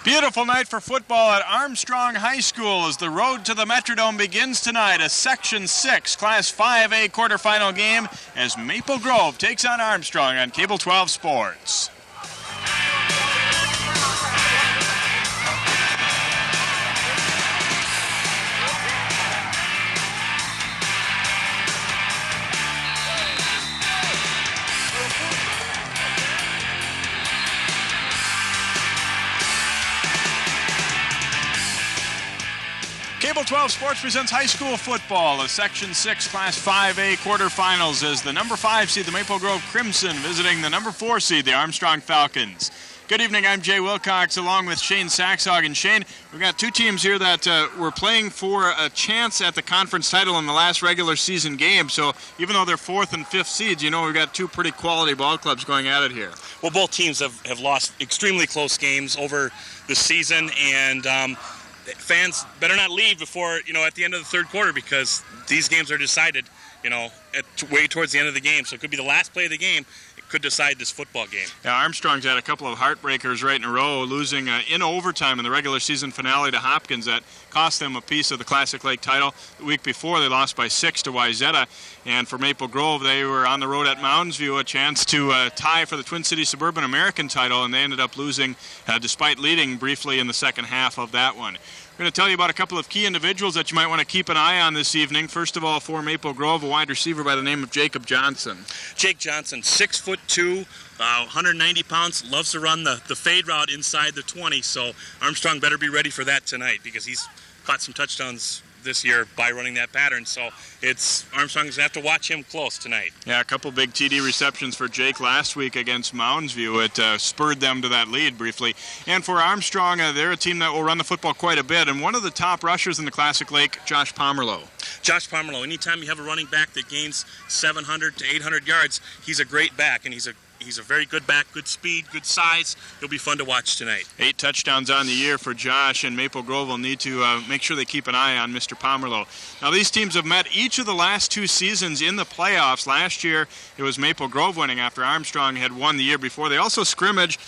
Beautiful night for football at Armstrong High School as the road to the Metrodome begins tonight. A Section 6 Class 5A quarterfinal game as Maple Grove takes on Armstrong on Cable 12 Sports. Cable 12 Sports presents high school football, a Section 6 Class 5A quarterfinals as the number 5 seed, the Maple Grove Crimson, visiting the number 4 seed, the Armstrong Falcons. Good evening, I'm Jay Wilcox along with Shane Saxhog. And Shane, we've got two teams here that were playing for a chance at the conference title in the last regular season game. So even though they're 4th and 5th seeds, you know we've got two pretty quality ball clubs going at it here. Well, both teams have lost extremely close games over the season, and fans better not leave before, at the end of the third quarter, because these games are decided, way towards the end of the game. So it could be the last play of the game. It could decide this football game. Yeah, Armstrong's had a couple of heartbreakers right in a row, losing in overtime in the regular season finale to Hopkins that cost them a piece of the Classic Lake title. The week before, they lost by 6 to Wayzata. And for Maple Grove, they were on the road at Mounds View, a chance to tie for the Twin Cities Suburban American title, and they ended up losing despite leading briefly in the second half of that one. We're going to tell you about a couple of key individuals that you might want to keep an eye on this evening. First of all, for Maple Grove, a wide receiver by the name of Jacob Johnson. Jake Johnson, 6'2", 190 pounds, loves to run the fade route inside the 20, so Armstrong better be ready for that tonight because he's caught some touchdowns this year by running that pattern, so Armstrong's going to have to watch him close tonight. Yeah, a couple big TD receptions for Jake last week against Mounds View. It spurred them to that lead briefly. And for Armstrong, they're a team that will run the football quite a bit, and one of the top rushers in the Classic Lake, Josh Pomerlow. Josh Pomerlow, anytime you have a running back that gains 700 to 800 yards, he's a great back, and he's a very good back, good speed, good size. He'll be fun to watch tonight. 8 touchdowns on the year for Josh, and Maple Grove will need to make sure they keep an eye on Mr. Pomerlow. Now, these teams have met each of the last 2 seasons in the playoffs. Last year, it was Maple Grove winning after Armstrong had won the year before. They also scrimmaged,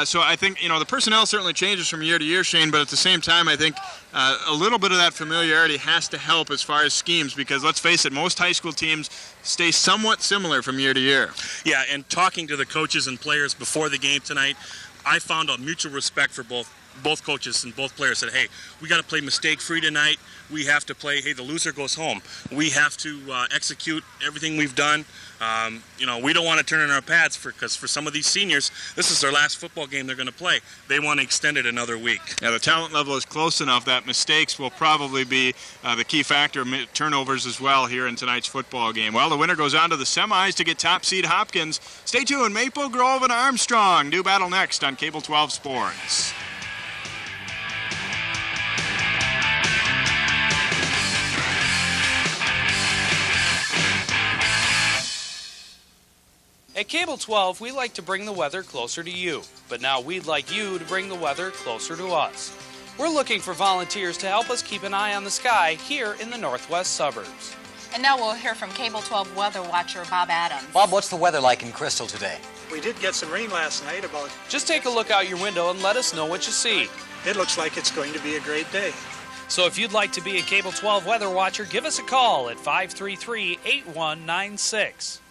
so I think, the personnel certainly changes from year to year, Shane, but at the same time, I think a little bit of that familiarity has to help as far as schemes, because let's face it, most high school teams stay somewhat similar from year to year. Yeah, and talking to the coaches and players before the game tonight, I found a mutual respect for both coaches and both players. Said, hey, we got to play mistake-free tonight. We have to play, hey, the loser goes home. We have to execute everything we've done. We don't want to turn in our pads because for some of these seniors, this is their last football game they're going to play. They want to extend it another week. Yeah, the talent level is close enough that mistakes will probably be the key factor, turnovers as well here in tonight's football game. Well, the winner goes on to the semis to get top seed Hopkins. Stay tuned. Maple Grove and Armstrong do battle next on Cable 12 Sports. At Cable 12, we like to bring the weather closer to you, but now we'd like you to bring the weather closer to us. We're looking for volunteers to help us keep an eye on the sky here in the northwest suburbs. And now we'll hear from Cable 12 weather watcher Bob Adams. Bob, what's the weather like in Crystal today? We did get some rain last night. Just take a look out your window and let us know what you see. It looks like it's going to be a great day. So if you'd like to be a Cable 12 weather watcher, give us a call at 533-8196.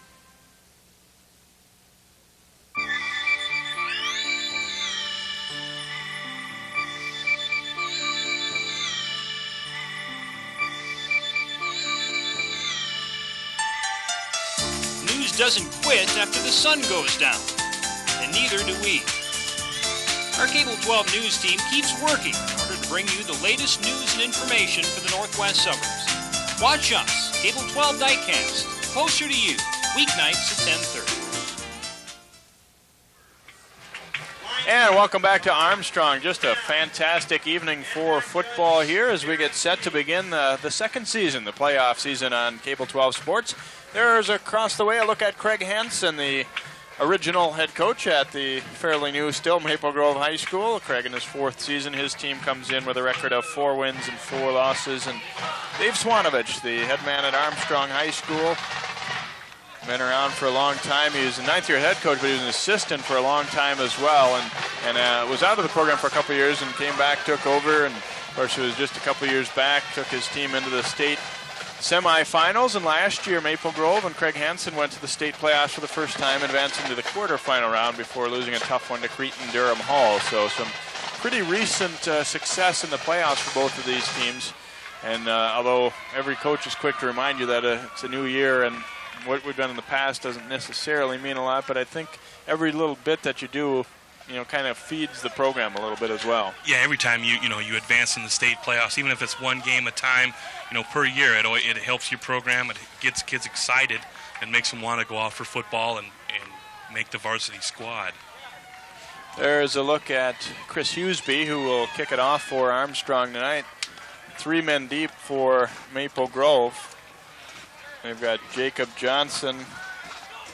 Doesn't quit after the sun goes down, and neither do we. Our Cable 12 news team keeps working in order to bring you the latest news and information for the northwest suburbs. Watch us, Cable 12 Nightcast, closer to you, weeknights at 10:30. And welcome back to Armstrong. Just a fantastic evening for football here as we get set to begin the second season, the playoff season on Cable 12 Sports. There's across the way a look at Craig Hansen, the original head coach at the fairly new still Maple Grove High School. Craig in his 4th season. His team comes in with a record of 4 wins and 4 losses. And Dave Swanovich, the head man at Armstrong High School, been around for a long time. He was a 9th-year head coach, but he was an assistant for a long time as well. And and was out of the program for a couple of years and came back, took over, and of course it was just a couple of years back, took his team into the state semifinals, and last year Maple Grove and Craig Hansen went to the state playoffs for the first time, advancing to the quarterfinal round before losing a tough one to Cretin Durham Hall. So some pretty recent success in the playoffs for both of these teams. And although every coach is quick to remind you that it's a new year and what we've done in the past doesn't necessarily mean a lot, but I think every little bit that you do, kind of feeds the program a little bit as well. Yeah, every time you advance in the state playoffs, even if it's one game at a time, per year, it helps your program. It gets kids excited and makes them want to go out for football and make the varsity squad. There's a look at Chris Hughesby, who will kick it off for Armstrong tonight. 3 men deep for Maple Grove. They've got Jacob Johnson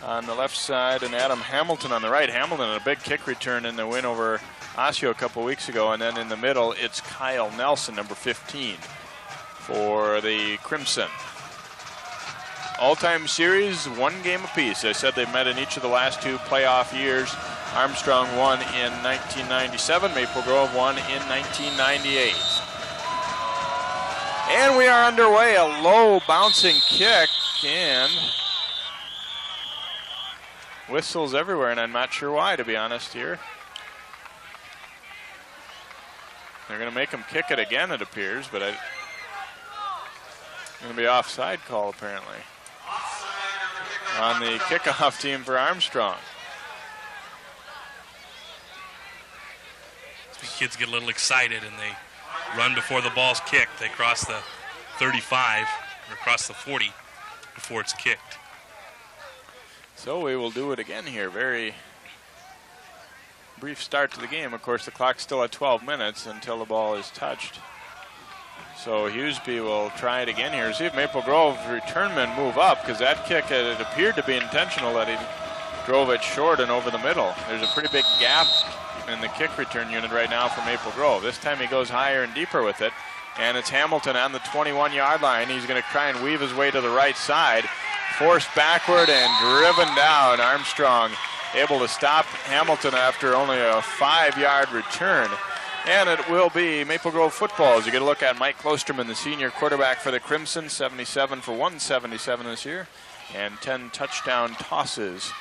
on the left side and Adam Hamilton on the right. Hamilton a big kick return in the win over Osseo a couple weeks ago. And then in the middle, it's Kyle Nelson, number 15, for the Crimson. All-time series, 1 game apiece. I said they've met in each of the last 2 playoff years. Armstrong won in 1997. Maple Grove won in 1998. And we are underway. A low bouncing kick and whistles everywhere, and I'm not sure why, to be honest here. They're going to make him kick it again, it appears, but it's going to be offside call, apparently, on the kickoff team for Armstrong. Kids get a little excited and they run before the ball's kicked. They cross the 35 or cross the 40 before it's kicked. So we will do it again here. Very brief start to the game. Of course, the clock's still at 12 minutes until the ball is touched. So Hughesby will try it again here. See if Maple Grove returnmen move up, because that kick, it appeared to be intentional that he drove it short and over the middle. There's a pretty big gap in the kick return unit right now for Maple Grove. This time he goes higher and deeper with it, and it's Hamilton on the 21-yard line. He's going to try and weave his way to the right side, forced backward and driven down. Armstrong able to stop Hamilton after only a 5-yard return, and it will be Maple Grove football as you get a look at Mike Klosterman, the senior quarterback for the Crimson, 77 for 177 this year, and 10 touchdown tosses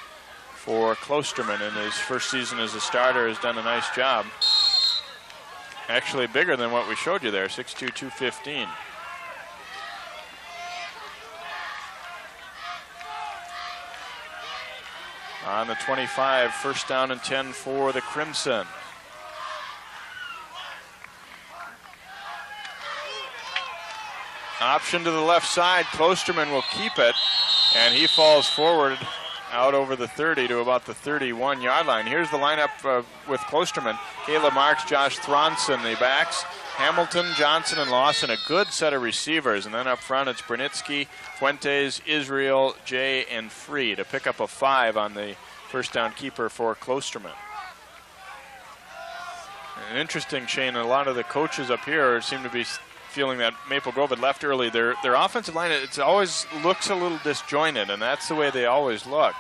for Klosterman in his first season as a starter. Has done a nice job. Actually bigger than what we showed you there, 6'2", 215. On the 25, first down and 10 for the Crimson. Option to the left side, Klosterman will keep it, and he falls forward out over the 30 to about the 31-yard line. Here's the lineup with Klosterman. Caleb Marks, Josh Thronson, the backs. Hamilton, Johnson, and Lawson, a good set of receivers. And then up front, it's Brunitsky, Fuentes, Israel, Jay, and Free to pick up a 5 on the first down keeper for Klosterman. And interesting, Shane, a lot of the coaches up here seem to be feeling that Maple Grove had left early. Their offensive line, it always looks a little disjointed, and that's the way they always look.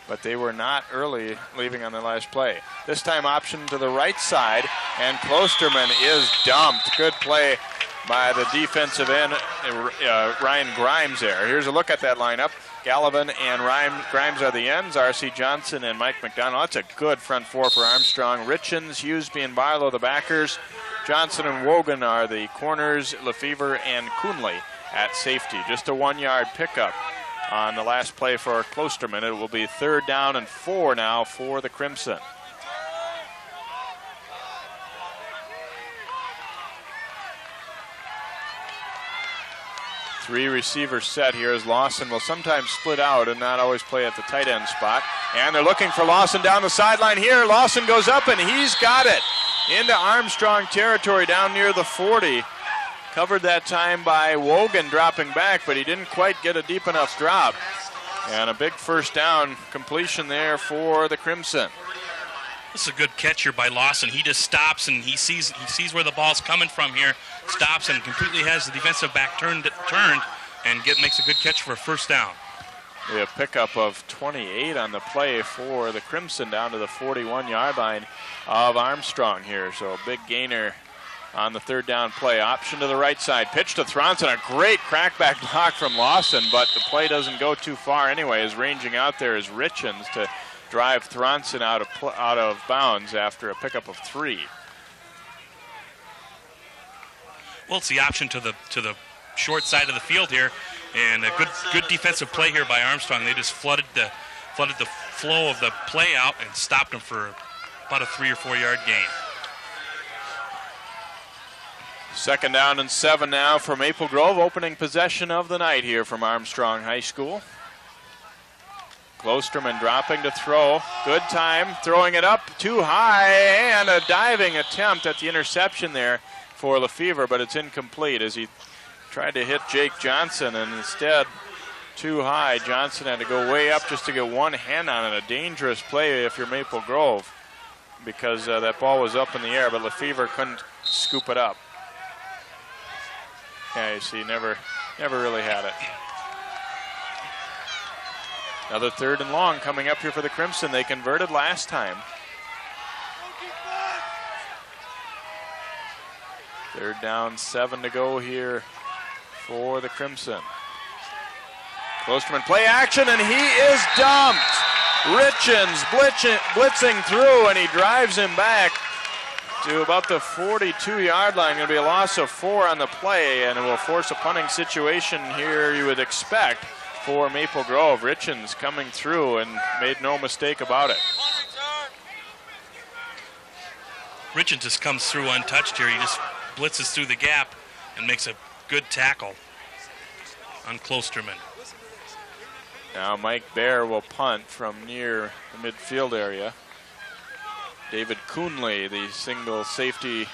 But they were not early leaving on their last play. This time option to the right side, and Klosterman is dumped. Good play by the defensive end, Ryan Grimes there. Here's a look at that lineup. Gallivan and Grimes are the ends. R.C. Johnson and Mike McDonald. That's a good front four for Armstrong. Richens, Hughesby, and Barlow the backers. Johnson and Wogan are the corners. Lefevre and Coonley at safety. Just a 1-yard pickup on the last play for Klosterman. It will be 3rd down and 4 now for the Crimson. Three receivers set here as Lawson will sometimes split out and not always play at the tight end spot. And they're looking for Lawson down the sideline here. Lawson goes up and he's got it into Armstrong territory down near the 40. Covered that time by Wogan dropping back, but he didn't quite get a deep enough drop. And a big first down completion there for the Crimson. This is a good catch here by Lawson. He just stops and he sees where the ball's coming from here, stops and completely has the defensive back turned and makes a good catch for a first down. A pickup of 28 on the play for the Crimson down to the 41-yard line of Armstrong here. So a big gainer on the third down play. Option to the right side. Pitch to Thronson. A great crackback block from Lawson, but the play doesn't go too far anyway, as ranging out there is Richens to drive Thronson out of bounds after a pickup of 3. Well, it's the option to the short side of the field here, and a good defensive play here by Armstrong. They just flooded the flow of the play out and stopped them for about a 3 or 4 yard gain. 2nd down and 7 now for Maple Grove, opening possession of the night here from Armstrong High School. Klosterman dropping to throw. Good time, throwing it up too high, and a diving attempt at the interception there for Lefevre, but it's incomplete as he tried to hit Jake Johnson, and instead too high. Johnson had to go way up just to get one hand on it. A dangerous play if you're Maple Grove, because that ball was up in the air, but Lefevre couldn't scoop it up. Yeah, you see, never really had it. Another 3rd and long coming up here for the Crimson. They converted last time. 3rd down, 7 to go here for the Crimson. Klosterman play action, and he is dumped. Richens blitzing through, and he drives him back to about the 42-yard line. Going to be a loss of 4 on the play, and it will force a punting situation here, you would expect, for Maple Grove. Richens coming through and made no mistake about it. Richens just comes through untouched here. He just blitzes through the gap and makes a good tackle on Klosterman. Now Mike Baer will punt from near the midfield area. David Coonley, the single safety,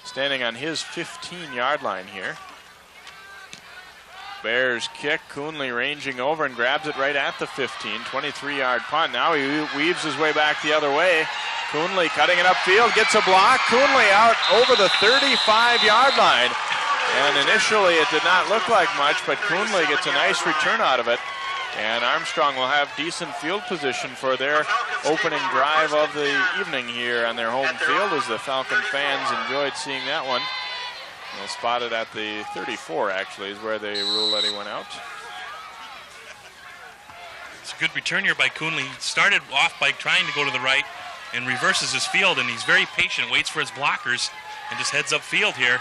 standing on his 15-yard line here. Bears kick, Coonley ranging over and grabs it right at the 15, 23-yard punt. Now he weaves his way back the other way. Coonley cutting it upfield, gets a block. Coonley out over the 35-yard line. And initially it did not look like much, but Coonley gets a nice return out of it. And Armstrong will have decent field position for their opening drive of the evening here on their home field, as the Falcon fans enjoyed seeing that one. They'll spot it at the 34, actually, is where they rule that he went out. It's a good return here by Coonley. He started off by trying to go to the right and reverses his field, and he's very patient, waits for his blockers, and just heads upfield here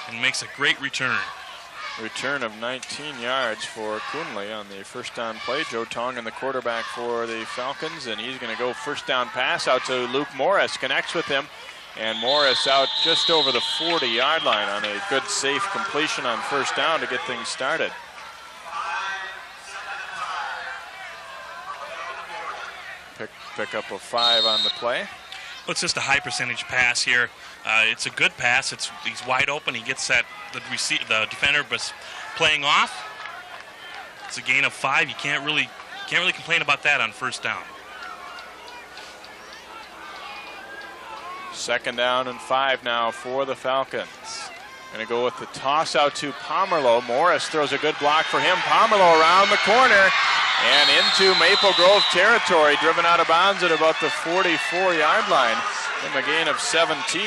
and makes a great return. Return of 19 yards for Coonley on the first down play. Joe Tong, the quarterback for the Falcons, and he's going to go first down pass out to Luke Morris. Connects with him, and Morris out just over the 40-yard line on a good, safe completion on first down to get things started. Pick up of 5 on the play. Well, it's just a high percentage pass here. It's a good pass. He's wide open. He gets the defender was playing off. It's a gain of 5. You can't really complain about that on first down. 2nd down and 5 now for the Falcons. Going to go with the toss out to Pomerleau. Morris throws a good block for him. Pomerleau around the corner and into Maple Grove territory, driven out of bounds at about the 44-yard line. And a gain of 17.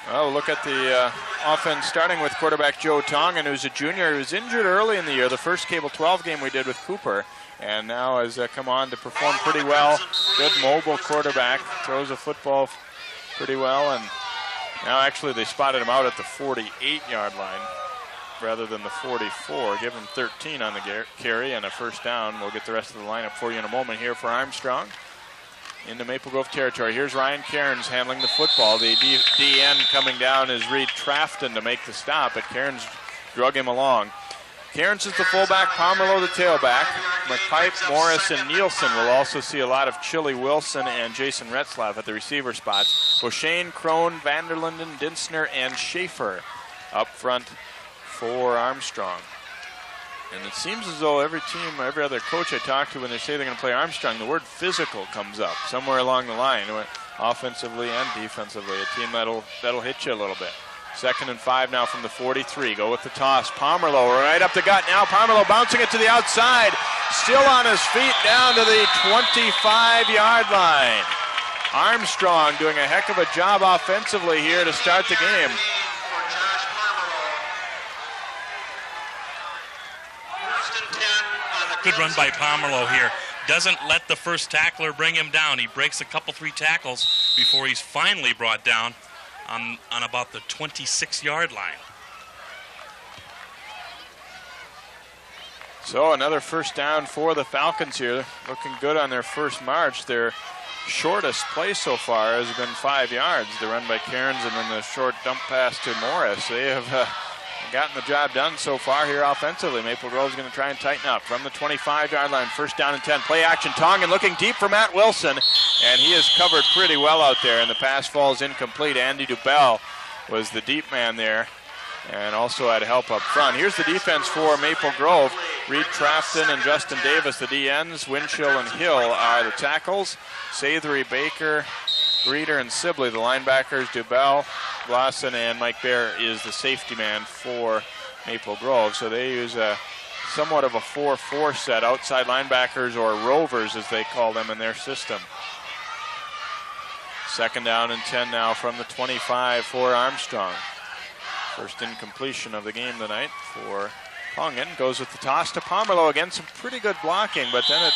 Well, look at the offense starting with quarterback Joe Tongan, who's a junior. He was injured early in the year, the first Cable 12 game we did with Cooper, and now has come on to perform pretty well. Good mobile quarterback, throws a football pretty well, and now actually they spotted him out at the 48-yard line rather than the 44. Give him 13 on the carry and a first down. We'll get the rest of the lineup for you in a moment here for Armstrong. Into Maple Grove territory. Here's Ryan Cairns handling the football. The DN coming down is Reed Trafton to make the stop, but Cairns drug him along. Cairns is the fullback, Pomerleau the tailback. McPipe, Morris, and Nielsen. Will also see a lot of Chili Wilson and Jason Retzlaff at the receiver spots. Boshane, Crone, Vanderlinden, Dinsner, and Schaefer up front for Armstrong. And it seems as though every team, every other coach I talk to, when they say they're going to play Armstrong, the word physical comes up somewhere along the line, offensively and defensively. A team that'll hit you a little bit. 2nd and 5 now from the 43. Go with the toss. Pomerleau right up the gut now. Pomerleau bouncing it to the outside. Still on his feet down to the 25-yard line. Armstrong doing a heck of a job offensively here to start the game. Good run by Pomerleau here. Doesn't let the first tackler bring him down. He breaks a couple, 3 tackles before he's finally brought down on about the 26-yard line. So another first down for the Falcons here. Looking good on their first march. Their shortest play so far has been 5 yards. The run by Cairns and then the short dump pass to Morris. They have gotten the job done so far here offensively. Maple Grove's going to try and tighten up from the 25-yard line. First down and 10. Play action. Tongan looking deep for Matt Wilson, and he is covered pretty well out there, and the pass falls incomplete. Andy Dubell was the deep man there and also had help up front. Here's the defense for Maple Grove. Reed Trafton and Justin Davis, the DNs. Winchell and Hill are the tackles. Sathery, Baker, Greeter, and Sibley, the linebackers. Dubell, Glosson, and Mike Bear is the safety man for Maple Grove. So they use a somewhat of a 4-4 set, outside linebackers, or rovers as they call them in their system. 2nd down and 10 now from the 25 for Armstrong. First incompletion of the game tonight for Tongan. Goes with the toss to Pomerleau. Again, some pretty good blocking, but then it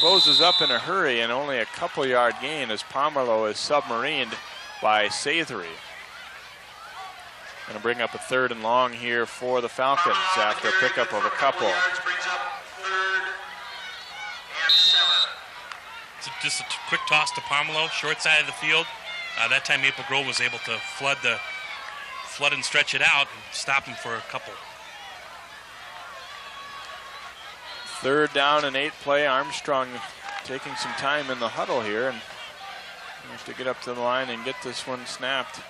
closes up in a hurry and only a couple-yard gain as Pomerleau is submarined by Sathery. Going to bring up a 3rd and long here for the Falcons after a pickup of a couple. Just a quick toss to Pomerleau, short side of the field. That time Maple Grove was able to flood and stretch it out and stop him for a couple. 3rd down and 8 play. Armstrong taking some time in the huddle here and have to get up to the line and get this one snapped.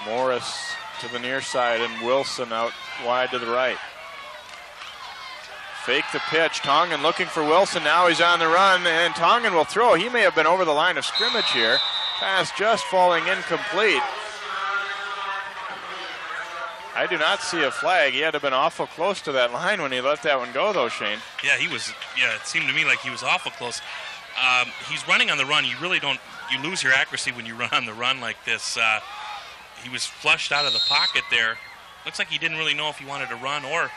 Morris to the near side and Wilson out wide to the right. Fake the pitch. Tongan looking for Wilson. Now he's on the run, and Tongan will throw. He may have been over the line of scrimmage here. Pass just falling incomplete. I do not see a flag. He had to have been awful close to that line when he let that one go, though, Shane. Yeah, he was. Yeah, it seemed to me like he was awful close. He's running on the run. You really don't. You lose your accuracy when you run on the run like this. He was flushed out of the pocket there. Looks like he didn't really know if he wanted to run or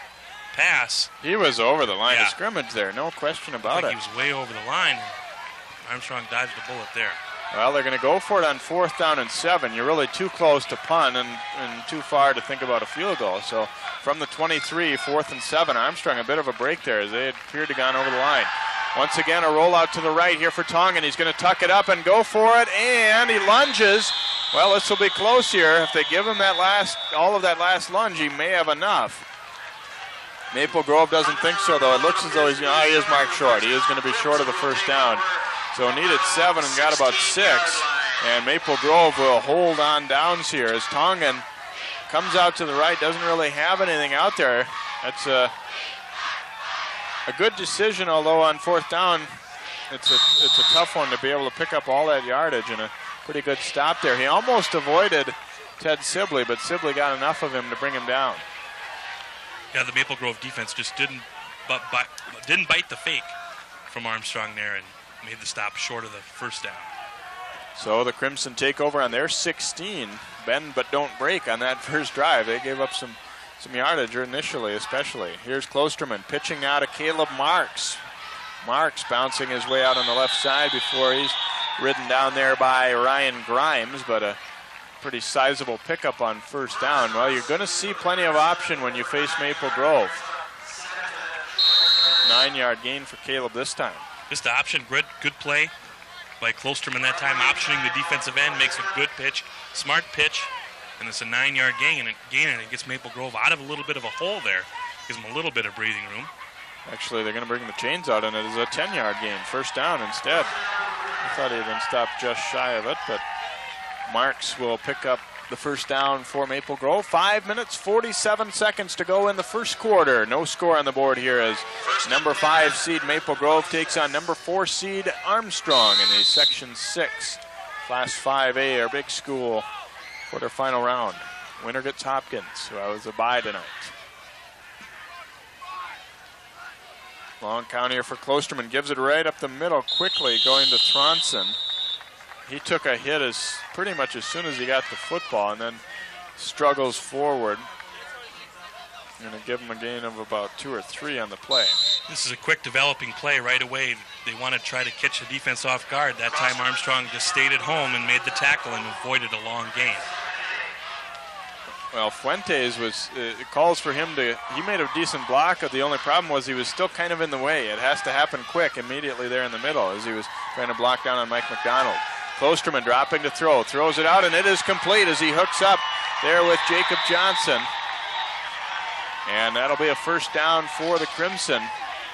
pass. He was over the line of scrimmage there, no question about it. He was way over the line. Armstrong dodged the bullet there. Well, they're going to go for it on 4th down and 7. You're really too close to punt and too far to think about a field goal. So from the 23, 4th and 7, Armstrong a bit of a break there as they had appeared to have gone over the line. Once again, a rollout to the right here for Tongan. He's going to tuck it up and go for it, and he lunges. Well, this will be close here. If they give him all of that last lunge, he may have enough. Maple Grove doesn't think so, though. It looks as though he is marked short. He is going to be short of the first down. So needed 7 and got about 6. And Maple Grove will hold on downs here as Tongan comes out to the right, doesn't really have anything out there. That's a good decision, although on 4th down, it's a tough one to be able to pick up all that yardage, and a pretty good stop there. He almost avoided Ted Sibley, but Sibley got enough of him to bring him down. Yeah, the Maple Grove defense just didn't bite the fake from Armstrong there and made the stop short of the first down. So the Crimson take over on their 16. Bend but don't break on that first drive. They gave up some yardage initially, especially. Here's Klosterman pitching now to Caleb Marks. Marks bouncing his way out on the left side before he's ridden down there by Ryan Grimes, but a pretty sizable pickup on first down. Well, you're going to see plenty of option when you face Maple Grove. 9-yard gain for Caleb this time. Just the option, good play by Klosterman that time, optioning the defensive end, makes a good pitch, smart pitch, and it's a 9-yard gain, and it gets Maple Grove out of a little bit of a hole there, gives them a little bit of breathing room. Actually, they're going to bring the chains out, and it is a 10-yard gain, first down instead. I thought he had been stopped just shy of it, but Marks will pick up the first down for Maple Grove. 5 minutes, 47 seconds to go in the first quarter. No score on the board here as number 5 seed Maple Grove takes on number 4 seed Armstrong in the Section 6 Class 5A, our big school quarterfinal round. Winner gets Hopkins, who was a bye tonight. Long count here for Klosterman. Gives it right up the middle quickly, going to Thronson. He took a hit pretty much as soon as he got the football, and then struggles forward. Going to give him a gain of about 2 or 3 on the play. This is a quick developing play right away. They want to try to catch the defense off guard. That time Armstrong just stayed at home and made the tackle and avoided a long gain. Well, Fuentes it calls for him he made a decent block. The only problem was he was still kind of in the way. It has to happen quick immediately there in the middle as he was trying to block down on Mike McDonald. Klosterman dropping to throw, throws it out, and it is complete as he hooks up there with Jacob Johnson. And that'll be a first down for the Crimson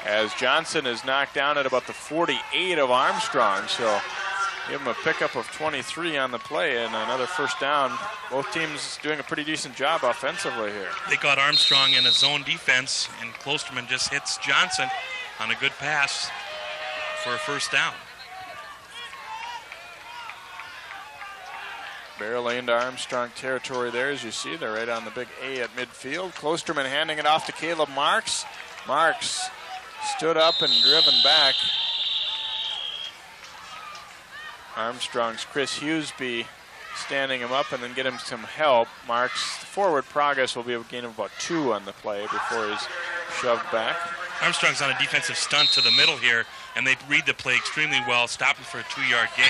as Johnson is knocked down at about the 48 of Armstrong. So give him a pickup of 23 on the play and another first down. Both teams doing a pretty decent job offensively here. They got Armstrong in a zone defense, and Klosterman just hits Johnson on a good pass for a first down. Barely into Armstrong territory there, as you see. They're right on the big A at midfield. Klosterman handing it off to Caleb Marks. Marks stood up and driven back. Armstrong's Chris Hughesby standing him up and then get him some help. Marks' forward progress will be a gain of about 2 on the play before he's shoved back. Armstrong's on a defensive stunt to the middle here, and they read the play extremely well, stopping for a 2-yard gain.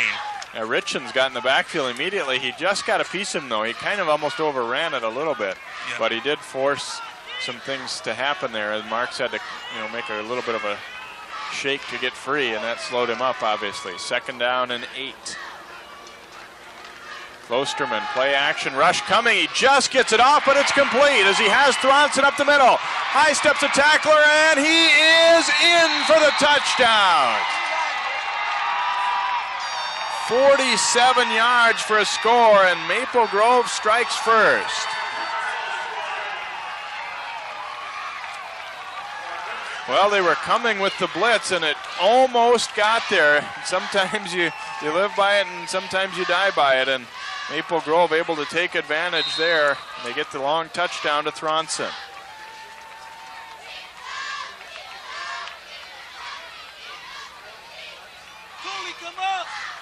Now Richens got in the backfield immediately. He just got a piece of him, though. He kind of almost overran it a little bit, but he did force some things to happen there, as Marks had to make a little bit of a shake to get free, and that slowed him up, obviously. Second down and 8. Klosterman, play action, rush coming. He just gets it off, but it's complete as he has Thronson up the middle. High steps a tackler, and he is in for the touchdown. 47 yards for a score, and Maple Grove strikes first. Well, they were coming with the blitz, and it almost got there. Sometimes you live by it, and sometimes you die by it, and Maple Grove able to take advantage there. They get the long touchdown to Thronson.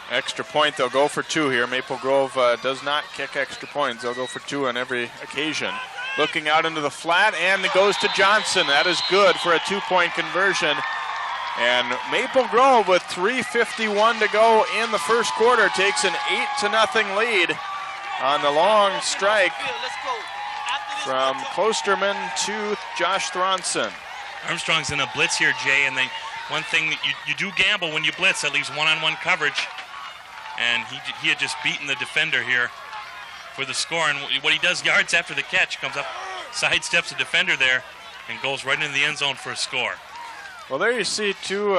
Extra point, they'll go for 2 here. Maple Grove does not kick extra points. They'll go for 2 on every occasion. Looking out into the flat, and it goes to Johnson. That is good for a 2-point conversion. And Maple Grove, with 3:51 to go in the first quarter, takes an 8-0 lead on the long strike from Klosterman to Josh Thronson. Armstrong's in a blitz here, Jay, and one thing that you do gamble when you blitz, that leaves one-on-one coverage. And he had just beaten the defender here for the score. And what he does yards after the catch, comes up, sidesteps the defender there, and goes right into the end zone for a score. Well, there you see two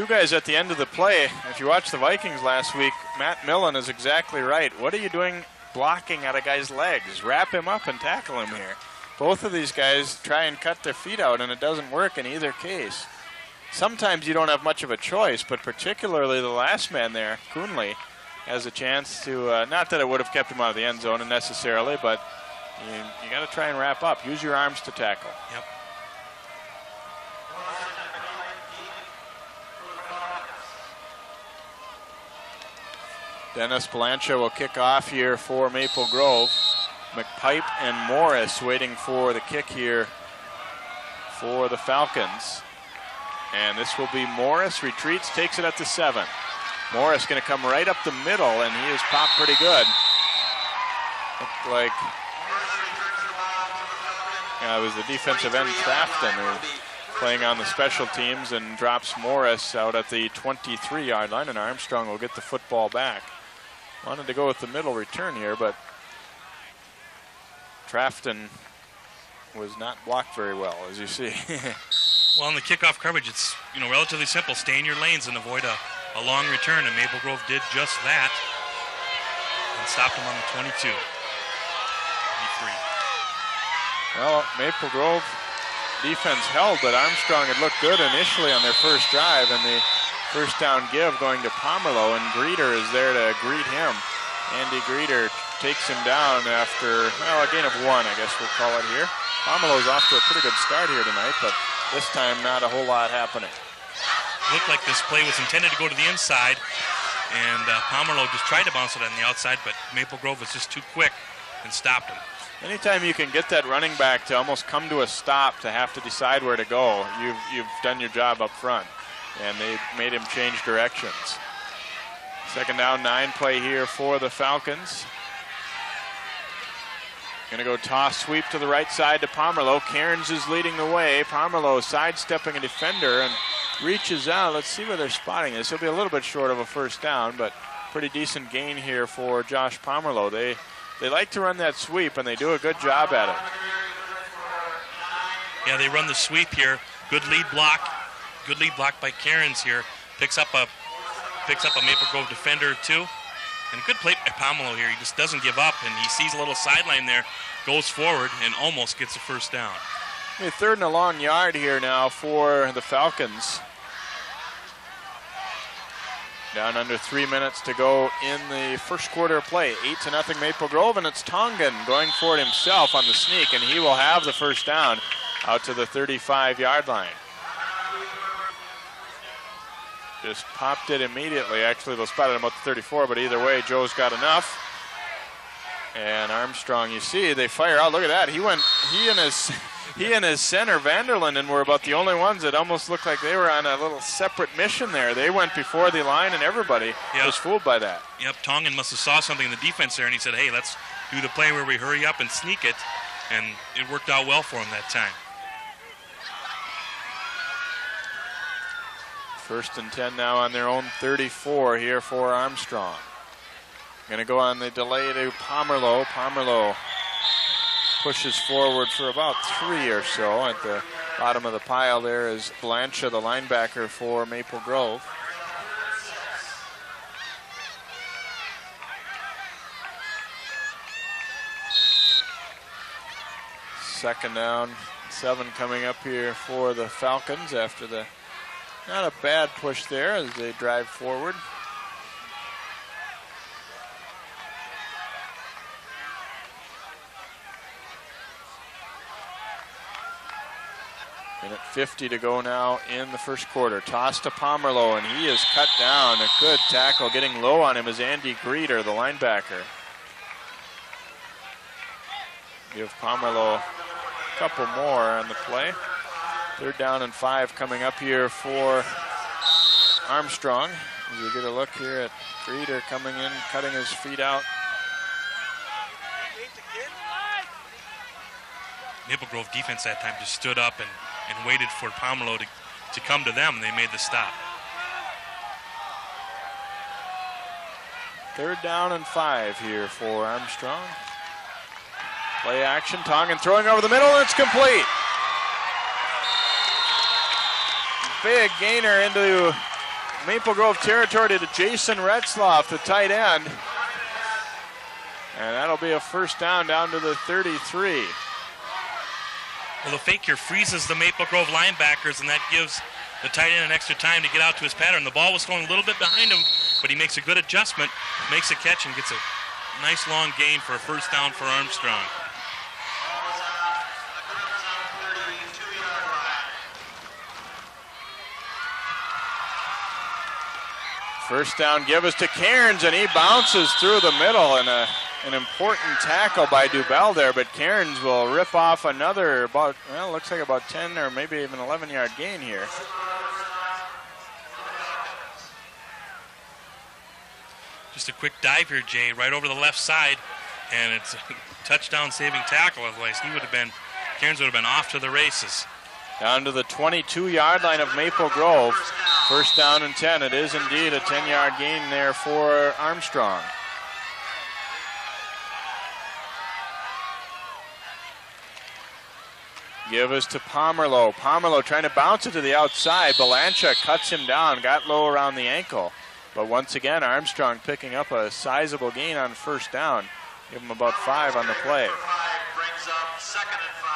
guys at the end of the play. If you watched the Vikings last week, Matt Millen is exactly right. What are you doing blocking at a guy's legs? Wrap him up and tackle him here. Both of these guys try and cut their feet out, and it doesn't work in either case. Sometimes you don't have much of a choice, but particularly the last man there, Coonley, has a chance to, not that it would have kept him out of the end zone necessarily, but you got to try and wrap up. Use your arms to tackle. Yep. Dennis Blancha will kick off here for Maple Grove. McPipe and Morris waiting for the kick here for the Falcons. And this will be Morris, retreats, takes it at the 7. Morris going to come right up the middle, and he is popped pretty good. Looked like it was the defensive end Crafton who playing on the special teams and drops Morris out at the 23-yard line, and Armstrong will get the football back. Wanted to go with the middle return here, but Crafton was not blocked very well, as you see. Well, in the kickoff coverage, it's relatively simple. Stay in your lanes and avoid a long return, and Maple Grove did just that and stopped him on the 22. 23. Well, Maple Grove defense held, but Armstrong had looked good initially on their first drive, and the first down give going to Pomerleau, and Greeter is there to greet him. Andy Greeter takes him down after, well, a gain of 1, I guess we'll call it here. Pomeroy's off to a pretty good start here tonight, but this time not a whole lot happening. Looked like this play was intended to go to the inside, and Pomeroy just tried to bounce it on the outside, but Maple Grove was just too quick and stopped him. Anytime you can get that running back to almost come to a stop to have to decide where to go, you've done your job up front, and they made him change directions. Second down, 9 play here for the Falcons. Going to go toss sweep to the right side to Pomerleau. Cairns is leading the way. Pomerleau sidestepping a defender and reaches out. Let's see where they're spotting this. He'll be a little bit short of a first down, but pretty decent gain here for Josh Pomerleau. They like to run that sweep, and they do a good job at it. Yeah, they run the sweep here. Good lead block. Good lead block by Cairns here. Picks up a Maple Grove defender or two. And a good play by Pomerleau here. He just doesn't give up, and he sees a little sideline there, goes forward, and almost gets a first down. Okay, 3rd and a long yard here now for the Falcons. Down under 3 minutes to go in the first quarter of play. 8-0 Maple Grove, and it's Tongan going for it himself on the sneak, and he will have the first down out to the 35-yard line. Just popped it immediately. Actually, they'll spot it about the 34, but either way, Joe's got enough. And Armstrong, you see, they fire out. Look at that. He and his center, Vanderlinden, were about the only ones that almost looked like they were on a little separate mission there. They went before the line, and everybody was fooled by that. Yep, Tongan must have saw something in the defense there, and he said, hey, let's do the play where we hurry up and sneak it. And it worked out well for him that time. 1st and 10 now on their own 34 here for Armstrong. Going to go on the delay to Pomerleau. Pomerleau pushes forward for about 3 or so. At the bottom of the pile there is Blancha, the linebacker for Maple Grove. Second down, 7 coming up here for the Falcons after the not a bad push there as they drive forward. Minute 50 to go now in the first quarter. Toss to Pomerleau, and he is cut down. A good tackle. Getting low on him is Andy Greeter, the linebacker. Give Pomerleau a couple more on the play. 3rd down and 5 coming up here for Armstrong. As we get a look here at Greeter coming in, cutting his feet out. Maple Grove defense that time just stood up and waited for Pomerleau to come to them, and they made the stop. 3rd down and 5 here for Armstrong. Play action, Tongan throwing over the middle, and it's complete. Big gainer into Maple Grove territory to Jason Retzloff, the tight end. And that'll be a first down to the 33. Well, the fake here freezes the Maple Grove linebackers, and that gives the tight end an extra time to get out to his pattern. The ball was going a little bit behind him, but he makes a good adjustment, makes a catch, and gets a nice long gain for a first down for Armstrong. First down give us to Cairns, and he bounces through the middle, and an important tackle by Dubell there, but Cairns will rip off another looks like about 10 or maybe even 11-yard gain here. Just a quick dive here, Jay, right over the left side, and it's a touchdown-saving tackle. Otherwise, Cairns would have been off to the races. Down to the 22-yard line of Maple Grove. First down and 10. It is indeed a 10-yard gain there for Armstrong. Give us to Pomerleau. Pomerleau trying to bounce it to the outside. Balancha cuts him down, got low around the ankle. But once again, Armstrong picking up a sizable gain on first down. Give him about 5 on the play. Brings up 2nd and 5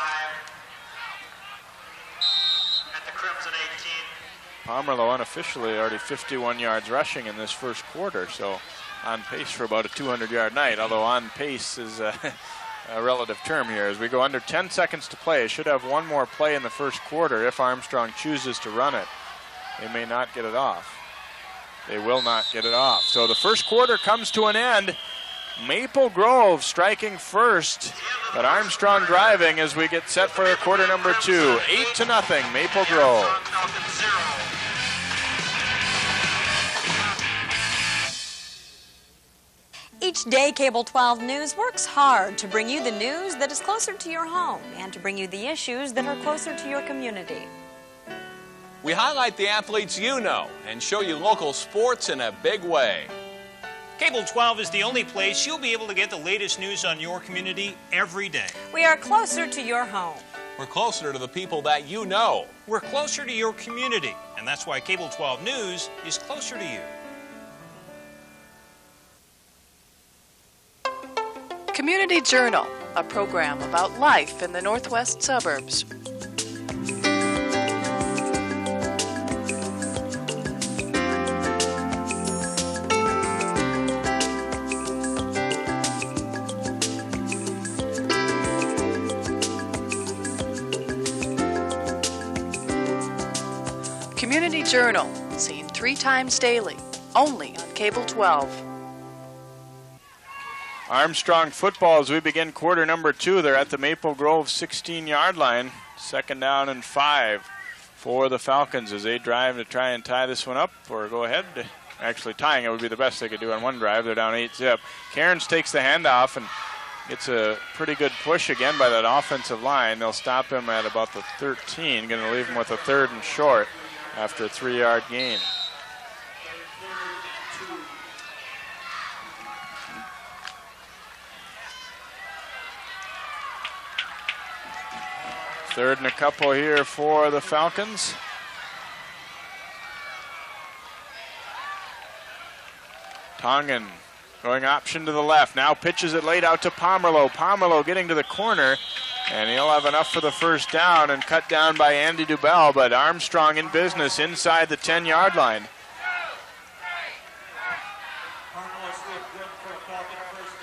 at the Crimson Pomerleau unofficially already 51 yards rushing in this first quarter, so on pace for about a 200-yard night, although on pace is a relative term here. As we go under 10 seconds to play, should have one more play in the first quarter if Armstrong chooses to run it. They may not get it off. They will not get it off. So the first quarter comes to an end. Maple Grove striking first, but Armstrong driving as we get set for quarter number 2. 8-0, Maple Grove. Each day, Cable 12 News works hard to bring you the news that is closer to your home and to bring you the issues that are closer to your community. We highlight the athletes you know and show you local sports in a big way. Cable 12 is the only place you'll be able to get the latest news on your community every day. We are closer to your home. We're closer to the people that you know. We're closer to your community, and that's why Cable 12 News is closer to you. Community Journal, a program about life in the northwest suburbs. Community Journal, seen 3 times daily, only on Cable 12. Armstrong football as we begin quarter number 2. They're at the Maple Grove 16-yard line. 2nd down and 5 for the Falcons as they drive to try and tie this one up or go ahead. Actually, tying it would be the best they could do on one drive. They're down 8-zip. Cairns takes the handoff and gets a pretty good push again by that offensive line. They'll stop him at about the 13. Going to leave him with a 3rd and short after a 3-yard gain. Third and a couple here for the Falcons. Tongan going option to the left. Now pitches it late out to Pomerleau. Pomerleau getting to the corner, and he'll have enough for the first down and cut down by Andy Dubell, but Armstrong in business inside the 10-yard line.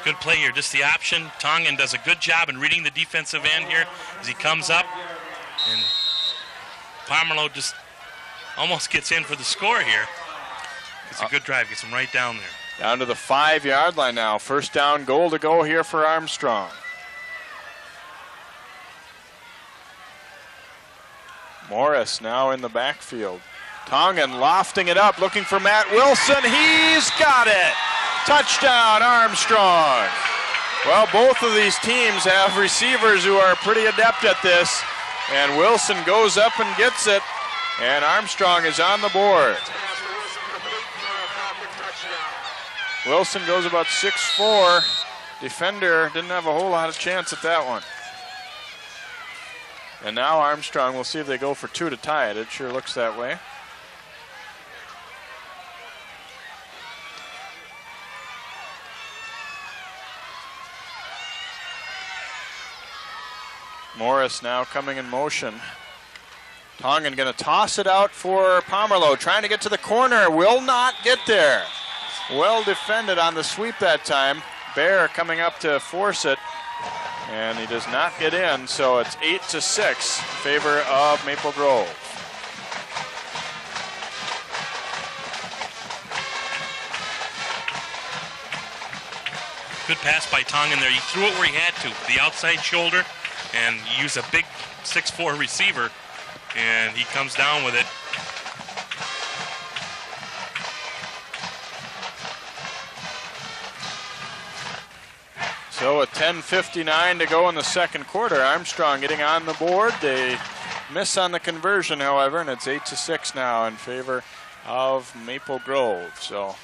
Good play here, just the option. Tongan does a good job in reading the defensive end here as he comes up. And Pomerleau just almost gets in for the score here. It's a good drive, gets him right down there. Down to the 5-yard line now. First down, goal to go here for Armstrong. Morris now in the backfield. Tongan lofting it up, looking for Matt Wilson. He's got it! Touchdown, Armstrong. Well, both of these teams have receivers who are pretty adept at this, and Wilson goes up and gets it, and Armstrong is on the board. Wilson goes about 6'4". Defender didn't have a whole lot of chance at that one. And now Armstrong, we'll see if they go for 2 to tie it. It sure looks that way. Morris now coming in motion. Tongan going to toss it out for Pomerleau, trying to get to the corner, will not get there. Well defended on the sweep that time. Bear coming up to force it, and he does not get in, so it's 8-6 in favor of Maple Grove. Good pass by Tongan there. He threw it where he had to, the outside shoulder, and use a big 6'4" receiver, and he comes down with it. So a 10:59 to go in the second quarter. Armstrong getting on the board. They miss on the conversion, however, and it's 8-6 now in favor of Maple Grove. So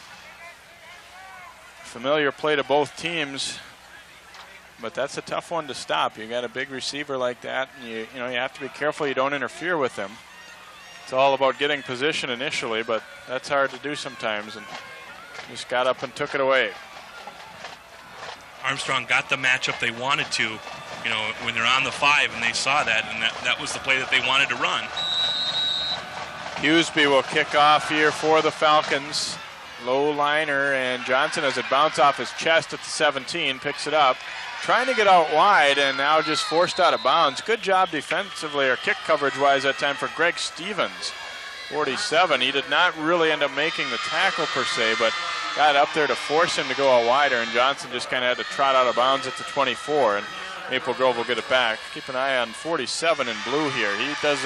familiar play to both teams. But that's a tough one to stop. You got a big receiver like that, and you have to be careful you don't interfere with him. It's all about getting position initially, but that's hard to do sometimes, and just got up and took it away. Armstrong got the matchup they wanted to, when they're on the 5, and they saw that, and that was the play that they wanted to run. Hughesby will kick off here for the Falcons. Low liner, and Johnson has it bounce off his chest at the 17, picks it up. Trying to get out wide, and now just forced out of bounds. Good job defensively, or kick coverage-wise that time for Greg Stevens, 47. He did not really end up making the tackle per se, but got up there to force him to go out wider, and Johnson just kind of had to trot out of bounds at the 24, and Maple Grove will get it back. Keep an eye on 47 in blue here. He does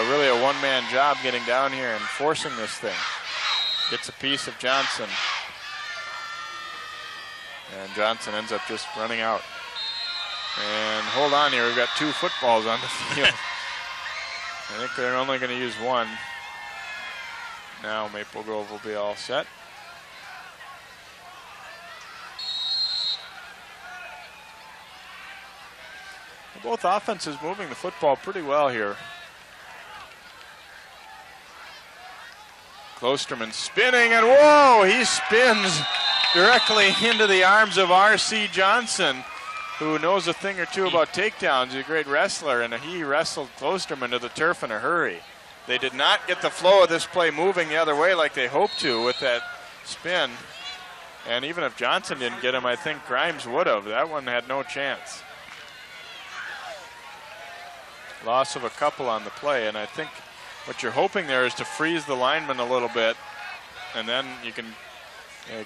really a one-man job getting down here and forcing this thing. Gets a piece of Johnson. And Johnson ends up just running out. And hold on here, we've got 2 footballs on the field. I think they're only going to use one. Now Maple Grove will be all set. Both offenses moving the football pretty well here. Klosterman spinning, and whoa, he spins directly into the arms of R.C. Johnson, who knows a thing or two about takedowns. He's a great wrestler, and he wrestled Klosterman to the turf in a hurry. They did not get the flow of this play moving the other way like they hoped to with that spin. And even if Johnson didn't get him, I think Grimes would have. That one had no chance. Loss of a couple on the play, and I think what you're hoping there is to freeze the lineman a little bit, and then you can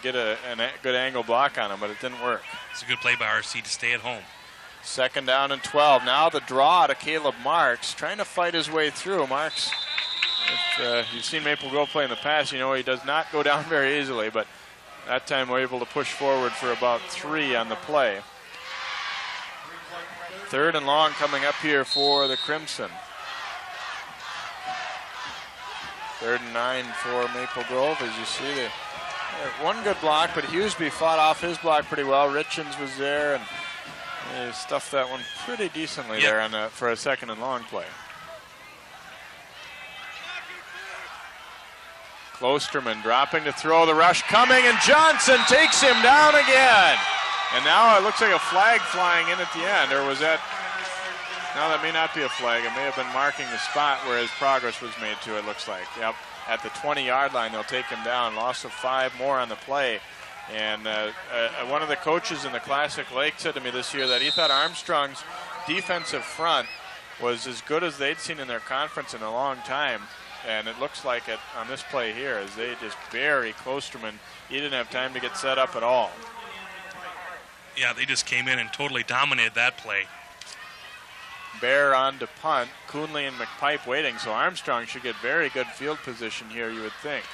get a good angle block on him, but it didn't work. It's a good play by RC to stay at home. 2nd down and 12. Now the draw to Caleb Marks, trying to fight his way through. Marks, if you've seen Maple Grove play in the past, you know he does not go down very easily, but that time we're able to push forward for about 3 on the play. 3rd and long coming up here for the Crimson. 3rd and 9 for Maple Grove. As you see, they had one good block, but Hughesby fought off his block pretty well. Richens was there, and they stuffed that one pretty decently there on for a 2nd and long play. Klosterman dropping to throw, the rush coming, and Johnson takes him down again. And now it looks like a flag flying in at the end, or was that? No, that may not be a flag. It may have been marking the spot where his progress was made to, it looks like. Yep, at the 20-yard line, they'll take him down. Loss of 5 more on the play. And one of the coaches in the Classic Lake said to me this year that he thought Armstrong's defensive front was as good as they'd seen in their conference in a long time. And it looks like it on this play here as they just bury Klosterman. He didn't have time to get set up at all. Yeah, they just came in and totally dominated that play. Bear on to punt. Coonley and McPipe waiting, so Armstrong should get very good field position here, you would think.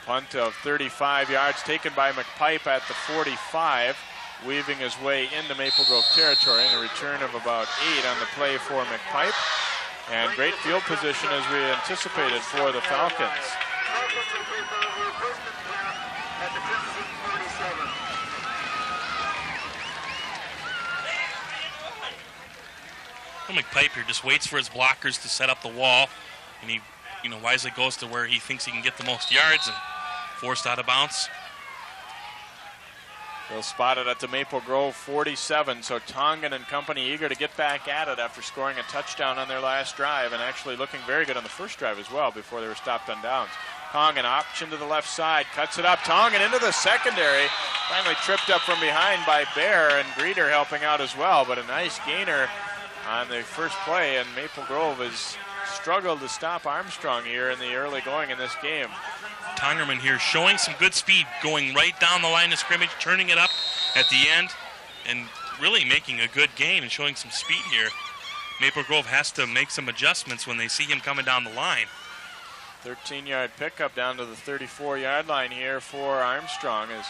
Punt of 35 yards taken by McPipe at the 45, weaving his way into Maple Grove territory, and a return of about 8 on the play for McPipe. And great field position as we anticipated for the Falcons. McPipe here just waits for his blockers to set up the wall, and he, wisely goes to where he thinks he can get the most yards and forced out of bounds. They'll spot it at the Maple Grove 47, so Tongan and company eager to get back at it after scoring a touchdown on their last drive and actually looking very good on the first drive as well before they were stopped on downs. Tongan option to the left side, cuts it up. Tongan into the secondary, finally tripped up from behind by Bear, and Greeter helping out as well, but a nice gainer on the first play, and Maple Grove has struggled to stop Armstrong here in the early going in this game. Tongerman here showing some good speed, going right down the line of scrimmage, turning it up at the end, and really making a good gain and showing some speed here. Maple Grove has to make some adjustments when they see him coming down the line. 13-yard pickup down to the 34-yard line here for Armstrong as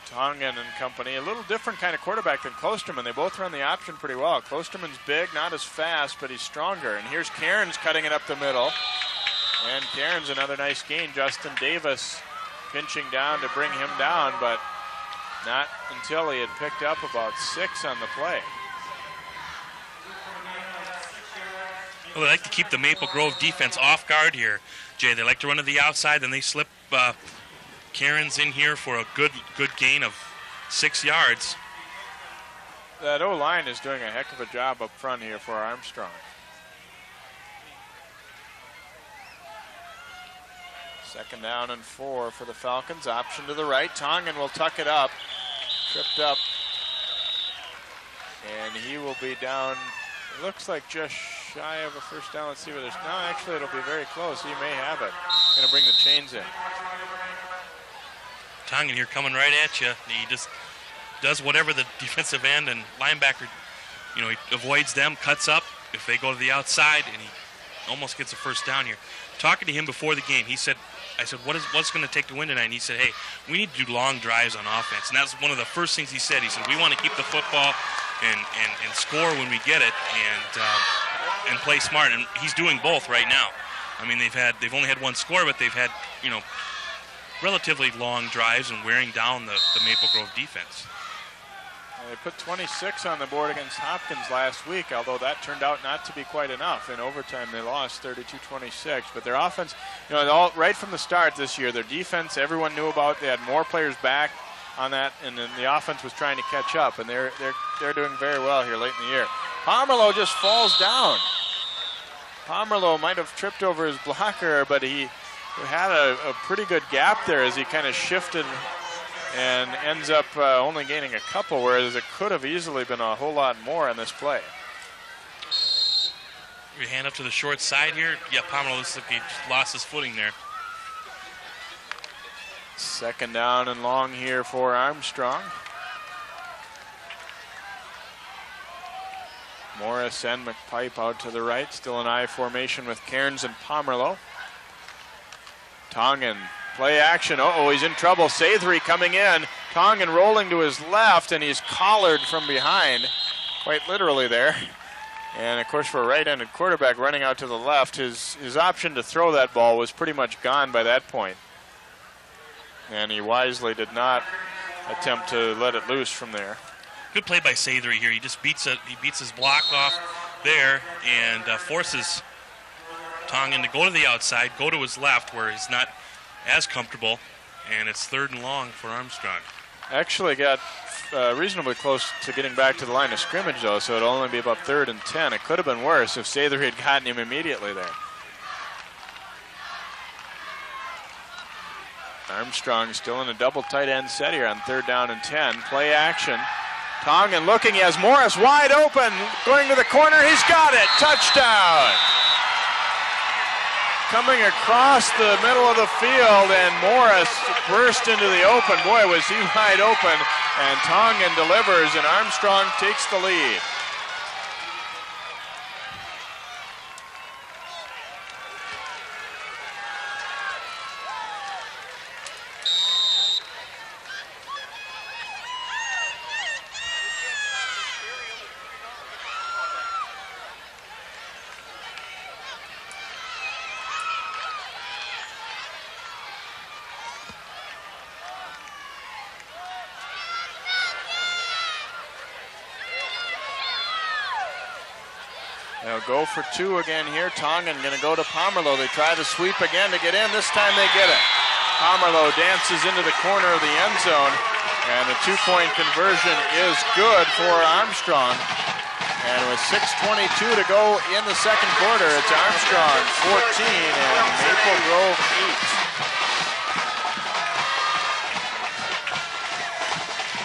Tongan and company, a little different kind of quarterback than Klosterman. They both run the option pretty well. Klosterman's big, not as fast, but he's stronger. And here's Cairns cutting it up the middle. And Cairns, another nice gain. Justin Davis pinching down to bring him down, but not until he had picked up about 6 on the play. Well, they like to keep the Maple Grove defense off guard here, Jay. They like to run to the outside, then they slip Cairns in here for a good gain of 6 yards. that O-line is doing a heck of a job up front here for Armstrong. Second down and 4 for the Falcons. Option to the right. Tongan will tuck it up. Tripped up. And he will be down, it looks like just shy of a first down. Let's see where there's, no, actually it'll be very close. He may have it. Going to bring the chains in. Tongan here coming right at you. He just does whatever the defensive end and linebacker, he avoids them, cuts up if they go to the outside, and he almost gets a first down here. Talking to him before the game, I said, what's going to take to win tonight? And he said, hey, we need to do long drives on offense. And that's one of the first things he said. He said, we want to keep the football and score when we get it and play smart. And he's doing both right now. I mean, they've only had one score, but they've had, relatively long drives and wearing down the Maple Grove defense. They put 26 on the board against Hopkins last week, although that turned out not to be quite enough. In overtime, they lost 32-26. But their offense, right from the start this year, their defense, everyone knew about. They had more players back on that, and then the offense was trying to catch up. And they're doing very well here late in the year. Pomerleau just falls down. Pomerleau might have tripped over his blocker, but he had a pretty good gap there as he kind of shifted and ends up only gaining a couple, whereas it could have easily been a whole lot more on this play. Your hand up to the short side here. Yeah, Pomerleau looks like he just lost his footing there. Second down and long here for Armstrong. Morris and McPipe out to the right. Still an I formation with Cairns and Pomerleau. Tongan, play action. He's in trouble. Saithry coming in. Tongan rolling to his left, and he's collared from behind, quite literally there. And, of course, for a right-handed quarterback running out to the left, his option to throw that ball was pretty much gone by that point. And he wisely did not attempt to let it loose from there. Good play by Saithry here. He just beats his block off there and forces Tongan to go to the outside, go to his left where he's not as comfortable, and it's third and long for Armstrong. Actually got reasonably close to getting back to the line of scrimmage, though, so it'll only be about 3rd and 10. It could have been worse if Saithry had gotten him immediately there. Armstrong still in a double tight end set here on 3rd down and 10. Play action. Tongan looking, he has Morris wide open, going to the corner, he's got it, touchdown! Coming across the middle of the field, and Morris burst into the open. Boy, was he wide open, and Tongan delivers, and Armstrong takes the lead. They'll go for 2 again here. Tongan going to go to Pomerleau. They try to sweep again to get in. This time they get it. Pomerleau dances into the corner of the end zone, and the 2-point conversion is good for Armstrong. And with 6:22 to go in the second quarter, it's Armstrong 14 and Maple Grove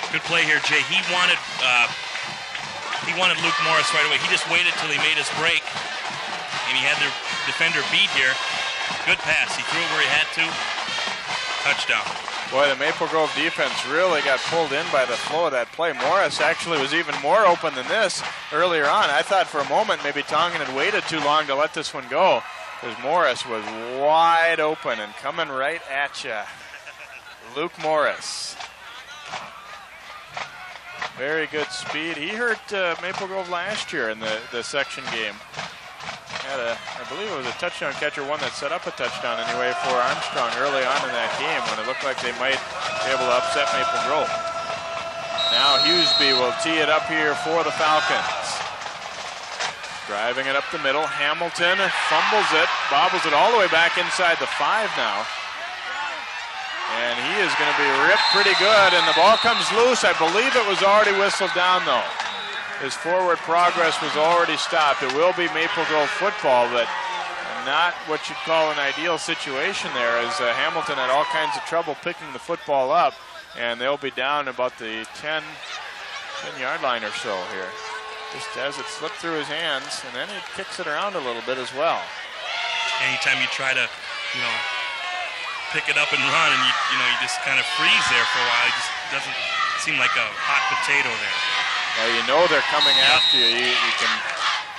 8. Good play here, Jay. He wanted Luke Morris right away. He just waited till he made his break, and he had the defender beat here. Good pass. He threw it where he had to. Touchdown. Boy, the Maple Grove defense really got pulled in by the flow of that play. Morris actually was even more open than this earlier on. I thought for a moment maybe Tongan had waited too long to let this one go, because Morris was wide open and coming right at you. Luke Morris. Very good speed. He hurt Maple Grove last year in the section game. Had I believe it was a touchdown catcher, one that set up a touchdown anyway for Armstrong early on in that game when it looked like they might be able to upset Maple Grove. Now Hughesby will tee it up here for the Falcons. Driving it up the middle. Hamilton fumbles it, bobbles it all the way back inside the 5 now. And he is going to be ripped pretty good, and the ball comes loose. I believe it was already whistled down, though. his forward progress was already stopped. It will be Maple Grove football, but not what you'd call an ideal situation there, as Hamilton had all kinds of trouble picking the football up, and they'll be down about the 10-yard line or so here. Just as it slipped through his hands, and then he kicks it around a little bit as well. Anytime you try to, pick it up and run, and you just kind of freeze there for a while. It just doesn't seem like a hot potato there. Well, they're coming after you. You can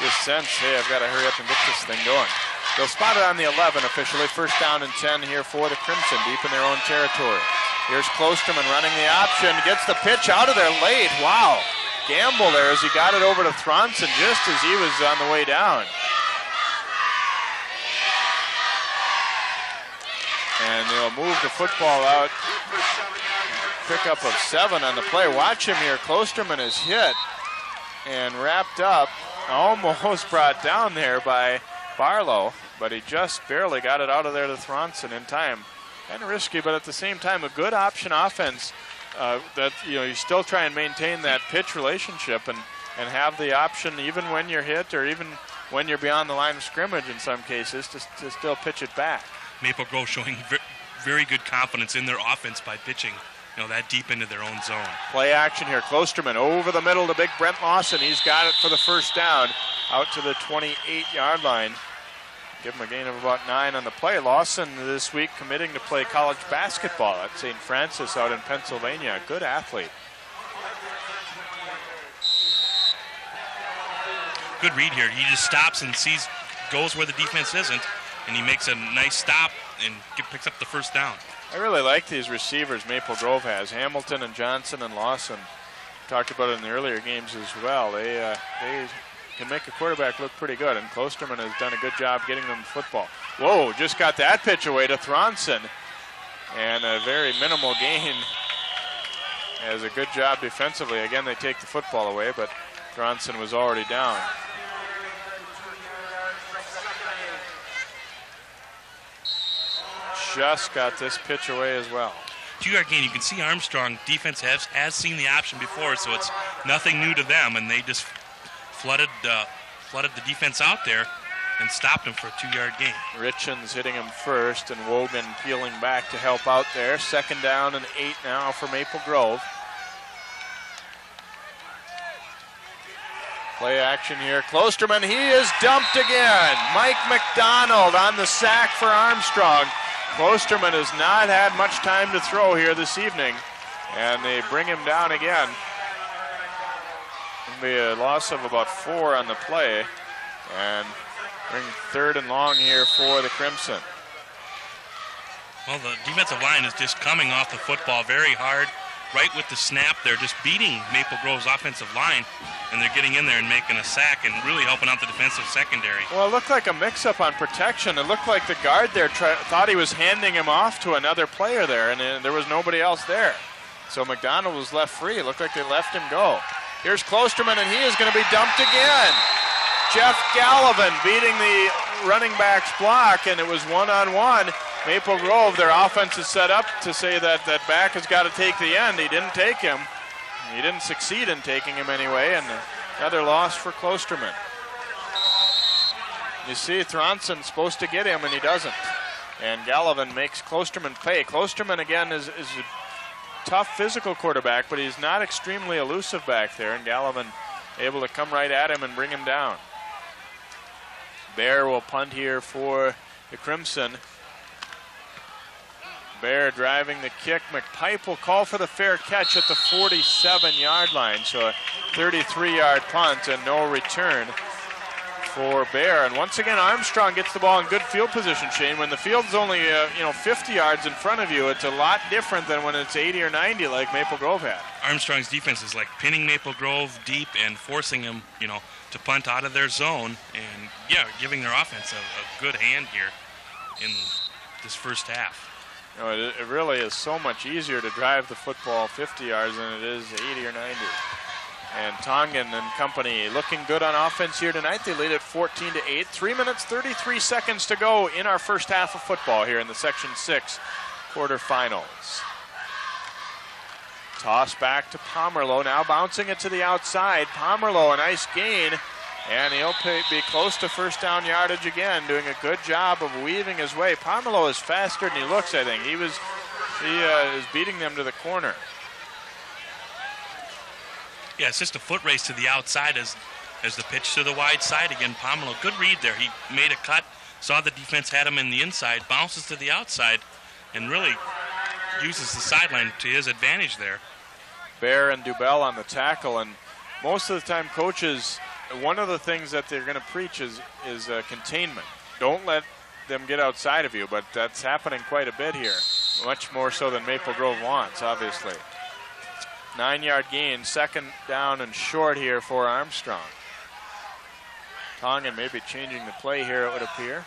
just sense, hey, I've got to hurry up and get this thing going. They'll spot it on the 11 officially. First down and 10 here for the Crimson, deep in their own territory. Here's Klosterman running the option, gets the pitch out of there late. Wow. Gamble there as he got it over to Thronson just as he was on the way down. And they'll move the football out. Pickup of 7 on the play. Watch him here. Klosterman is hit and wrapped up. Almost brought down there by Barlow, but he just barely got it out of there to Thronson in time. Kind of risky, but at the same time, a good option offense that you still try and maintain that pitch relationship and have the option even when you're hit or even when you're beyond the line of scrimmage in some cases to still pitch it back. Maple Grove showing very good confidence in their offense by pitching that deep into their own zone. Play action here. Klosterman over the middle to big Brent Lawson. He's got it for the first down out to the 28-yard line. Give him a gain of about 9 on the play. Lawson this week committing to play college basketball at St. Francis out in Pennsylvania. Good athlete. Good read here. He just stops and goes where the defense isn't, and he makes a nice stop and picks up the first down. I really like these receivers Maple Grove has. Hamilton and Johnson and Lawson. Talked about it in the earlier games as well. They can make a quarterback look pretty good, and Klosterman has done a good job getting them the football. Whoa, just got that pitch away to Thronson. And a very minimal gain as a good job defensively. Again, they take the football away, but Thronson was already down. Just got this pitch away as well. 2-yard gain. You can see Armstrong defense has seen the option before, so it's nothing new to them, and they just flooded the defense out there and stopped him for a 2-yard gain. Richens hitting him first, and Wogan peeling back to help out there. Second down and 8 now for Maple Grove. Play action here. Klosterman, he is dumped again. Mike McDonald on the sack for Armstrong. Klosterman has not had much time to throw here this evening, and they bring him down again. It'll be a loss of about 4 on the play, and bring 3rd and long here for the Crimson. Well, the defensive line is just coming off the football very hard. Right with the snap, they're just beating Maple Grove's offensive line, and they're getting in there and making a sack and really helping out the defensive secondary. Well, it looked like a mix-up on protection. It looked like the guard there thought he was handing him off to another player there, and there was nobody else there. So McDonald was left free. It looked like they left him go. Here's Klosterman, and he is going to be dumped again. Jeff Gallivan beating the running back's block, and it was one-on-one. Maple Grove, their offense is set up to say that back has got to take the end. He didn't take him. He didn't succeed in taking him anyway, and another loss for Klosterman. You see, Thronson's supposed to get him, and he doesn't. And Gallivan makes Klosterman pay. Klosterman, again, is a tough physical quarterback, but he's not extremely elusive back there, and Gallivan able to come right at him and bring him down. Bear will punt here for the Crimson. Bear driving the kick. McPipe will call for the fair catch at the 47-yard line. So a 33-yard punt and no return for Bear. And once again, Armstrong gets the ball in good field position, Shane. When the field's only 50 yards in front of you, it's a lot different than when it's 80 or 90 like Maple Grove had. Armstrong's defense is like pinning Maple Grove deep and forcing them, to punt out of their zone, and giving their offense a good hand here in this first half. It really is so much easier to drive the football 50 yards than it is 80 or 90. And Tongan and company looking good on offense here tonight. They lead at 14-8. 3 minutes, 33 seconds to go in our first half of football here in the Section 6 quarterfinals. Toss back to Pomerleau, now bouncing it to the outside. Pomerleau, a nice gain, and he'll be close to first down yardage again, doing a good job of weaving his way. Pomerleau is faster than he looks, I think. He is beating them to the corner. Yeah, it's just a foot race to the outside as the pitch to the wide side again. Pomerleau, good read there. He made a cut, saw the defense had him in the inside, bounces to the outside, and really uses the sideline to his advantage there. Bear and Dubell on the tackle, and most of the time coaches, one of the things that they're going to preach is containment. Don't let them get outside of you, but that's happening quite a bit here, much more so than Maple Grove wants, obviously. 9-yard gain, second down and short here for Armstrong. Tongan maybe changing the play here, it would appear.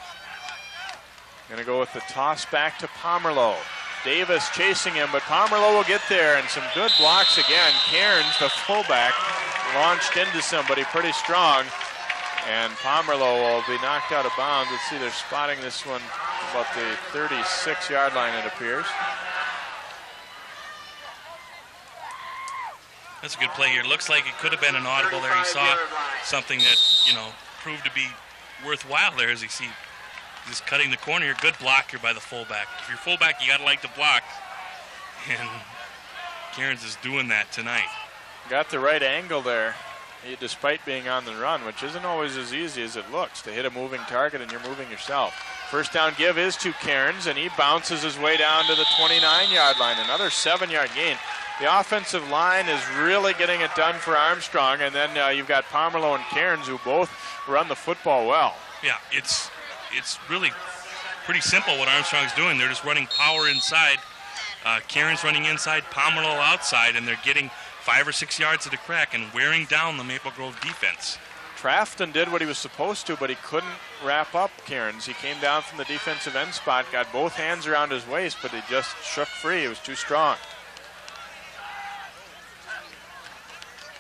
Going to go with the toss back to Pomerleau. Davis chasing him, but Pomerleau will get there, and some good blocks again. Cairns, the fullback, launched into somebody pretty strong, and Pomerleau will be knocked out of bounds. Let's see, they're spotting this one about the 36-yard line, it appears. That's a good play here. Looks like it could have been an audible there. He saw something that, proved to be worthwhile there as he sees just cutting the corner here. Good block here by the fullback. If you're fullback, you got to like to block. And Cairns is doing that tonight. Got the right angle there, despite being on the run, which isn't always as easy as it looks to hit a moving target and you're moving yourself. First down give is to Cairns, and he bounces his way down to the 29-yard line. Another 7-yard gain. The offensive line is really getting it done for Armstrong, and then you've got Pomerleau and Cairns who both run the football well. Yeah, it's really pretty simple what Armstrong's doing. They're just running power inside. Cairns running inside, Pomerleau outside, and they're getting 5 or 6 yards at a crack and wearing down the Maple Grove defense. Trafton did what he was supposed to, but he couldn't wrap up Cairns. He came down from the defensive end spot, got both hands around his waist, but he just shook free. It was too strong.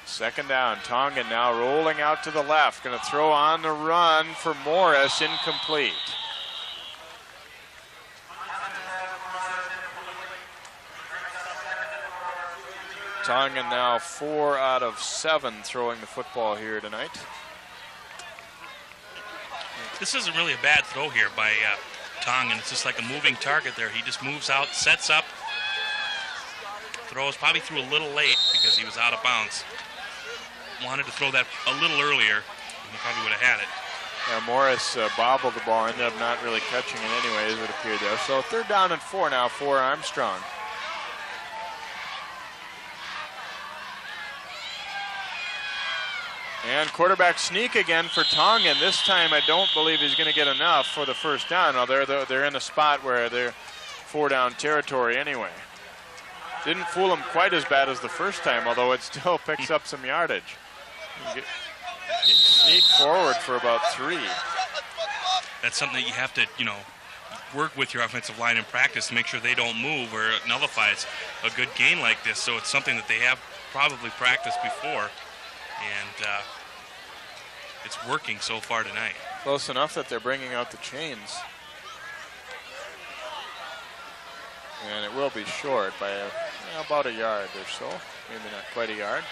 Second down, Tongan now rolling out to the left. Going to throw on the run for Morris, incomplete. Tongan now 4 out of 7 throwing the football here tonight. This isn't really a bad throw here by Tongan. It's just like a moving target there. He just moves out, sets up, throws, probably threw a little late because he was out of bounds. Wanted to throw that a little earlier, and he probably would have had it. Yeah, Morris bobbled the ball, ended up not really catching it anyways, it appeared there. So 3rd down and 4 now for Armstrong. And quarterback sneak again for Tongan. This time I don't believe he's going to get enough for the first down. Well, they're in a spot where they're 4-down territory anyway. Didn't fool him quite as bad as the first time, although it still picks up some yardage. Sneak forward for about 3. That's something that you have to, work with your offensive line in practice to make sure they don't move or it nullifies a good gain like this. So it's something that they have probably practiced before, and it's working so far tonight. Close enough that they're bringing out the chains. And it will be short by about a yard or so, maybe not quite a yard.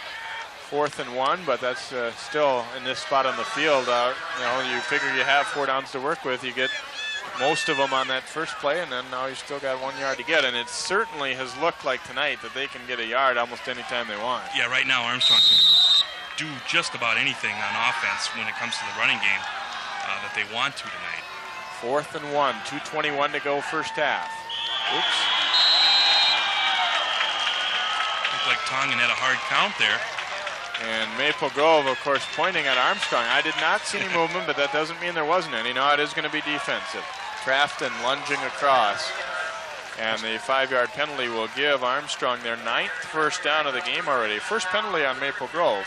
4th and 1, but that's still in this spot on the field. You figure you have 4 downs to work with. You get most of them on that first play, and then now you still got 1 yard to get. And it certainly has looked like tonight that they can get a yard almost any time they want. Yeah, right now Armstrong can do just about anything on offense when it comes to the running game that they want to tonight. 4th and 1, 2:21 to go first half. Oops. Looked like Tongan had a hard count there. And Maple Grove, of course, pointing at Armstrong. I did not see any movement, but that doesn't mean there wasn't any. No, it is going to be defensive. Trafton lunging across. And the 5-yard penalty will give Armstrong their 9th first down of the game already. First penalty on Maple Grove.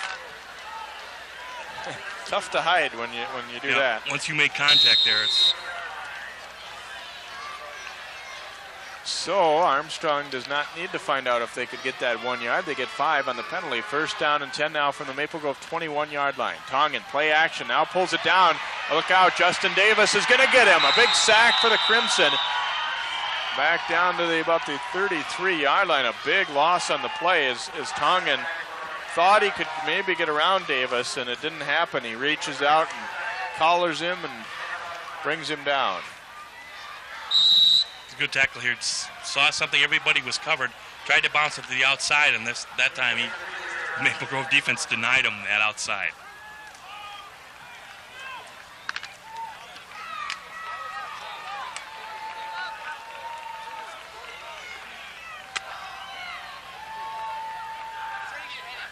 Tough to hide when you do that. Once you make contact there, it's... So Armstrong does not need to find out if they could get that 1 yard. They get 5 on the penalty. First down and 10 now from the Maple Grove 21-yard line. Tongan, play action, now pulls it down. Look out, Justin Davis is going to get him. A big sack for the Crimson. back down to about the 33-yard line. A big loss on the play as Tongan thought he could maybe get around Davis, and it didn't happen. He reaches out and collars him and brings him down. It's a good tackle here. Saw something, everybody was covered, tried to bounce it to the outside, and that time Maple Grove defense denied him that outside.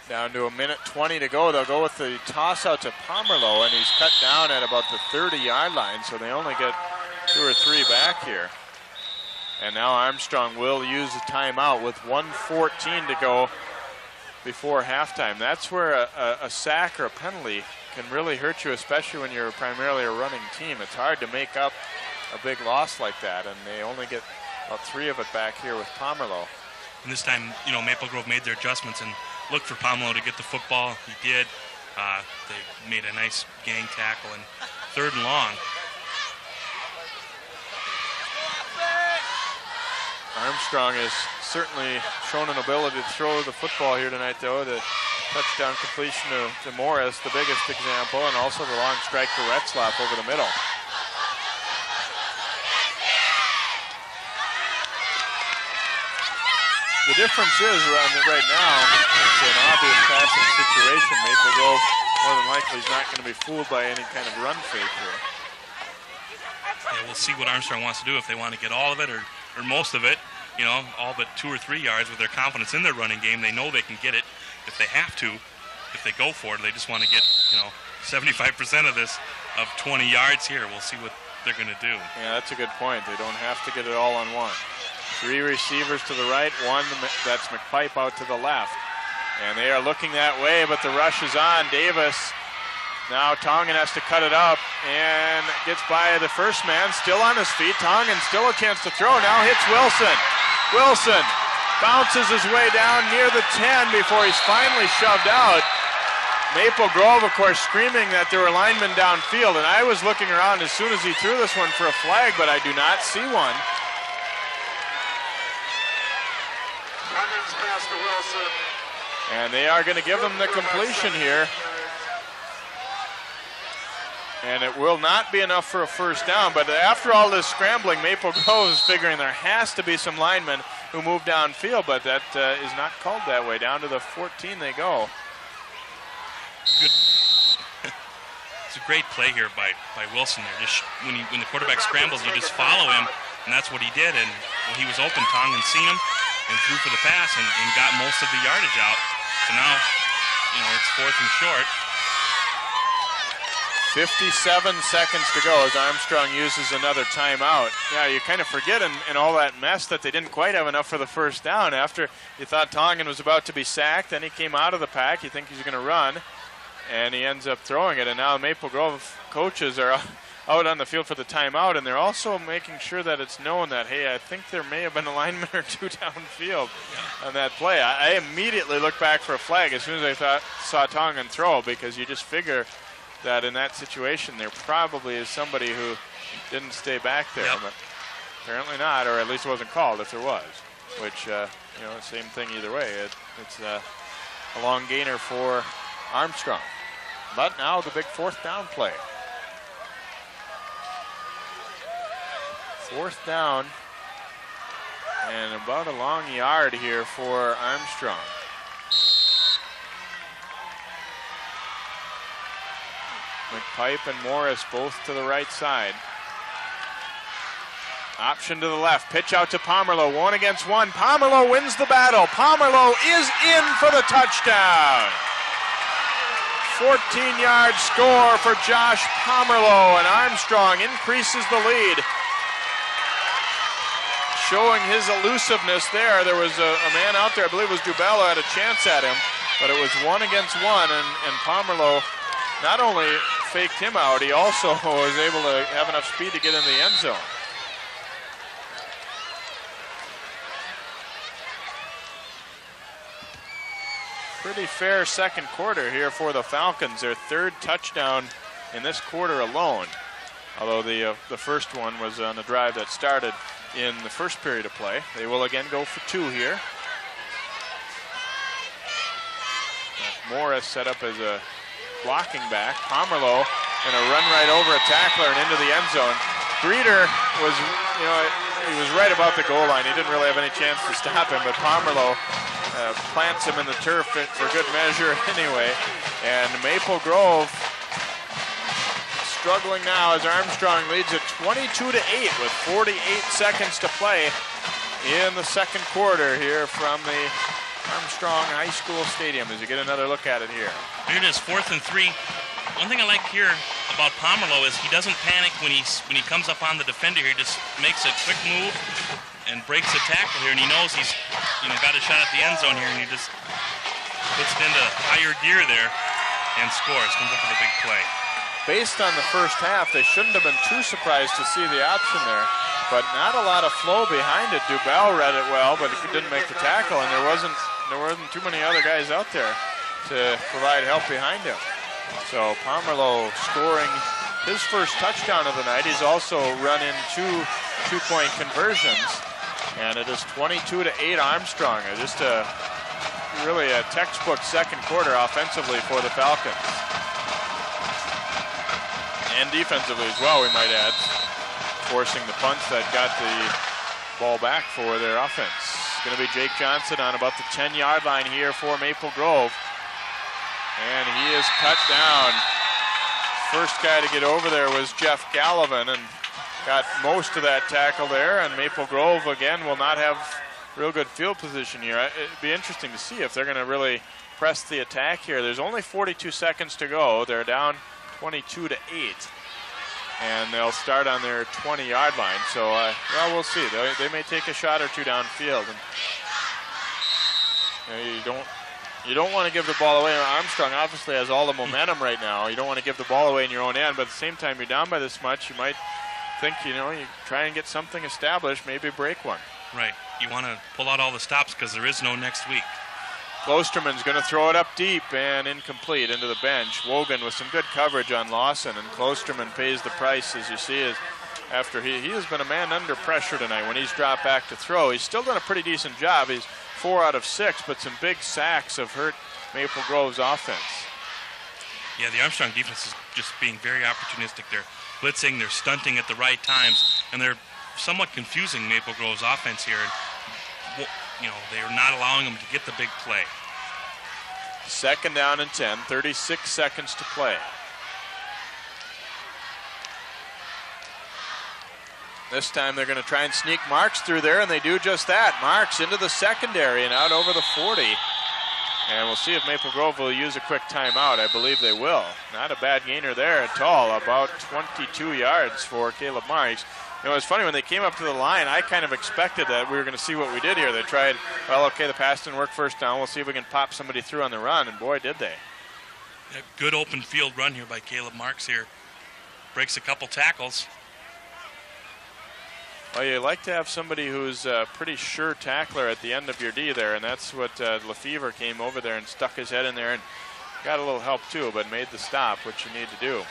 Down to 1:20 to go. They'll go with the toss out to Pomerleau, and he's cut down at about the 30-yard line, so they only get 2 or 3 back here. And now Armstrong will use a timeout with 1:14 to go before halftime. That's where a sack or a penalty can really hurt you, especially when you're primarily a running team. It's hard to make up a big loss like that, and they only get about 3 of it back here with Pomerleau. And this time, Maple Grove made their adjustments and looked for Pomerleau to get the football. He did. They made a nice gang tackle, and 3rd and long. Armstrong has certainly shown an ability to throw the football here tonight, though. The touchdown completion to Morris, the biggest example, and also the long strike to Retzlaff over the middle. The difference is right now, it's an obvious passing situation. Maple Grove, more than likely, is not going to be fooled by any kind of run fake here. Yeah, we'll see what Armstrong wants to do, if they want to get all of it or most of it, all but 2 or 3 yards with their confidence in their running game. They know they can get it if they have to, if they go for it. They just want to get, 75% of this, of 20 yards here. We'll see what they're going to do. Yeah, that's a good point. They don't have to get it all on one. 3 receivers to the right, 1 that's McPipe out to the left. And they are looking that way, but the rush is on. Davis, now Tongan has to cut it up and gets by the first man, still on his feet. Tongan still a chance to throw, now hits Wilson. Wilson bounces his way down near the 10 before he's finally shoved out. Maple Grove, of course, screaming that there were linemen downfield, and I was looking around as soon as he threw this one for a flag, but I do not see one. And they are going to give him the completion here. And it will not be enough for a first down, but after all this scrambling, Maple Grove is figuring there has to be some linemen who move downfield, but that is not called that way. Down to the 14 they go. Good. It's a great play here by Wilson there. Just when the quarterback scrambles, you just follow him, and that's what he did. And when he was open, Tongan seen him and threw for the pass and got most of the yardage out. So now, it's 4th and short. 57 seconds to go as Armstrong uses another timeout. Yeah, you kind of forget in all that mess that they didn't quite have enough for the first down. After you thought Tongan was about to be sacked, then he came out of the pack. You think he's going to run, and he ends up throwing it. And now Maple Grove coaches are out on the field for the timeout, and they're also making sure that it's known that, hey, I think there may have been a lineman or 2 downfield on that play. I immediately looked back for a flag as soon as I saw Tongan throw, because you just figure that in that situation there probably is somebody who didn't stay back there, but apparently not, or at least it wasn't called if there was, which, same thing either way. It's a long gainer for Armstrong. But now the big 4th down play. 4th down and about a long yard here for Armstrong. McPipe and Morris both to the right side. Option to the left. Pitch out to Pomerleau. 1 against 1. Pomerleau wins the battle. Pomerleau is in for the touchdown. 14-yard score for Josh Pomerleau, and Armstrong increases the lead. Showing his elusiveness there. There was a man out there, I believe it was Dubella, had a chance at him, but it was 1 against 1, and Pomerleau not only faked him out, he also was able to have enough speed to get in the end zone. Pretty fair second quarter here for the Falcons. Their 3rd touchdown in this quarter alone. Although the first one was on a drive that started in the first period of play. They will again go for 2 here. Morris set up as a blocking back. Pomerleau going to run right over a tackler and into the end zone. Breeder was, he was right about the goal line. He didn't really have any chance to stop him, but Pomerleau plants him in the turf for good measure anyway. And Maple Grove struggling now as Armstrong leads it 22-8 with 48 seconds to play in the second quarter here from the Armstrong High School Stadium as you get another look at it here. Here it is, 4th and 3. One thing I like here about Pomerleau is he doesn't panic when he comes up on the defender here. He just makes a quick move and breaks the tackle here, and he knows he's got a shot at the end zone here, and he just puts it into higher gear there and scores, comes up with a big play. Based on the first half, they shouldn't have been too surprised to see the option there, but not a lot of flow behind it. Dubell read it well, but he didn't make the tackle, and there wasn't too many other guys out there to provide help behind him. So Pomerleau scoring his first touchdown of the night. He's also run in 2 two-point conversions, and it is 22-8 Armstrong. Just really a textbook second quarter offensively for the Falcons. And defensively as well, we might add, forcing the punts that got the ball back for their offense. It's going to be Jake Johnson on about the 10-yard line here for Maple Grove. And he is cut down. First guy to get over there was Jeff Gallivan and got most of that tackle there. And Maple Grove, again, will not have real good field position here. It'd be interesting to see if they're going to really press the attack here. There's only 42 seconds to go. They're down 22-8. And they'll start on their 20-yard line. So, well, we'll see. They may take a shot or two downfield. And you don't want to give the ball away. Armstrong obviously has all the momentum right now. You don't want to give the ball away in your own end, but at the same time, you're down by this much. You might think, you try and get something established, maybe break one. Right. You want to pull out all the stops because there is no next week. Klosterman's going to throw it up deep and incomplete into the bench. Wogan with some good coverage on Lawson, and Klosterman pays the price, as you see, after he has been a man under pressure tonight when he's dropped back to throw. He's still done a pretty decent job. He's 4 out of 6, but some big sacks have hurt Maple Grove's offense. Yeah, the Armstrong defense is just being very opportunistic. They're blitzing, they're stunting at the right times, and they're somewhat confusing Maple Grove's offense here. They're not allowing them to get the big play. 2nd down and 10, 36 seconds to play. This time they're going to try and sneak Marks through there, and they do just that. Marks into the secondary and out over the 40. And we'll see if Maple Grove will use a quick timeout. I believe they will. Not a bad gainer there at all. About 22 yards for Caleb Marks. It's funny, when they came up to the line, I kind of expected that we were going to see what we did here. They tried, the pass didn't work first down. We'll see if we can pop somebody through on the run, and boy, did they. A good open field run here by Caleb Marks here. Breaks a couple tackles. Well, you like to have somebody who's a pretty sure tackler at the end of your D there, and that's what Lefevre came over there and stuck his head in there and got a little help too, but made the stop, which you need to do.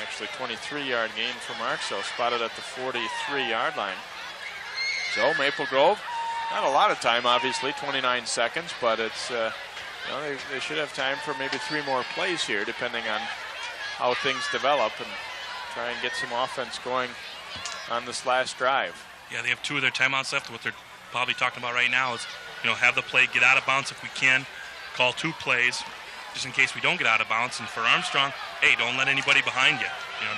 Actually, 23-yard gain for Marks, spotted at the 43-yard line. So Maple Grove, not a lot of time, obviously, 29 seconds, but it's they should have time for maybe 3 more plays here, depending on how things develop, and try and get some offense going on this last drive. Yeah, they have 2 of their timeouts left. What they're probably talking about right now is, have the play get out of bounds if we can, call 2 plays, just in case we don't get out of bounds. And for Armstrong, hey, don't let anybody behind you.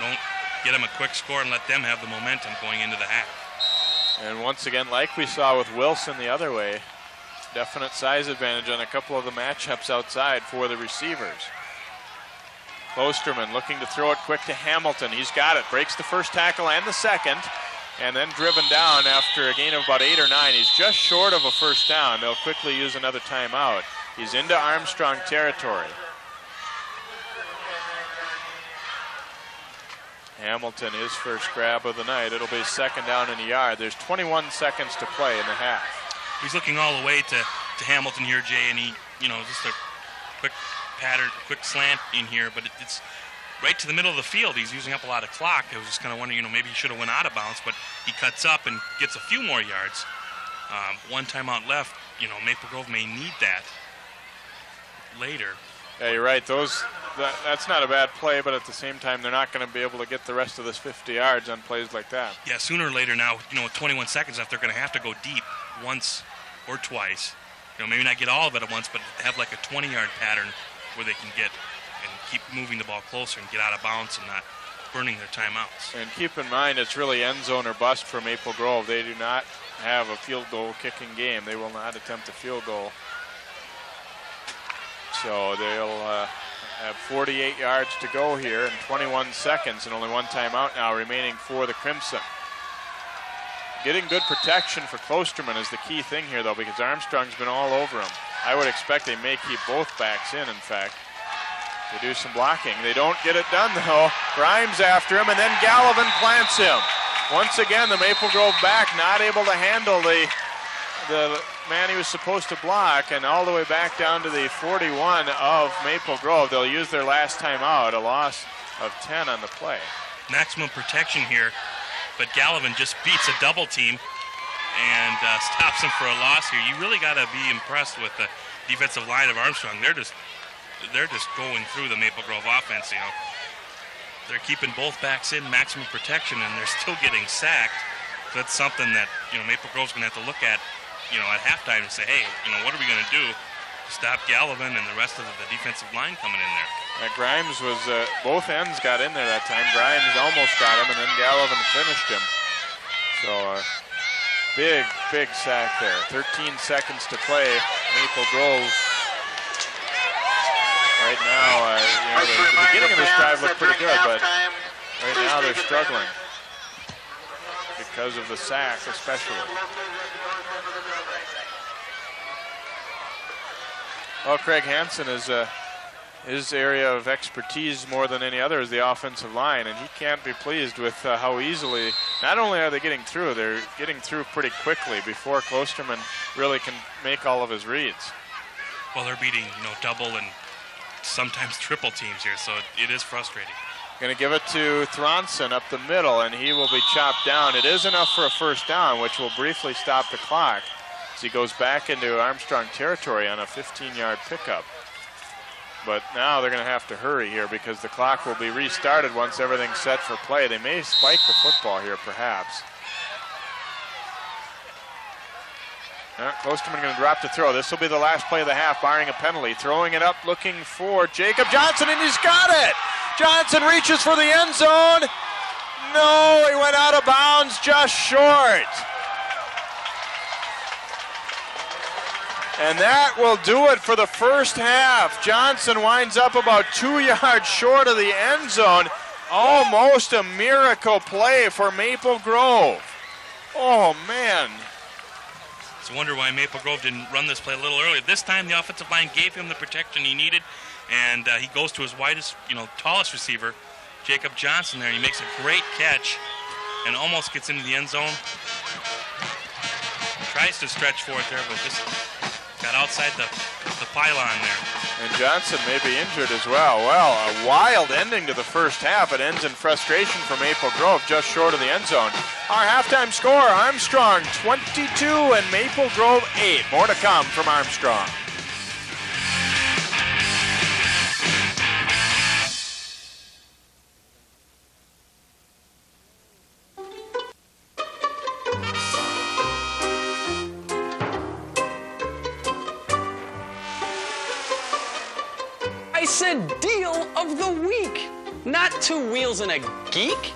Don't get them a quick score and let them have the momentum going into the half. And once again, like we saw with Wilson the other way, definite size advantage on a couple of the matchups outside for the receivers. Klosterman looking to throw it quick to Hamilton. He's got it. Breaks the first tackle and the second, and then driven down after a gain of about 8 or 9. He's just short of a first down. They'll quickly use another timeout. He's into Armstrong territory. Hamilton, his first grab of the night. It'll be 2nd down and a yard. There's 21 seconds to play in the half. He's looking all the way to Hamilton here, Jay, and he, just a quick pattern, quick slant in here, but it's right to the middle of the field. He's using up a lot of clock. I was just kind of wondering, maybe he should have went out of bounds, but he cuts up and gets a few more yards. One timeout left. Maple Grove may need that later. Yeah, you're right. That's not a bad play, but at the same time, they're not going to be able to get the rest of this 50 yards on plays like that. Yeah, sooner or later now, with 21 seconds left, they're going to have to go deep once or twice. Maybe not get all of it at once, but have like a 20-yard pattern where they can get and keep moving the ball closer and get out of bounds and not burning their timeouts. And keep in mind, it's really end zone or bust for Maple Grove. They do not have a field goal kicking game. They will not attempt a field goal. So they'll have 48 yards to go here in 21 seconds and only one timeout now remaining for the Crimson. Getting good protection for Klosterman is the key thing here, though, because Armstrong's been all over him. I would expect they may keep both backs in fact. They do some blocking. They don't get it done, though. Grimes after him, and then Gallivan plants him. Once again, the Maple Grove back not able to handle the man he was supposed to block, and all the way back down to the 41 of Maple Grove. They'll use their last timeout, a loss of 10 on the play. Maximum protection here, but Gallivan just beats a double team and stops him for a loss here. You really got to be impressed with the defensive line of Armstrong. They're just going through the Maple Grove offense. They're keeping both backs in maximum protection, and they're still getting sacked. So that's something that Maple Grove's going to have to look at at halftime and say, hey, what are we going to do to stop Gallivan and the rest of the defensive line coming in there? Grimes was, both ends got in there that time. Grimes almost got him, and then Gallivan finished him. So big sack there. 13 seconds to play. Maple Grove. Right now, the beginning of this drive looked pretty good, but right now they're struggling because of the sack especially. Well, Craig Hansen is his area of expertise more than any other is the offensive line, and he can't be pleased with how easily, not only are they getting through, they're getting through pretty quickly before Klosterman really can make all of his reads. Well, they're beating, double and sometimes triple teams here, so it is frustrating. Going to give it to Thronson up the middle, and he will be chopped down. It is enough for a first down, which will briefly stop the clock as he goes back into Armstrong territory on a 15-yard pickup. But now they're going to have to hurry here because the clock will be restarted once everything's set for play. They may spike the football here, perhaps. Klosterman going to drop to throw. This will be the last play of the half, barring a penalty. Throwing it up, looking for Jacob Johnson, and he's got it! Johnson reaches for the end zone. No, he went out of bounds just short. And that will do it for the first half. Johnson winds up about 2 yards short of the end zone. Almost a miracle play for Maple Grove. Oh, man. It's a wonder why Maple Grove didn't run this play a little earlier. This time the offensive line gave him the protection he needed, and he goes to his widest, tallest receiver, Jacob Johnson there. He makes a great catch and almost gets into the end zone. Tries to stretch for it there, but just got outside the pylon there. And Johnson may be injured as well. Well, a wild ending to the first half. It ends in frustration for Maple Grove, just short of the end zone. Our halftime score, Armstrong 22 and Maple Grove 8. More to come from Armstrong. I said deal of the week, not 2 wheels and a geek.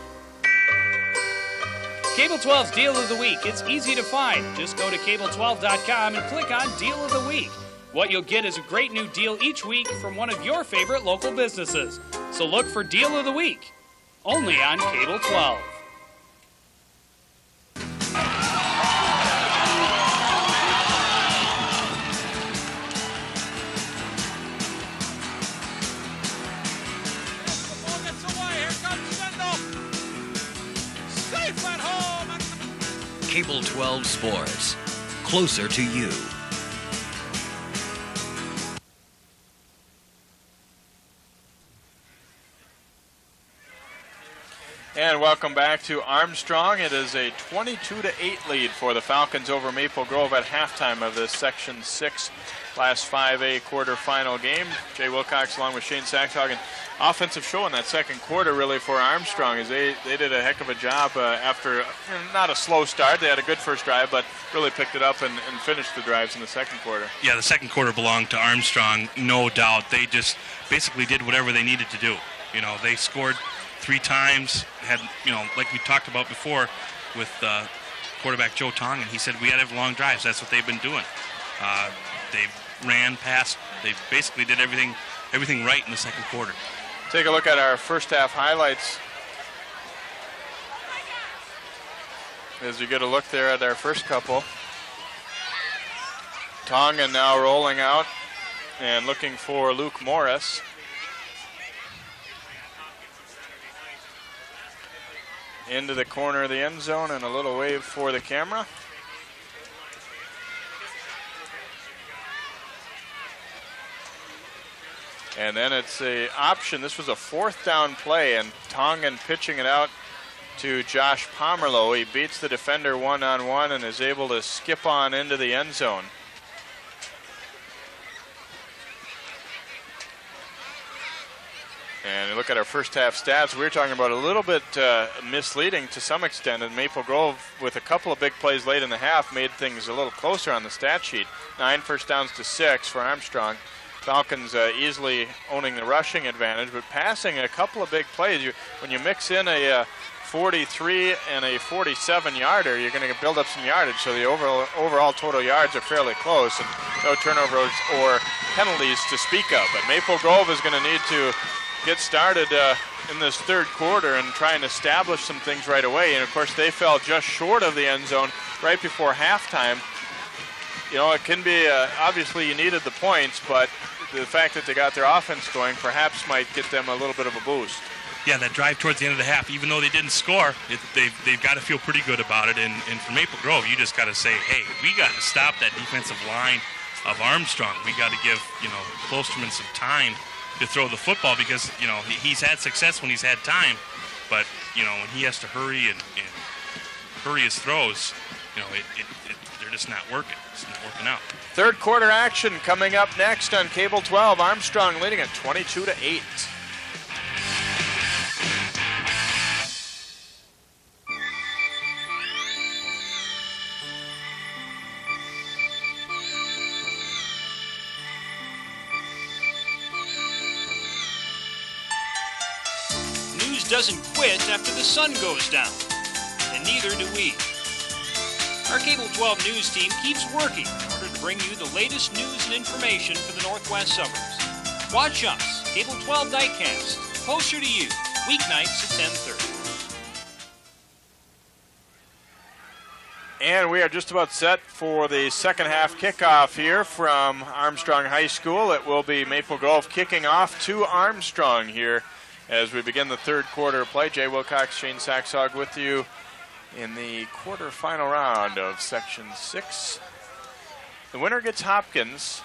Cable 12's Deal of the Week. It's easy to find. Just go to cable12.com and click on Deal of the Week. What you'll get is a great new deal each week from one of your favorite local businesses. So look for Deal of the Week, only on Cable 12. Cable 12 Sports, closer to you. And welcome back to Armstrong. It is a 22-8 lead for the Falcons over Maple Grove at halftime of this Section 6 Class 5A quarterfinal game. Jay Wilcox along with Shane Saxhagen. Offensive show in that second quarter really for Armstrong as they did a heck of a job after not a slow start. They had a good first drive, but really picked it up and finished the drives in the second quarter. Yeah, the second quarter belonged to Armstrong, no doubt. They just basically did whatever they needed to do. You know, they scored 3 times, had, you know, like we talked about before with quarterback Joe Tong, and he said we had to have long drives. That's what they've been doing. They ran, passed. They basically did everything right in the second quarter. Take a look at our first half highlights as you get a look there at our first couple. Tongan now rolling out and looking for Luke Morris. Into the corner of the end zone and a little wave for the camera. And then it's a option. This was a 4th down play, and Tongan pitching it out to Josh Pomerlow. He beats the defender one-on-one and is able to skip on into the end zone. And look at our first half stats. We were talking about a little bit misleading to some extent, and Maple Grove, with a couple of big plays late in the half, made things a little closer on the stat sheet. 9 first downs to 6 for Armstrong. Falcons easily owning the rushing advantage, but passing a couple of big plays. When you mix in a 43 and a 47-yarder, you're going to build up some yardage. So the overall total yards are fairly close, and no turnovers or penalties to speak of. But Maple Grove is going to need to get started in this third quarter and try and establish some things right away. And of course, they fell just short of the end zone right before halftime. You know, it can be obviously you needed the points, but the fact that they got their offense going perhaps might get them a little bit of a boost. Yeah, that drive towards the end of the half, even though they didn't score, they've got to feel pretty good about it. And for Maple Grove, you just got to say, hey, we got to stop that defensive line of Armstrong. We got to give, you know, Klosterman some time to throw the football because, you know, he's had success when he's had time. But, you know, when he has to hurry and hurry his throws, you know, they're just not working. It's not working out. Third quarter action coming up next on Cable 12. Armstrong leading at 22-8. News doesn't quit after the sun goes down, and neither do we. Our Cable 12 news team keeps working in order to bring you the latest news and information for the Northwest suburbs. Watch us, Cable 12 Nightcast, closer to you, weeknights at 10:30. And we are just about set for the second half kickoff here from Armstrong High School. It will be Maple Grove kicking off to Armstrong here as we begin the third quarter of play. Jay Wilcox, Shane Saxhog with you in the quarterfinal round of Section 6. The winner gets Hopkins.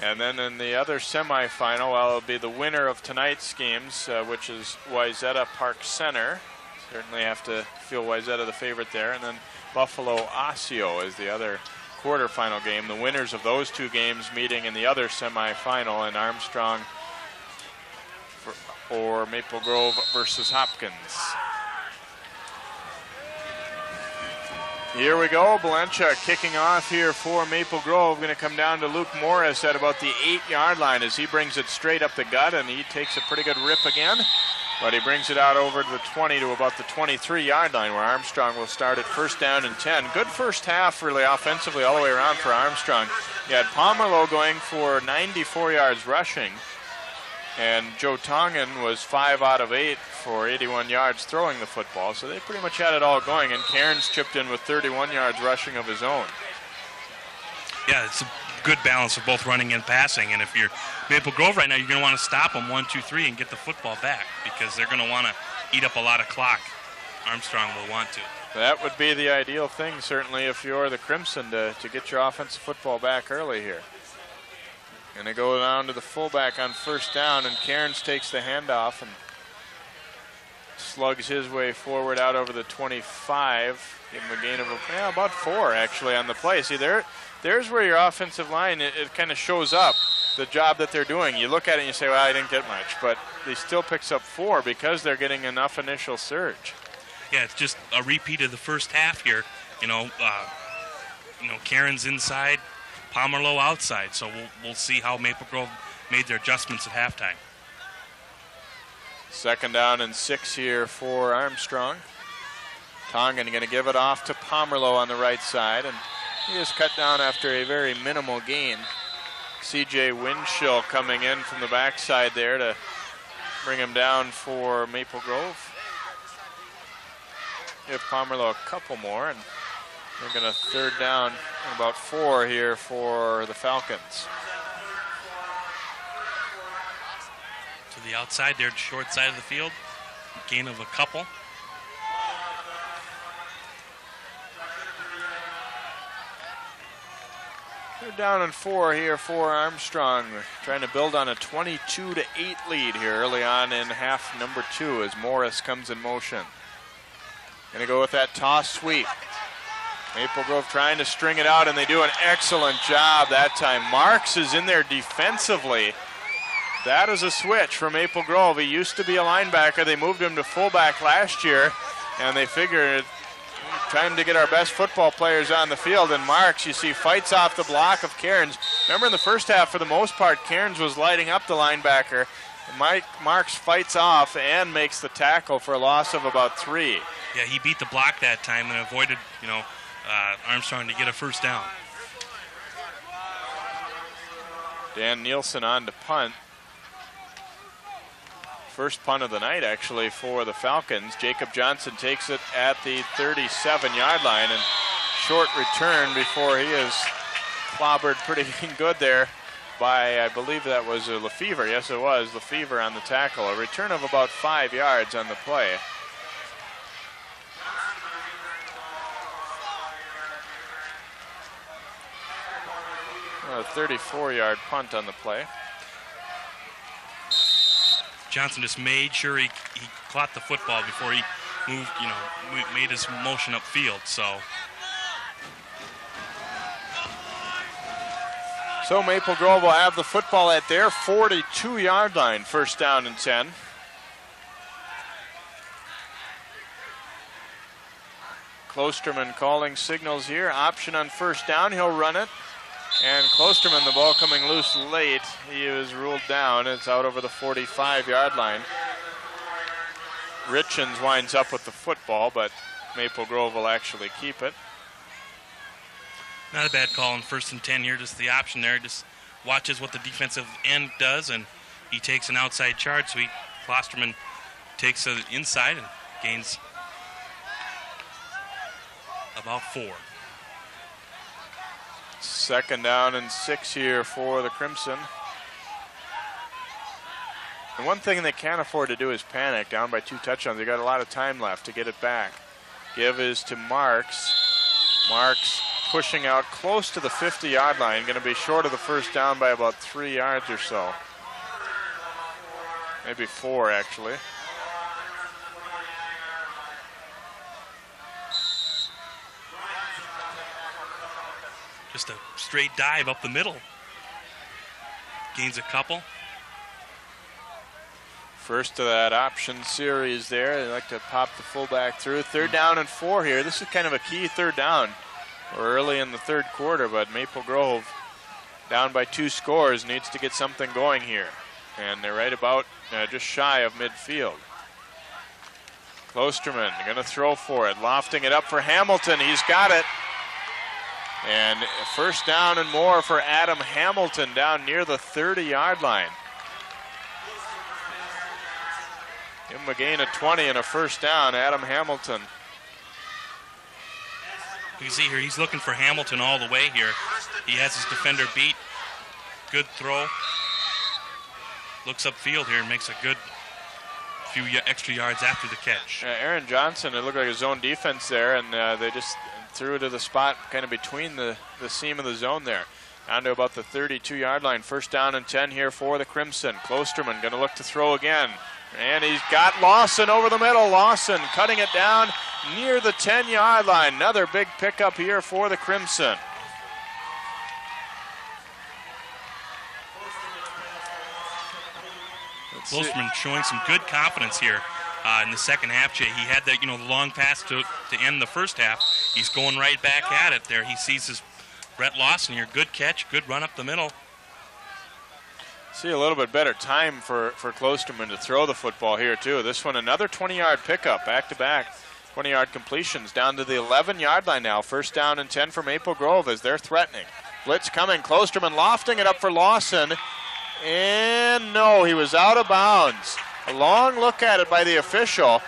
And then in the other semifinal, well, it'll be the winner of tonight's games, which is Wayzata Park Center. Certainly have to feel Wayzata the favorite there. And then Buffalo Osseo is the other quarterfinal game. The winners of those two games meeting in the other semifinal in Armstrong or Maple Grove versus Hopkins. Here we go. Balencha kicking off here for Maple Grove. Going to come down to Luke Morris at about the 8-yard line as he brings it straight up the gut, and he takes a pretty good rip again. But he brings it out over to the 20 to about the 23-yard line where Armstrong will start at first down and 10. Good first half really offensively all the way around for Armstrong. You had Pomerlow going for 94 yards rushing. And Joe Tongan was 5 out of 8 for 81 yards throwing the football. So they pretty much had it all going. And Cairns chipped in with 31 yards rushing of his own. Yeah, it's a good balance of both running and passing. And if you're Maple Grove right now, you're going to want to stop them 1, 2, 3 and get the football back because they're going to want to eat up a lot of clock. Armstrong will want to. That would be the ideal thing, certainly, if you're the Crimson, to get your offensive football back early here. Going to go down to the fullback on first down, and Cairns takes the handoff and slugs his way forward out over the 25. Give him a gain of about 4 actually on the play. See, there's where your offensive line, it kind of shows up the job that they're doing. You look at it and you say, well, I didn't get much, but they still picks up 4 because they're getting enough initial surge. Yeah, it's just a repeat of the first half here. Cairns inside, Pomerleau outside. So we'll see how Maple Grove made their adjustments at halftime. 2nd down and 6 here for Armstrong. Tongan going to give it off to Pomerleau on the right side, and he is cut down after a very minimal gain. C.J. Winchell coming in from the backside there to bring him down for Maple Grove. Give Pomerleau a couple more, and they're going to 3rd down and about 4 here for the Falcons. To the outside there, short side of the field. Gain of a couple. They're down and 4 here for Armstrong. Trying to build on a 22-8 lead here early on in half number 2 as Morris comes in motion. Going to go with that toss sweep. Maple Grove trying to string it out, and they do an excellent job that time. Marks is in there defensively. That is a switch for Maple Grove. He used to be a linebacker. They moved him to fullback last year, and they figured time to get our best football players on the field. And Marks, you see, fights off the block of Cairns. Remember in the first half, for the most part, Cairns was lighting up the linebacker. Marks fights off and makes the tackle for a loss of about 3. Yeah, he beat the block that time and avoided, Armstrong to get a 1st down. Dan Nielsen on to punt. First punt of the night, actually, for the Falcons. Jacob Johnson takes it at the 37-yard line, and short return before he is clobbered pretty good there by, I believe that was Lefevre. Yes, it was Lefevre on the tackle. A return of about 5 yards on the play. A 34-yard punt on the play. Johnson just made sure he caught the football before he moved, made his motion upfield. So Maple Grove will have the football at their 42-yard line, 1st down and 10. Klosterman calling signals here. Option on 1st down. He'll run it. And Klosterman, the ball coming loose late. He is ruled down. It's out over the 45-yard line. Richens winds up with the football, but Maple Grove will actually keep it. Not a bad call on 1st and 10 here. Just the option there. Just watches what the defensive end does, and he takes an outside charge. So Klosterman takes it inside and gains about 4. 2nd down and 6 here for the Crimson. And one thing they can't afford to do is panic. Down by 2 touchdowns. They got a lot of time left to get it back. Give is to Marks. Marks pushing out close to the 50-yard line. Going to be short of the 1st down by about 3 yards or so. Maybe 4, actually. Just a straight dive up the middle. Gains a couple. First of that option series there. They like to pop the fullback through. 3rd down and 4 here. This is kind of a key 3rd down. We're early in the 3rd quarter, but Maple Grove, down by 2 scores, needs to get something going here. And they're right about just shy of midfield. Klosterman going to throw for it. Lofting it up for Hamilton. He's got it. And 1st down and more for Adam Hamilton down near the 30-yard line. Give him a gain of 20 and a 1st down, Adam Hamilton. You can see here he's looking for Hamilton all the way here. He has his defender beat. Good throw. Looks upfield here and makes a good few extra yards after the catch. Aaron Johnson, it looked like a zone defense there, and they just threw it to the spot kind of between the seam of the zone there. Down to about the 32-yard line. First down and 10 here for the Crimson. Klosterman going to look to throw again. And he's got Lawson over the middle. Lawson cutting it down near the 10-yard line. Another big pickup here for the Crimson. Klosterman showing some good confidence here in the second half, Jay. He had that, the long pass to end the first half. He's going right back at it there. He sees his Brett Lawson here. Good catch, good run up the middle. See a little bit better time for Klosterman to throw the football here, too. This one, another 20-yard pickup, back-to-back 20-yard completions down to the 11-yard line now. First down and 10 for Maple Grove as they're threatening. Blitz coming. Klosterman lofting it up for Lawson. And no, he was out of bounds. A long look at it by the official.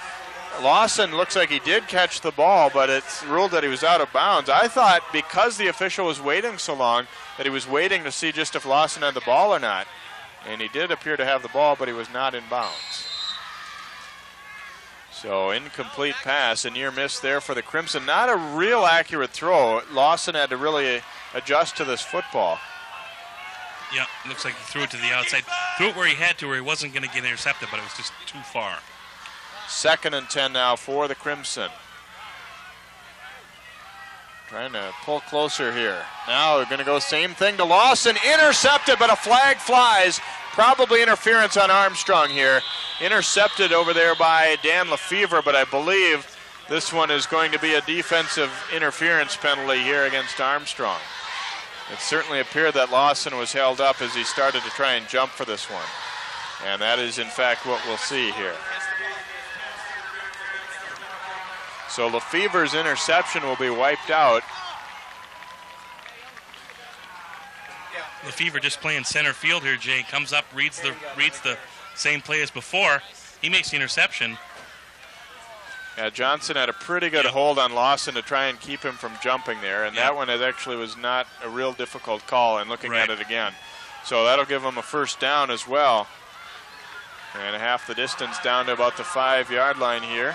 Lawson looks like he did catch the ball, but it's ruled that he was out of bounds. I thought because the official was waiting so long that he was waiting to see just if Lawson had the ball or not. And he did appear to have the ball, but he was not in bounds. So incomplete pass, a near miss there for the Crimson. Not a real accurate throw. Lawson had to really adjust to this football. Yeah, looks like he threw it to the outside. Threw it where he had to, where he wasn't going to get intercepted, but it was just too far. Second and 10 now for the Crimson. Trying to pull closer here. Now they're going to go same thing to Lawson. Intercepted, but a flag flies. Probably interference on Armstrong here. Intercepted over there by Dan Lefevre, but I believe this one is going to be a defensive interference penalty here against Armstrong. It certainly appeared that Lawson was held up as he started to try and jump for this one. And that is, in fact, what we'll see here. So Lefevre's interception will be wiped out. Lefevre just playing center field here, Jay. Comes up, reads the same play as before. He makes the interception. Yeah, Johnson had a pretty good hold on Lawson to try and keep him from jumping there, and that one actually was not a real difficult call, and looking at it again. So that'll give him a first down as well. And half the distance down to about the 5-yard line here.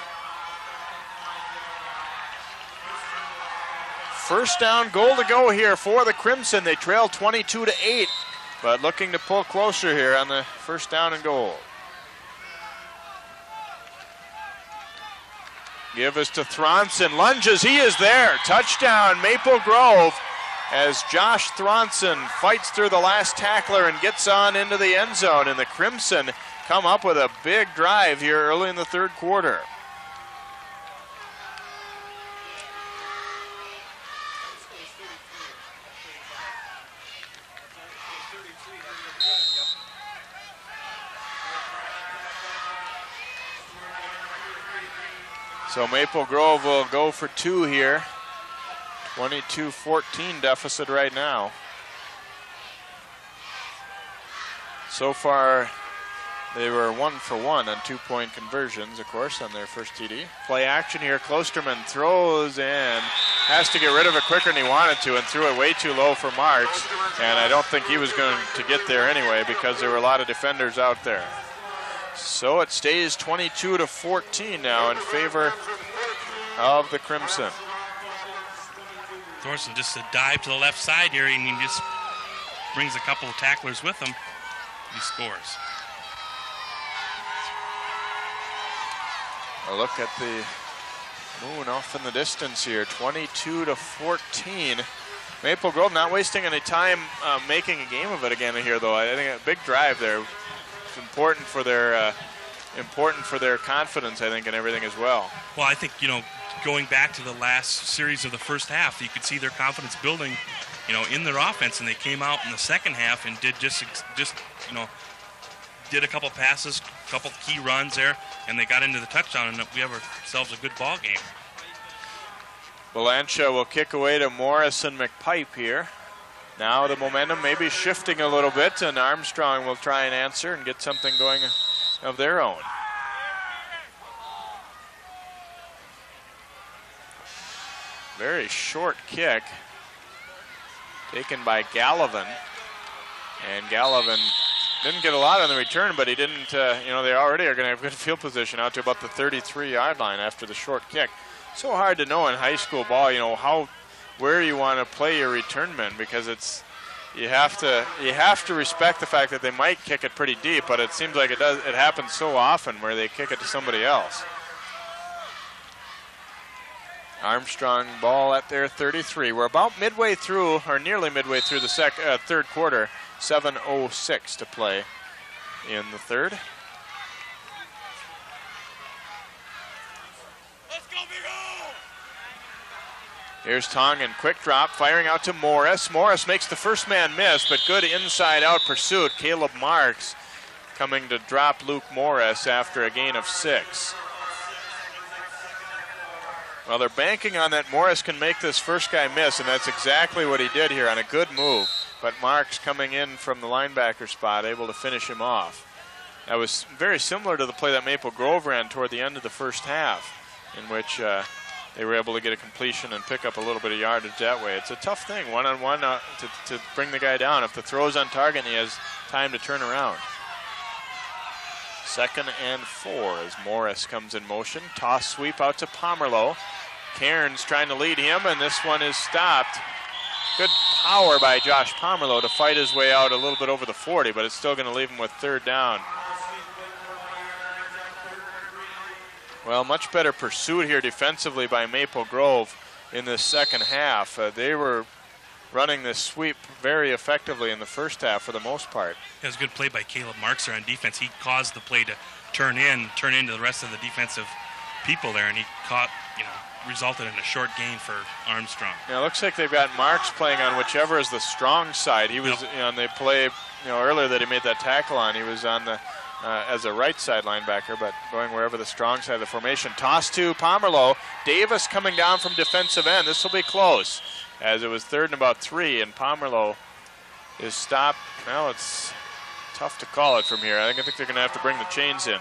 First down, goal to go here for the Crimson. They trail 22-8, but looking to pull closer here on the first down and goal. Give us to Thronson. Lunges, he is there. Touchdown, Maple Grove, as Josh Thronson fights through the last tackler and gets on into the end zone. And the Crimson come up with a big drive here early in the third quarter. So Maple Grove will go for 2 here. 22-14 deficit right now. So far, they were 1 for 1 on 2-point conversions, of course, on their first TD. Play action here. Klosterman throws and has to get rid of it quicker than he wanted to and threw it way too low for Marks. And I don't think he was going to get there anyway because there were a lot of defenders out there. So it stays 22-14 now in favor of the Crimson. Thorson just a dive to the left side here, and he just brings a couple of tacklers with him. He scores. A look at the moon off in the distance here, 22-14. Maple Grove not wasting any time making a game of it again here, though. I think a big drive there. It's important for their confidence, I think, and everything as well. Well, I think, going back to the last series of the first half, you could see their confidence building, in their offense, and they came out in the second half and did did a couple passes, a couple key runs there, and they got into the touchdown, and we have ourselves a good ball game. Valencia will kick away to Morrison McPipe here. Now the momentum may be shifting a little bit, and Armstrong will try and answer and get something going of their own. Very short kick taken by Gallivan. And Gallivan didn't get a lot on the return, but he didn't, they already are going to have good field position out to about the 33-yard line after the short kick. So hard to know in high school ball, where you want to play your return men, because it's, you have to respect the fact that they might kick it pretty deep, but it seems like it happens so often where they kick it to somebody else. Armstrong ball at their 33. We're about midway through, or nearly midway through the third quarter. 7:06 to play in the third. Here's Tongan, quick drop, firing out to Morris. Morris makes the first man miss, but good inside-out pursuit. Caleb Marks coming to drop Luke Morris after a gain of 6. Well, they're banking on that Morris can make this first guy miss, and that's exactly what he did here on a good move. But Marks coming in from the linebacker spot, able to finish him off. That was very similar to the play that Maple Grove ran toward the end of the first half, in which they were able to get a completion and pick up a little bit of yardage that way. It's a tough thing, one-on-one, to bring the guy down. If the throw's on target and he has time to turn around. 2nd and 4 as Morris comes in motion. Toss sweep out to Pomerleau. Cairns trying to lead him, and this one is stopped. Good power by Josh Pomerleau to fight his way out a little bit over the 40, but it's still going to leave him with 3rd down. Well, much better pursuit here defensively by Maple Grove in the second half. They were running this sweep very effectively in the first half for the most part. It was a good play by Caleb Marks there on defense. He caused the play to turn into the rest of the defensive people there, and he caught, resulted in a short gain for Armstrong. Yeah, it looks like they've got Marks playing on whichever is the strong side. He was, on the play, earlier that he made that tackle on, he was on the as a right side linebacker, but going wherever the strong side of the formation. Toss to Pomerleau. Davis coming down from defensive end. This will be close, as it was 3rd and about 3, and Pomerleau is stopped. Well, it's tough to call it from here. I think they're going to have to bring the chains in.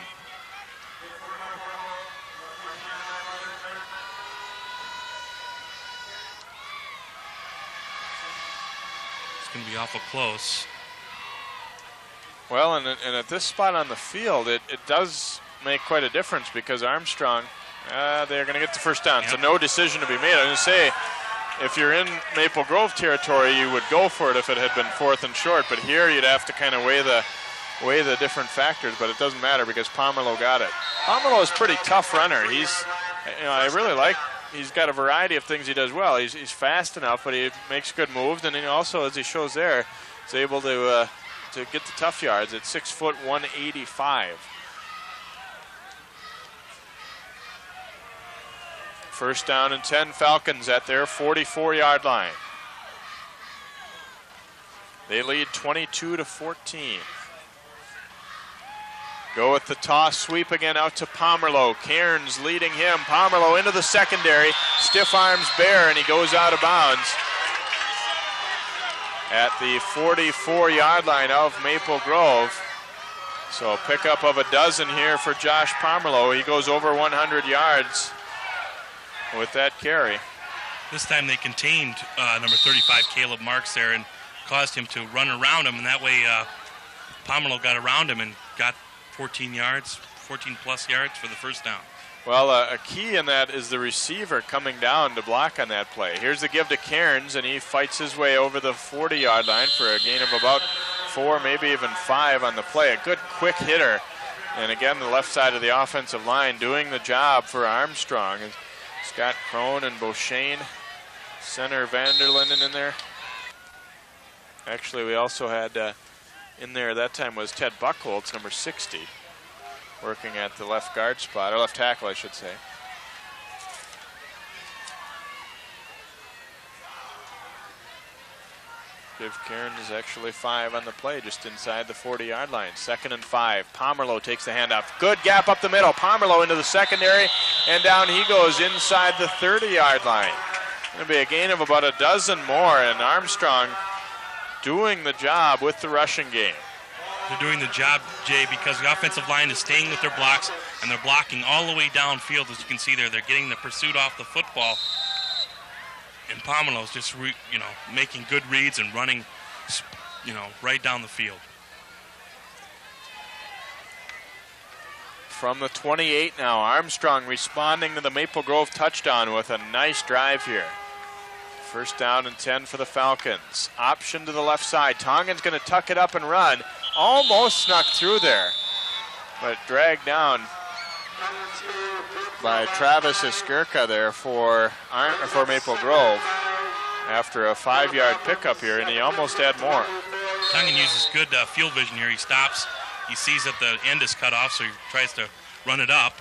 It's going to be awful close. Well, and at this spot on the field, it does make quite a difference because Armstrong, they're going to get the first down. Yep. So no decision to be made. I was going to say, if you're in Maple Grove territory, you would go for it if it had been 4th and short. But here you'd have to kind of weigh the different factors. But it doesn't matter because Pomerleau got it. Pomerleau is a pretty tough runner. He's, I really like. He's got a variety of things he does well. He's fast enough, but he makes good moves, and he also, as he shows there, is able to get the tough yards at 6 foot 185. First down and 10, Falcons at their 44-yard line. They lead 22-14. Go with the toss sweep again out to Pomerleau. Cairns leading him. Pomerleau into the secondary. Stiff arms Bear, and he goes out of bounds at the 44-yard line of Maple Grove. So a pickup of a dozen here for Josh Pomerleau. He goes over 100 yards with that carry. This time they contained number 35, Caleb Marks, there and caused him to run around him, and that way Pomerleau got around him and got 14 plus yards for the first down. Well, a key in that is the receiver coming down to block on that play. Here's the give to Cairns, and he fights his way over the 40-yard line for a gain of about 4, maybe even 5 on the play. A good quick hitter. And again, the left side of the offensive line doing the job for Armstrong. Scott Crone and Beauchesne, center Vanderlinden in there. Actually, we also had in there that time was Ted Buchholz, number 60. Working at the left guard spot, or left tackle, I should say. Give Cairns actually 5 on the play, just inside the 40-yard line. 2nd and 5. Pomerleau takes the handoff. Good gap up the middle. Pomerleau into the secondary, and down he goes inside the 30-yard line. Going to be a gain of about a dozen more, and Armstrong doing the job with the rushing game. They're doing the job, Jay, because the offensive line is staying with their blocks, and they're blocking all the way downfield, as you can see there. They're getting the pursuit off the football. And Pomerleau's just, making good reads and running, right down the field. From the 28 now, Armstrong responding to the Maple Grove touchdown with a nice drive here. First down and 10 for the Falcons. Option to the left side. Tongan's going to tuck it up and run. Almost snuck through there, but dragged down by Travis Iskirka there for Maple Grove after a 5-yard pickup here, and he almost had more. Tongan uses good field vision here. He stops. He sees that the end is cut off, so he tries to run it up.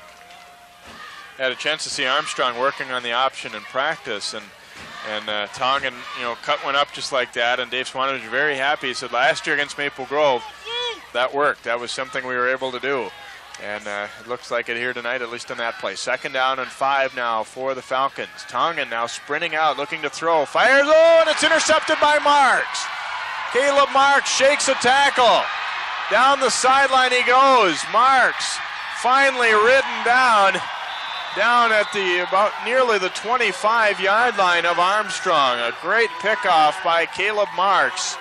Had a chance to see Armstrong working on the option in practice, and Tongan, cut one up just like that, and Dave Swanovich was very happy. He said last year against Maple Grove, that worked. That was something we were able to do. And it looks like it here tonight, at least on that play. 2nd down and 5 now for the Falcons. Tongan now sprinting out, looking to throw. Fires, and it's intercepted by Marks. Caleb Marks shakes a tackle. Down the sideline he goes. Marks finally ridden down at the about nearly the 25-yard line of Armstrong. A great pickoff by Caleb Marks.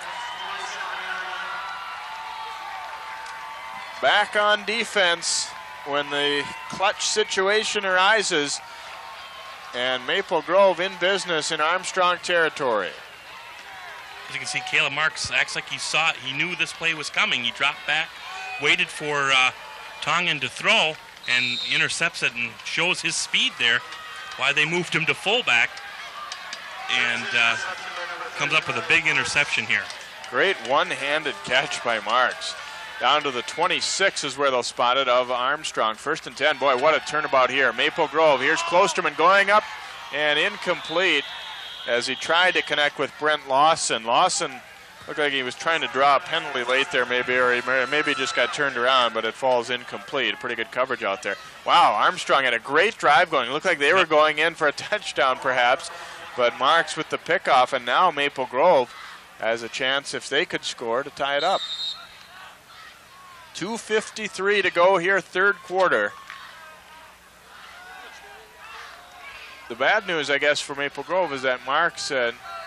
Back on defense when the clutch situation arises, and Maple Grove in business in Armstrong territory. As you can see, Caleb Marks acts like he saw it. He knew this play was coming. He dropped back, waited for Tongan to throw, and intercepts it and shows his speed there. Why they moved him to fullback, and comes up with a big interception here. Great one-handed catch by Marks. Down to the 26 is where they'll spot it of Armstrong. 1st and 10. Boy, what a turnabout here. Maple Grove. Here's Klosterman going up and incomplete as he tried to connect with Brent Lawson. Lawson looked like he was trying to draw a penalty late there maybe, or he maybe just got turned around, but it falls incomplete. Pretty good coverage out there. Wow, Armstrong had a great drive going. It looked like they were going in for a touchdown perhaps, but Marks with the pickoff, and now Maple Grove has a chance, if they could score, to tie it up. 2:53 to go here, 3rd quarter. The bad news, I guess, for Maple Grove is that Marks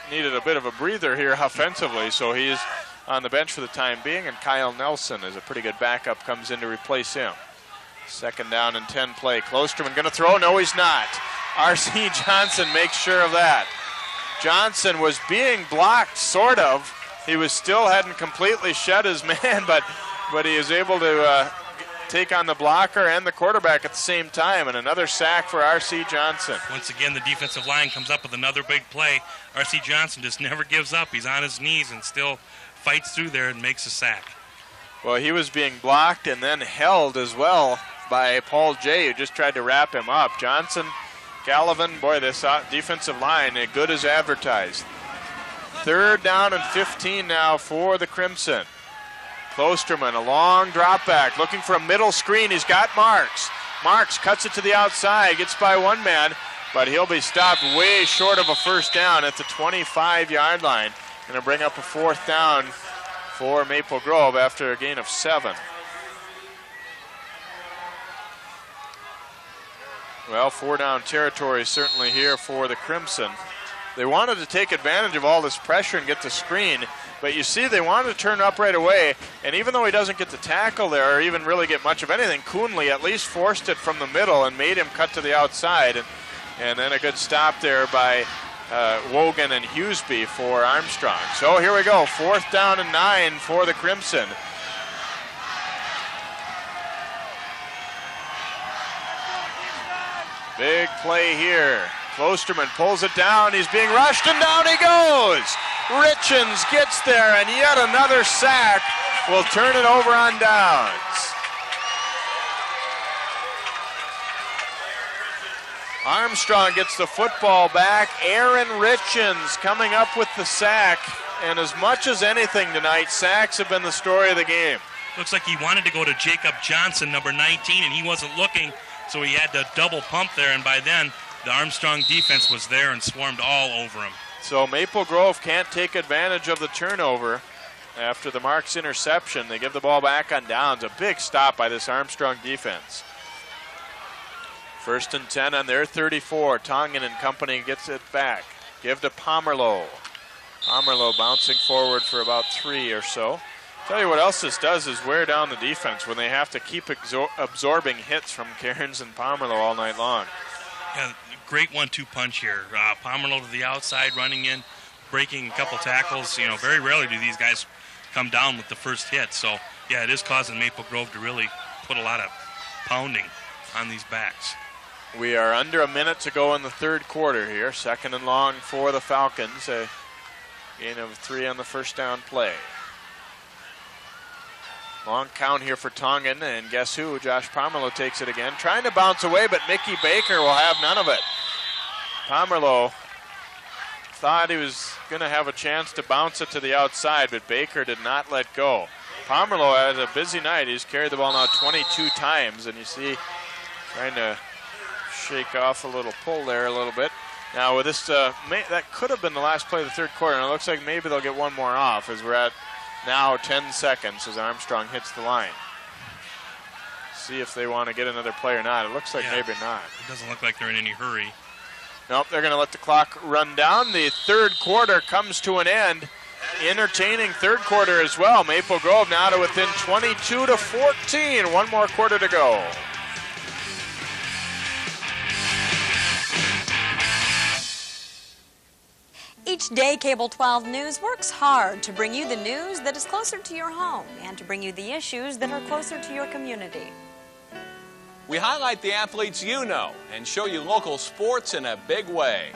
needed a bit of a breather here offensively, so he's on the bench for the time being, and Kyle Nelson is a pretty good backup, comes in to replace him. 2nd down and 10 play. Klosterman going to throw? No, he's not. R.C. Johnson makes sure of that. Johnson was being blocked, sort of. He hadn't completely shed his man, but he is able to take on the blocker and the quarterback at the same time, and another sack for R.C. Johnson. Once again, the defensive line comes up with another big play. R.C. Johnson just never gives up. He's on his knees and still fights through there and makes a sack. Well, he was being blocked and then held as well by Paul Jay, who just tried to wrap him up. Johnson, Gallivan, boy, this defensive line, good as advertised. 3rd down and 15 now for the Crimson. Klosterman, a long drop back, looking for a middle screen. He's got Marks. Marks cuts it to the outside, gets by one man, but he'll be stopped way short of a 1st down at the 25-yard line. Going to bring up a 4th down for Maple Grove after a gain of 7. Well, 4-down territory certainly here for the Crimson. They wanted to take advantage of all this pressure and get the screen, but you see they wanted to turn up right away, and even though he doesn't get the tackle there or even really get much of anything, Coonley at least forced it from the middle and made him cut to the outside, and then a good stop there by Wogan and Hughesby for Armstrong. So here we go, 4th down and 9 for the Crimson. Big play here. Klosterman pulls it down. He's being rushed, and down he goes. Richens gets there, and yet another sack will turn it over on downs. Armstrong gets the football back. Aaron Richens coming up with the sack, and as much as anything tonight, sacks have been the story of the game. Looks like he wanted to go to Jacob Johnson, number 19, and he wasn't looking, so he had to double pump there, and by then the Armstrong defense was there and swarmed all over him. So Maple Grove can't take advantage of the turnover after the Marks interception. They give the ball back on downs. A big stop by this Armstrong defense. 1st and 10 on their 34. Tongan and company gets it back. Give to Pomerleau. Pomerleau bouncing forward for about 3 or so. Tell you what else this does is wear down the defense when they have to keep absorbing hits from Cairns and Pomerleau all night long. Yeah, great 1-2 punch here. Pomerleau to the outside, running in, breaking a couple tackles. You know, very rarely do these guys come down with the first hit. So, yeah, it is causing Maple Grove to really put a lot of pounding on these backs. We are under a minute to go in the third quarter here. 2nd and long for the Falcons. A gain of 3 on the first down play. Long count here for Tongan, and guess who? Josh Pomerleau takes it again. Trying to bounce away, but Mickey Baker will have none of it. Pomerleau thought he was going to have a chance to bounce it to the outside, but Baker did not let go. Pomerleau had a busy night. He's carried the ball now 22 times, and you see trying to shake off a little pull there a little bit. Now with this, that could have been the last play of the third quarter, and it looks like maybe they'll get one more off as we're at now 10 seconds as Armstrong hits the line. See if they want to get another play or not. It looks like maybe not. It doesn't look like they're in any hurry. Nope, they're going to let the clock run down. The third quarter comes to an end. Entertaining third quarter as well. Maple Grove now to within 22-14. One more quarter to go. Each day, Cable 12 News works hard to bring you the news that is closer to your home and to bring you the issues that are closer to your community. We highlight the athletes you know and show you local sports in a big way.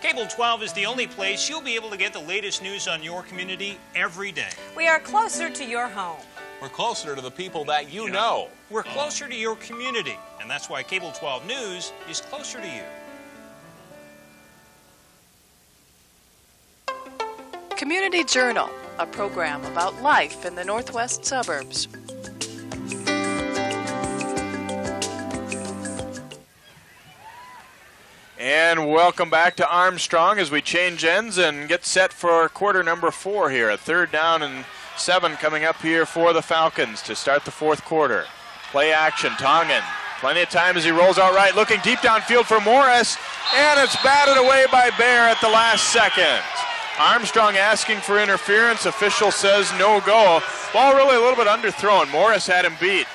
Cable 12 is the only place you'll be able to get the latest news on your community every day. We are closer to your home. We're closer to the people that you know. We're closer to your community, and that's why Cable 12 News is closer to you. Community Journal, a program about life in the northwest suburbs. And welcome back to Armstrong as we change ends and get set for quarter number 4 here. A 3rd down and 7 coming up here for the Falcons to start the fourth quarter. Play action, Tongan. Plenty of time as he rolls out right, looking deep downfield for Morris, and it's batted away by Bear at the last second. Armstrong asking for interference. Official says no go. Ball really a little bit underthrown. Morris had him beat,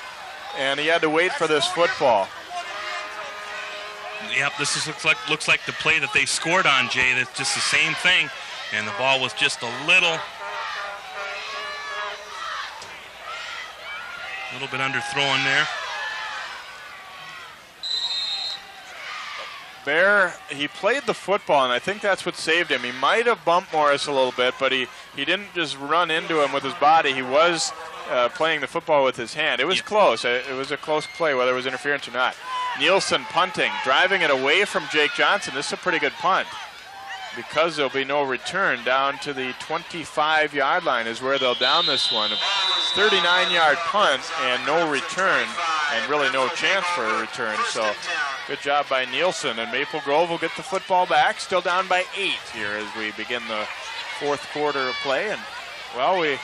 and he had to wait for this football. Yep, this looks like the play that they scored on, Jay. That's just the same thing, and the ball was just a little bit underthrown there. Bear, he played the football, and I think that's what saved him. He might have bumped Morris a little bit, but he didn't just run into him with his body. He was playing the football with his hand. It was close. It was a close play, whether it was interference or not. Nielsen punting, driving it away from Jake Johnson. This is a pretty good punt because there'll be no return. Down to the 25-yard line is where they'll down this one. 39-yard punt and no return, and really no chance for a return. So good job by Nielsen, and Maple Grove will get the football back. Still down by 8 here as we begin the fourth quarter of play. And, well, we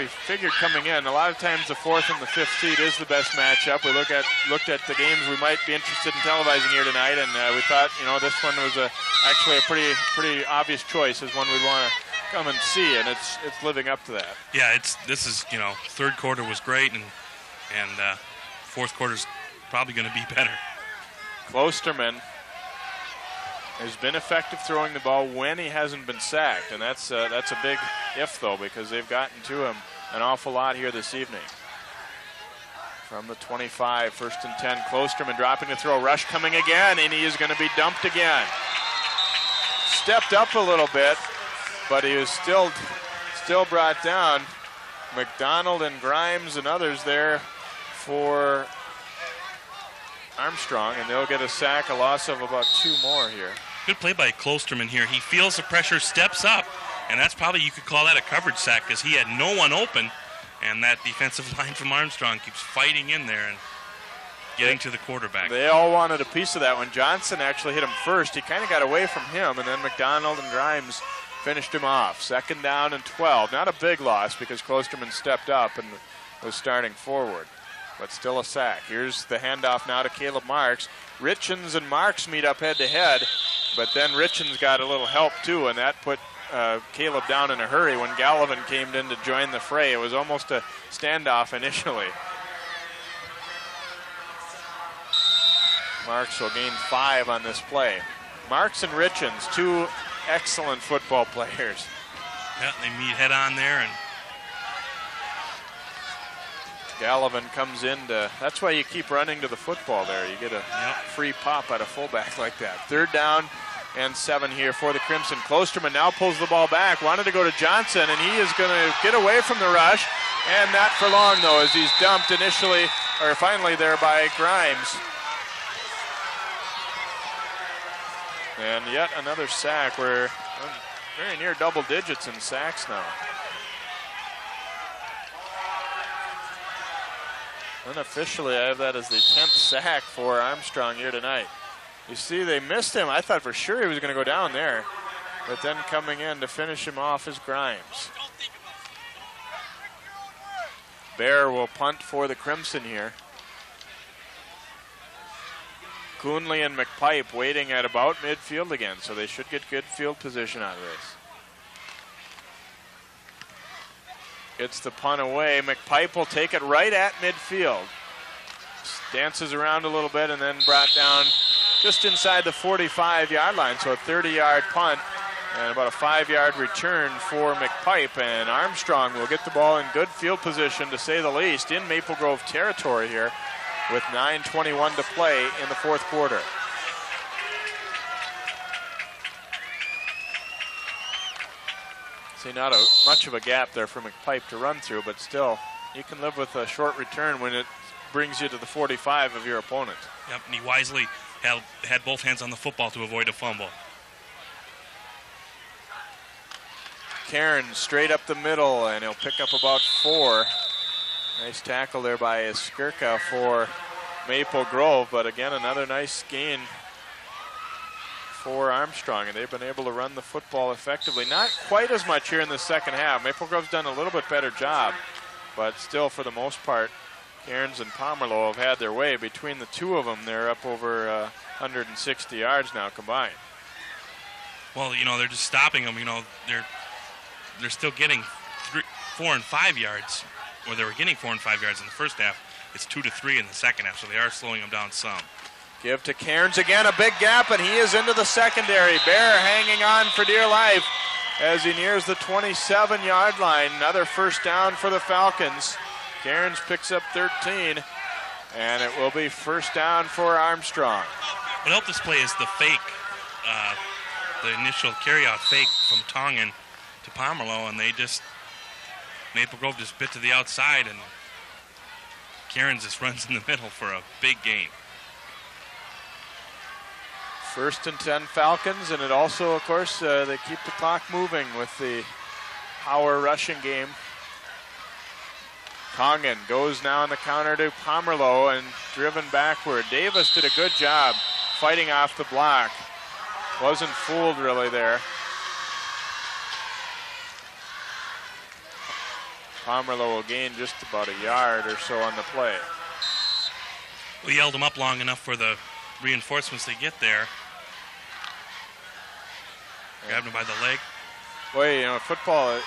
figured coming in, a lot of times the 4th and the 5th seed is the best matchup. We looked at the games we might be interested in televising here tonight, and we thought, this one was actually a pretty obvious choice as one we'd want to come and see, and it's living up to that. Yeah, this is third quarter was great, and fourth quarter's probably going to be better. Klosterman has been effective throwing the ball when he hasn't been sacked, and that's a big if, though, because they've gotten to him an awful lot here this evening. From the 25, 1st and 10, Klosterman dropping to throw. Rush coming again, and he is going to be dumped again. Stepped up a little bit, but he was still brought down. McDonald and Grimes and others there for Armstrong, and they'll get a sack, a loss of about 2 more here. Good play by Klosterman here. He feels the pressure, steps up, and that's probably, you could call that a coverage sack because he had no one open, and that defensive line from Armstrong keeps fighting in there and getting to the quarterback. They all wanted a piece of that one. Johnson actually hit him first. He kind of got away from him, and then McDonald and Grimes finished him off. 2nd down and 12. Not a big loss because Klosterman stepped up and was starting forward, but still a sack. Here's the handoff now to Caleb Marks. Richens and Marks meet up head-to-head, but then Richens got a little help too, and that put Caleb down in a hurry when Gallivan came in to join the fray. It was almost a standoff initially. Marks will gain 5 on this play. Marks and Richens, 2 excellent football players. Yeah, they meet head on there, and Gallivan comes in to, that's why you keep running to the football there. You get a free pop at a fullback like that. 3rd down and 7 here for the Crimson. Klosterman now pulls the ball back, wanted to go to Johnson, and he is going to get away from the rush, and not for long though, as he's dumped initially, or finally there by Grimes. And yet another sack. We're very near double digits in sacks now. Unofficially, I have that as the 10th sack for Armstrong here tonight. You see, they missed him. I thought for sure he was going to go down there. But then coming in to finish him off is Grimes. Bear will punt for the Crimson here. Coonley and McPipe waiting at about midfield again, so they should get good field position out of this. Gets the punt away. McPipe will take it right at midfield. Dances around a little bit and then brought down just inside the 45-yard line, so a 30-yard punt and about a 5-yard return for McPipe. And Armstrong will get the ball in good field position, to say the least, in Maple Grove territory here, with 9:21 to play in the 4th quarter. See, not much of a gap there for McPipe to run through, but still, you can live with a short return when it brings you to the 45 of your opponent. Yep, and he wisely had both hands on the football to avoid a fumble. Cairns straight up the middle, and he'll pick up about 4. Nice tackle there by Skirka for Maple Grove, but again, another nice gain for Armstrong, and they've been able to run the football effectively. Not quite as much here in the second half. Maple Grove's done a little bit better job, but still, for the most part, Cairns and Pomerleau have had their way. Between the two of them, they're up over 160 yards now combined. Well, you know, they're just stopping them. You know, they're still getting 4 and 5 yards, or they were getting 4 and 5 yards in the first half. It's 2 to 3 in the second half, so they are slowing them down some. Give to Cairns again, a big gap, and he is into the secondary. Bear hanging on for dear life as he nears the 27-yard line. Another first down for the Falcons. Cairns picks up 13, and it will be first down for Armstrong. What helped this play is the fake, the initial carryout fake from Tongan to Pomerleau, and Maple Grove just bit to the outside, and Cairns just runs in the middle for a big gain. First and 10 Falcons, and it also, of course, they keep the clock moving with the power rushing game. Tongan goes now on the counter to Pomerleau and driven backward. Davis did a good job fighting off the block. Wasn't fooled really there. Pomerleau will gain just about a yard or so on the play. We held him up long enough for the reinforcements to get there. Grabbed him by the leg. Boy, you know, football,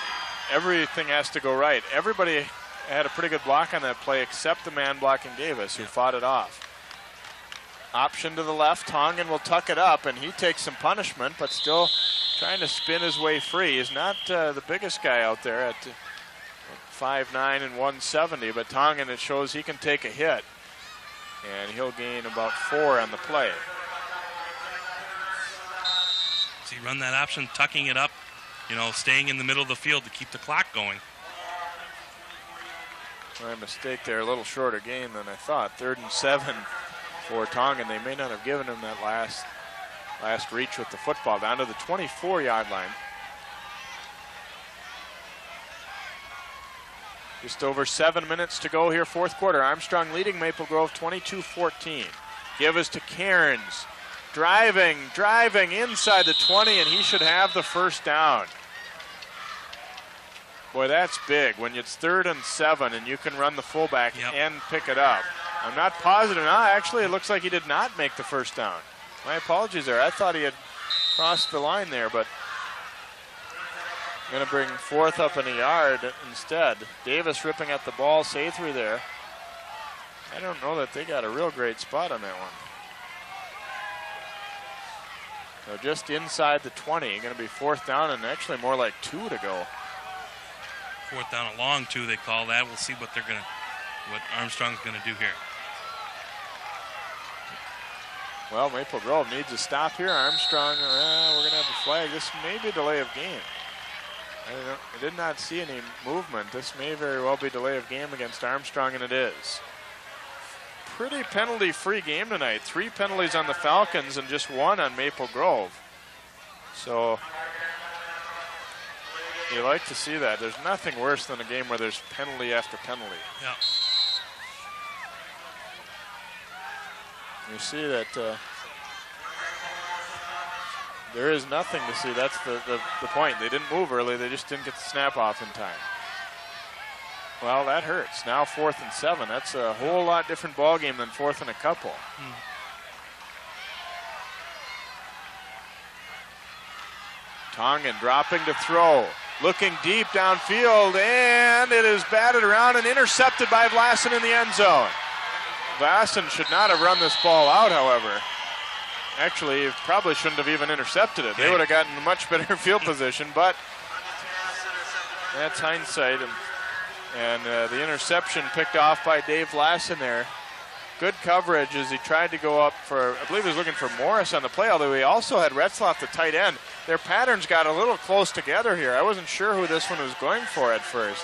everything has to go right. Everybody had a pretty good block on that play except the man blocking Davis, who fought it off. Option to the left. Tongan will tuck it up, and he takes some punishment, but still trying to spin his way free. He's not the biggest guy out there at 5'9" and 170, but Tongan, it shows he can take a hit, and he'll gain about 4 on the play. So you run that option, tucking it up, you know, staying in the middle of the field to keep the clock going. My mistake there, a little shorter gain than I thought. 3rd and 7 for Tongan. They may not have given him that last reach with the football, down to the 24-yard line. Just over 7 minutes to go here, 4th quarter. Armstrong leading Maple Grove 22-14. Give us to Cairns. Driving inside the 20, and he should have the first down. Boy, that's big when it's 3rd and 7 and you can run the fullback and pick it up. I'm not positive. No, actually, it looks like he did not make the first down. My apologies there. I thought he had crossed the line there, but going to bring 4th up in a yard instead. Davis ripping at the ball. Sathree there. I don't know that they got a real great spot on that one. So just inside the 20, going to be 4th down and actually more like 2 to go. 4th down, a long 2 they call that. We'll see what Armstrong's gonna do here. Well, Maple Grove needs a stop here. Armstrong, we're gonna have a flag. This may be delay of game. I did not see any movement. This may very well be delay of game against Armstrong, and it is. Pretty penalty-free game tonight. 3 penalties on the Falcons and just 1 on Maple Grove. So you like to see that. There's nothing worse than a game where there's penalty after penalty. Yeah. You see that there is nothing to see. That's the point. They didn't move early. They just didn't get the snap off in time. Well, that hurts. Now 4th and 7. That's a whole lot different ball game than 4th and a couple. Tongan dropping to throw. Looking deep downfield, and it is batted around and intercepted by Vlasen in the end zone. Vlasen should not have run this ball out, however. Actually, he probably shouldn't have even intercepted it. They would have gotten a much better field position, but that's hindsight. And the interception picked off by Dave Vlasen there. Good coverage as he tried to go up for, I believe he was looking for Morris on the play, although he also had Retzlaff, the tight end. Their patterns got a little close together here. I wasn't sure who this one was going for at first.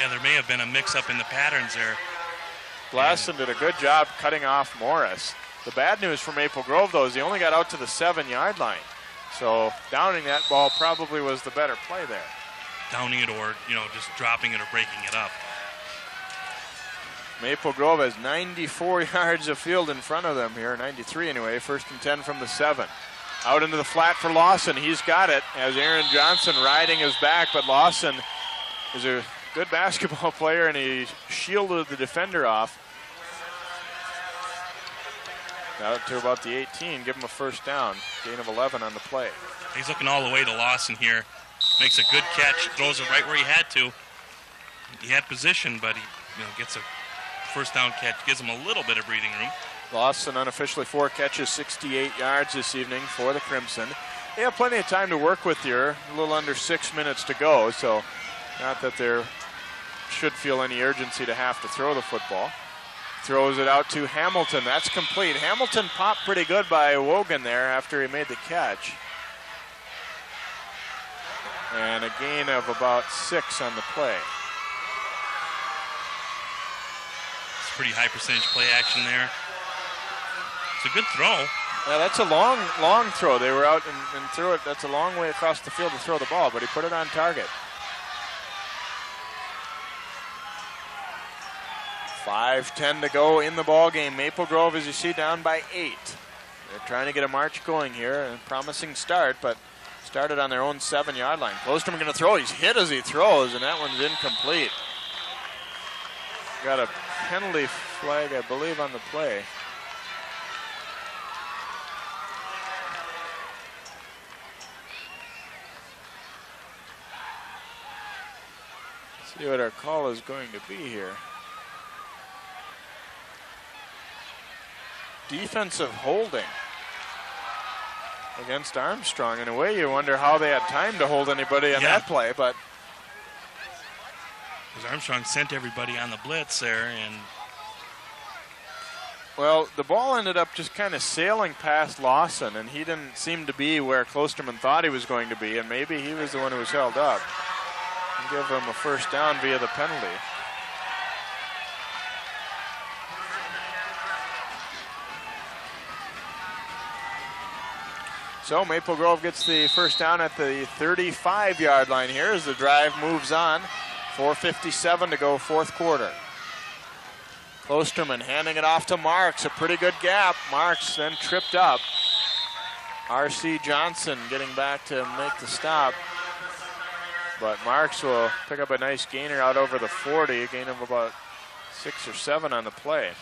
Yeah, there may have been a mix-up in the patterns there. Vlasen did a good job cutting off Morris. The bad news for Maple Grove, though, is he only got out to the 7-yard line. So downing that ball probably was the better play there. Downing it or, just dropping it or breaking it up. Maple Grove has 94 yards of field in front of them here, 93 anyway, 1st and 10 from the 7. Out into the flat for Lawson. He's got it as Aaron Johnson riding his back, but Lawson is a good basketball player, and he shielded the defender off. Out to about the 18, give him a 1st down. Gain of 11 on the play. He's looking all the way to Lawson here. Makes a good catch, throws it right where he had to. He had position, but he gets a 1st down catch, gives him a little bit of breathing room. Lawson unofficially 4 catches, 68 yards this evening for the Crimson. They have plenty of time to work with here. A little under 6 minutes to go, so not that there should feel any urgency to have to throw the football. Throws it out to Hamilton. That's complete. Hamilton popped pretty good by Wogan there after he made the catch. And a gain of about 6 on the play. It's pretty high percentage play action there. It's a good throw. Yeah, that's a long throw. They were out and threw it. That's a long way across the field to throw the ball, but he put it on target. 5:10 to go in the ball game. Maple Grove, as you see, down by 8. They're trying to get a march going here. A promising start, but started on their own 7-yard line. Klosterman going to throw. He's hit as he throws, and that one's incomplete. Got a penalty flag, I believe, on the play. See what our call is going to be here. Defensive holding against Armstrong. In a way, you wonder how they had time to hold anybody on that play, but because Armstrong sent everybody on the blitz there, and well, the ball ended up just kind of sailing past Lawson, and he didn't seem to be where Klosterman thought he was going to be, and maybe he was the one who was held up. And give him a 1st down via the penalty. So Maple Grove gets the 1st down at the 35-yard line here as the drive moves on. 4:57 to go, 4th quarter. Klosterman handing it off to Marks, a pretty good gap. Marks then tripped up. R.C. Johnson getting back to make the stop. But Marks will pick up a nice gainer out over the 40, a gain of about 6 or 7 on the play.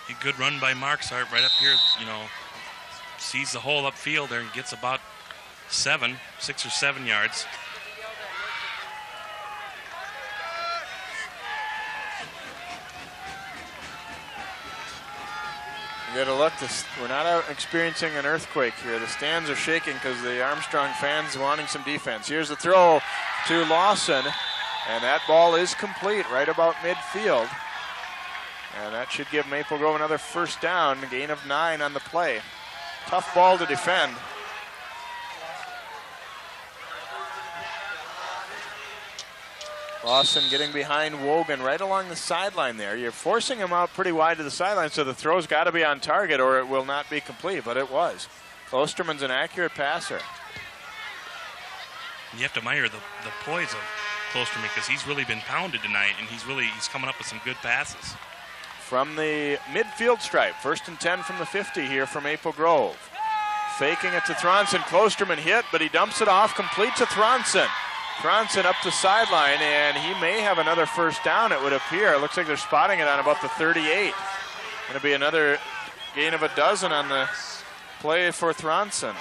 A good run by Marks right up here, sees the hole upfield there and gets about 6 or 7 yards. You got to look. We're not out experiencing an earthquake here. The stands are shaking because the Armstrong fans wanting some defense. Here's the throw to Lawson, and that ball is complete right about midfield. And that should give Maple Grove another first down, a gain of 9 on the play. Tough ball to defend. Lawson getting behind Wogan right along the sideline there. You're forcing him out pretty wide to the sideline, so the throw's got to be on target or it will not be complete, but it was. Klosterman's an accurate passer. You have to admire the poise of Klosterman because he's really been pounded tonight, and he's coming up with some good passes. From the midfield stripe, 1st and 10 from the 50 here for Maple Grove. Faking it to Thronson. Klosterman hit, but he dumps it off, complete to Thronson. Thronson up the sideline, and he may have another first down, it would appear. It looks like they're spotting it on about the 38. Going to be another gain of a dozen on the play for Thronson.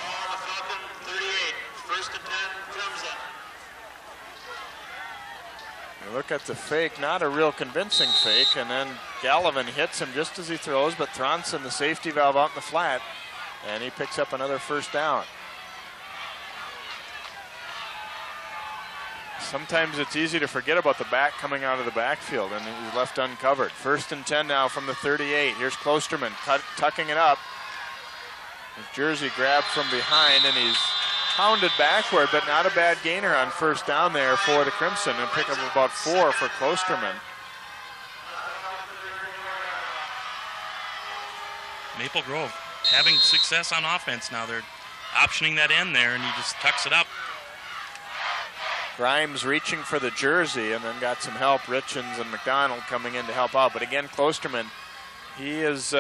You look at the fake, not a real convincing fake, and then Gallivan hits him just as he throws, but Thronson, the safety valve, out in the flat, and he picks up another first down. Sometimes it's easy to forget about the back coming out of the backfield, and he's left uncovered. 1st and 10 now from the 38. Here's Klosterman tucking it up. His jersey grabbed from behind, and he's pounded backward, but not a bad gainer on first down there for the Crimson, and pick up about 4 for Klosterman. Maple Grove having success on offense now. They're optioning that end there, and he just tucks it up. Grimes reaching for the jersey and then got some help. Richens and McDonald coming in to help out. But again, Klosterman, he's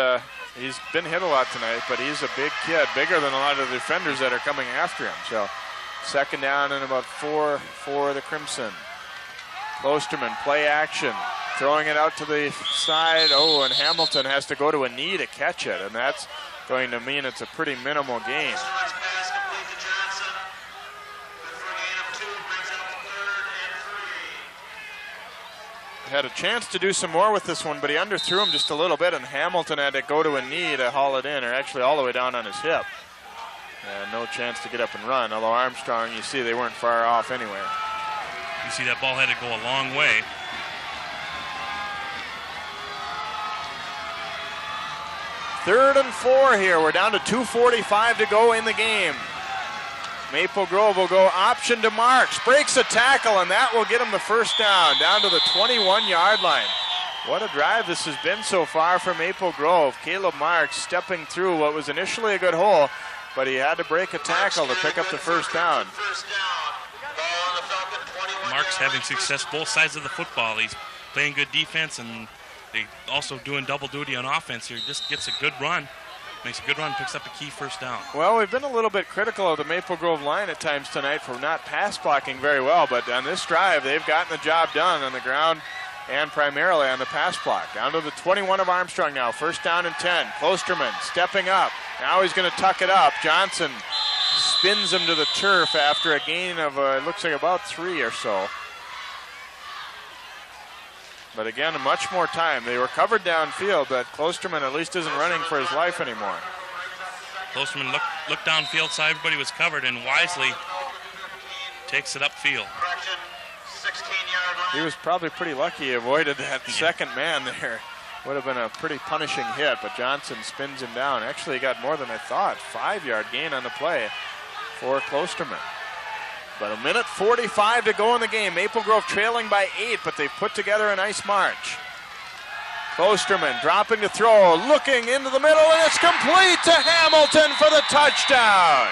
been hit a lot tonight, but he's a big kid, bigger than a lot of the defenders that are coming after him. So 2nd down and about 4 for the Crimson. Klosterman, play action, throwing it out to the side. Oh, and Hamilton has to go to a knee to catch it, and that's going to mean it's a pretty minimal gain. Had a chance to do some more with this one, but he underthrew him just a little bit, and Hamilton had to go to a knee to haul it in, or actually all the way down on his hip. And no chance to get up and run, although Armstrong, you see they weren't far off anyway. You see that ball had to go a long way. Third and 4 here. We're down to 2:45 to go in the game. Maple Grove will go option to Marks. Breaks a tackle, and that will get him the first down to the 21-yard line. What a drive this has been so far for Maple Grove. Caleb Marks stepping through what was initially a good hole, but he had to break a tackle to pick up the first down. Marks having success both sides of the football. He's playing good defense, and they also doing double duty on offense here. Just gets a good run. Makes a good run, picks up a key first down. Well, we've been a little bit critical of the Maple Grove line at times tonight for not pass blocking very well, but on this drive, they've gotten the job done on the ground and primarily on the pass block. Down to the 21 of Armstrong now, 1st down and 10. Klosterman stepping up. Now he's going to tuck it up. Johnson spins him to the turf after a gain of, it looks like about 3 or so. But again, much more time. They were covered downfield, but Klosterman at least isn't running for his life anymore. Klosterman looked downfield, saw everybody was covered, and wisely takes it upfield. He was probably pretty lucky he avoided that second man there. Would have been a pretty punishing hit, but Johnson spins him down. Actually, he got more than I thought. 5-yard gain on the play for Klosterman. But 1:45 to go in the game. Maple Grove trailing by 8, but they've put together a nice march. Klosterman dropping to throw, looking into the middle, and it's complete to Hamilton for the touchdown.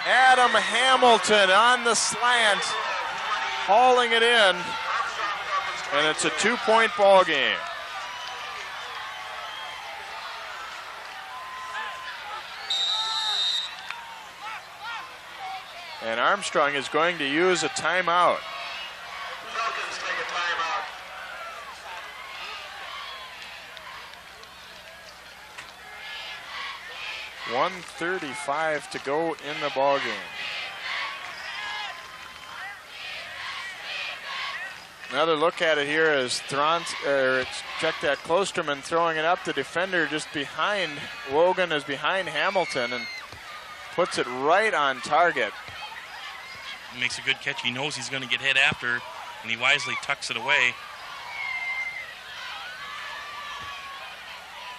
Adam Hamilton on the slant, hauling it in, and it's a 2-point ball game. And Armstrong is going to use a timeout. Falcons take a timeout. 1:35 to go in the ball game. Another look at it here is check that Klosterman throwing it up. The defender just behind Wogan is behind Hamilton and puts it right on target. He makes a good catch. He knows he's going to get hit after, and he wisely tucks it away.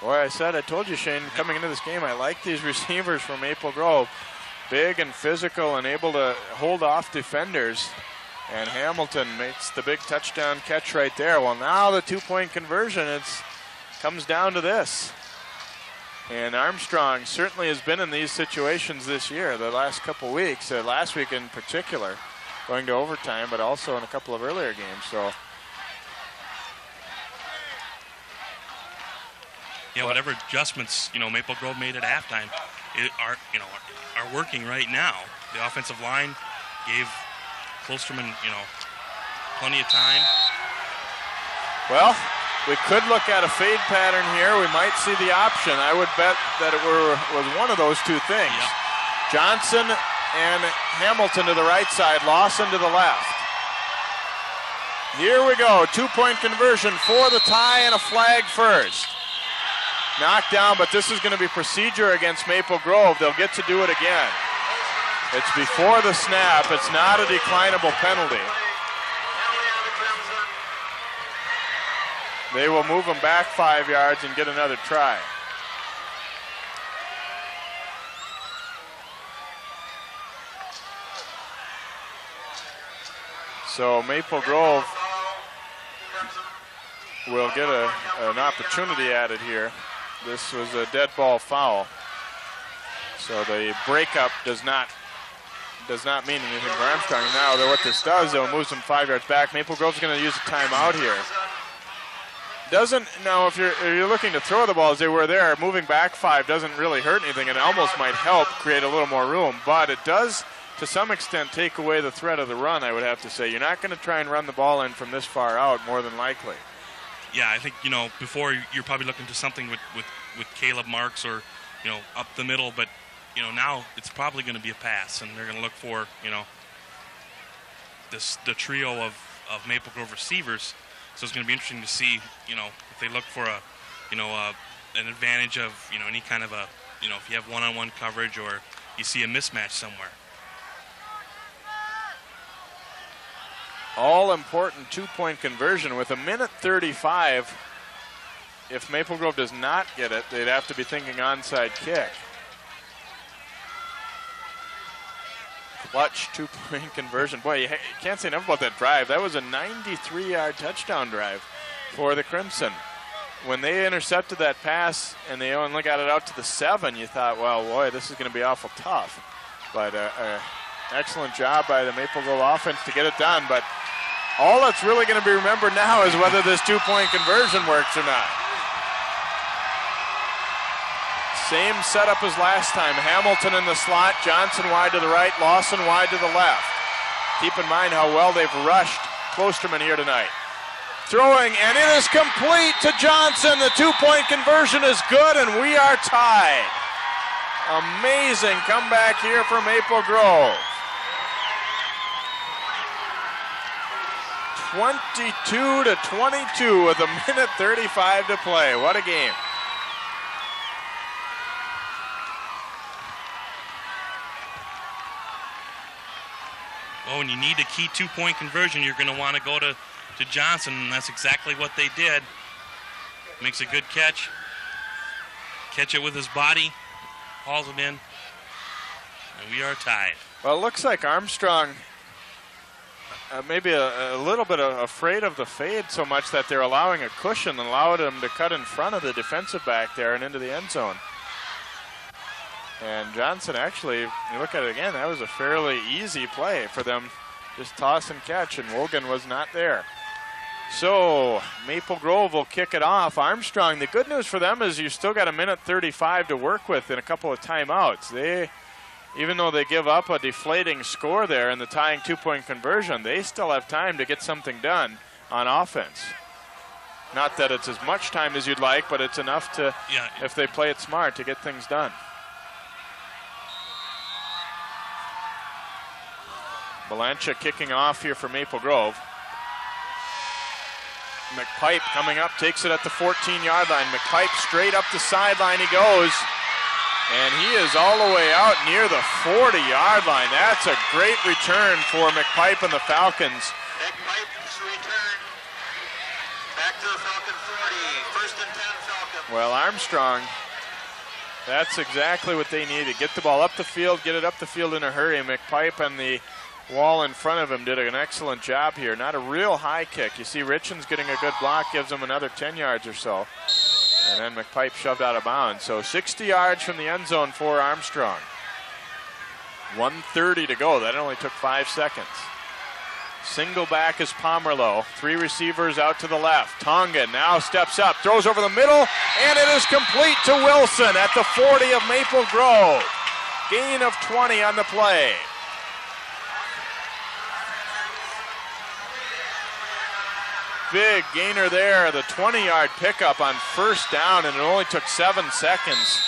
Boy, I told you, Shane, coming into this game, I like these receivers from Maple Grove. Big and physical and able to hold off defenders. And Hamilton makes the big touchdown catch right there. Well, now the two-point conversion, comes down to this. And Armstrong certainly has been in these situations this year, the last couple weeks, last week in particular, going to overtime, but also in a couple of earlier games. So, yeah, whatever adjustments Maple Grove made at halftime are working right now. The offensive line gave Klosterman, plenty of time. Well, we could look at a fade pattern here. We might see the option. I would bet that it was one of those two things. Yep. Johnson and Hamilton to the right side, Lawson to the left. Here we go, two-point conversion for the tie and a flag first. Knocked down, but this is going to be procedure against Maple Grove. They'll get to do it again. It's before the snap. It's not a declinable penalty. They will move them back 5 yards and get another try. So Maple Grove will get an opportunity at it here. This was a dead ball foul. So the breakup does not mean anything for Armstrong. Now what this does, though, moves them 5 yards back. Maple Grove's going to use a timeout here. If you're looking to throw the ball as they were there, moving back 5 doesn't really hurt anything, and it almost might help create a little more room, but it does to some extent take away the threat of the run, I would have to say. You're not going to try and run the ball in from this far out, more than likely. Yeah, I think, before you're probably looking to something with Caleb Marks or, up the middle, but now it's probably going to be a pass, and they're going to look for, the trio of Maple Grove receivers. So it's going to be interesting to see, if they look for an advantage of, any kind of if you have one-on-one coverage or you see a mismatch somewhere. All-important two-point conversion with 1:35. If Maple Grove does not get it, they'd have to be thinking onside kick. Clutch two-point conversion. Boy, you can't say enough about that drive. That was a 93-yard touchdown drive for the Crimson. When they intercepted that pass and they only got it out to the 7, you thought, well, boy, this is going to be awful tough. But excellent job by the Maple Grove offense to get it done. But all that's really going to be remembered now is whether this two-point conversion works or not. Same setup as last time. Hamilton in the slot, Johnson wide to the right, Lawson wide to the left. Keep in mind how well they've rushed Klosterman here tonight. Throwing, and it is complete to Johnson. The two-point conversion is good, and we are tied. Amazing comeback here for Maple Grove. 22-22 with 1:35 to play. What a game. Well, when you need a key two-point conversion, you're going to want to go to Johnson, and that's exactly what they did. Makes a good catch. Catch it with his body. Hauls it in. And we are tied. Well, it looks like Armstrong maybe a little bit afraid of the fade so much that they're allowing a cushion and allowed him to cut in front of the defensive back there and into the end zone. And Johnson actually, you look at it again, that was a fairly easy play for them. Just toss and catch, and Wogan was not there. So Maple Grove will kick it off. Armstrong, the good news for them is you still got 1:35 to work with in a couple of timeouts. Even though they give up a deflating score there in the tying two-point conversion, they still have time to get something done on offense. Not that it's as much time as you'd like, but it's enough to, if they play it smart, to get things done. Balancha kicking off here for Maple Grove. McPipe coming up, takes it at the 14-yard line. McPipe straight up the sideline he goes. And he is all the way out near the 40-yard line. That's a great return for McPipe and the Falcons. McPipe's return back to the Falcon 40. First and 10 Falcons. Well, Armstrong, that's exactly what they needed. Get the ball up the field, get it up the field in a hurry. McPipe and the wall in front of him did an excellent job here. Not a real high kick. You see Richens getting a good block, gives him another 10 yards or so. And then McPipe shoved out of bounds. So 60 yards from the end zone for Armstrong. 1:30 to go. That only took 5 seconds. Single back is Pomerleau. 3 receivers out to the left. Tongan now steps up, throws over the middle, and it is complete to Wilson at the 40 of Maple Grove. Gain of 20 on the play. Big gainer there, the 20-yard pickup on first down, and it only took 7 seconds.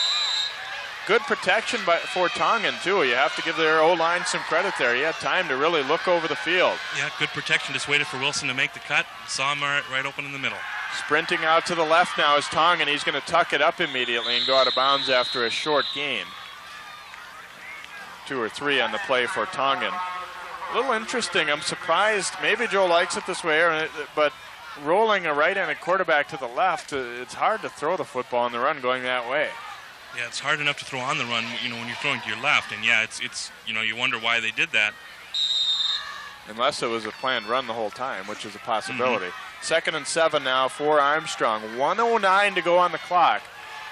Good protection for Tongan, too. You have to give their O-line some credit there. He had time to really look over the field. Yeah, good protection. Just waited for Wilson to make the cut. Saw him right open in the middle. Sprinting out to the left now is Tongan. He's going to tuck it up immediately and go out of bounds after a short gain. 2 or 3 on the play for Tongan. A little interesting. I'm surprised. Maybe Joe likes it this way, but rolling a right-handed quarterback to the left, it's hard to throw the football on the run going that way. Yeah, it's hard enough to throw on the run, when you're throwing to your left. And yeah, it's you wonder why they did that. Unless it was a planned run the whole time, which is a possibility. 2nd and 7 now for Armstrong. 1:09 to go on the clock.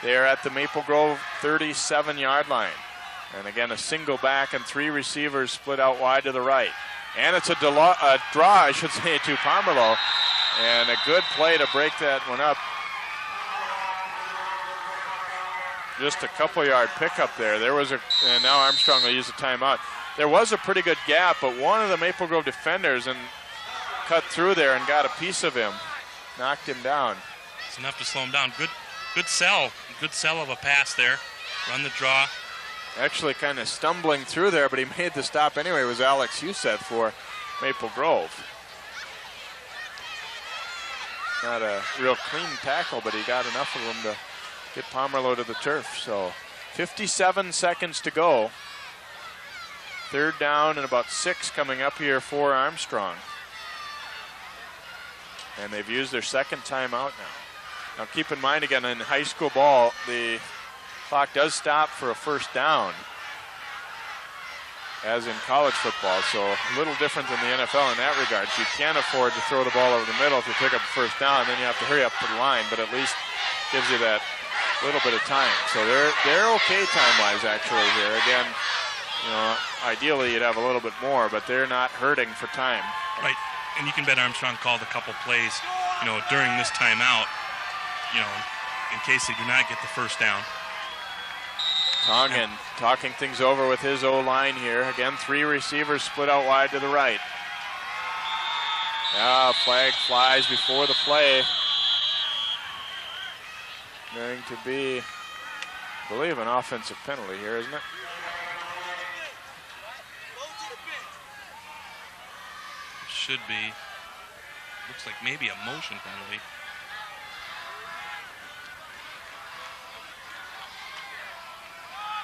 They are at the Maple Grove 37-yard line. And again, a single back and 3 receivers split out wide to the right. And it's a draw, I should say, to Pomerleau. And a good play to break that one up. Just a couple-yard pickup there. And now Armstrong will use a timeout. There was a pretty good gap, but one of the Maple Grove defenders cut through there and got a piece of him. Knocked him down. It's enough to slow him down. Good sell. Good sell of a pass there. Run the draw. Actually kind of stumbling through there, but he made the stop anyway. It was Alex Huseth for Maple Grove. Not a real clean tackle, but he got enough of them to get Pomerleau to the turf. So 57 seconds to go. 3rd down and about 6 coming up here for Armstrong. And they've used their 2nd timeout now. Now keep in mind again, in high school ball, the clock does stop for a first down, as in college football, so a little different than the NFL in that regard. So you can't afford to throw the ball over the middle if you pick up a first down, and then you have to hurry up to the line, but at least gives you that little bit of time. So they're okay time-wise actually here. Again, ideally you'd have a little bit more, but they're not hurting for time. Right, and you can bet Armstrong called a couple plays, during this timeout, in case they do not get the first down. Tongan talking things over with his O-line here. Again, 3 receivers split out wide to the right. Flag flies before the play. Going to be, I believe, an offensive penalty here, isn't it? Should be. Looks like maybe a motion penalty.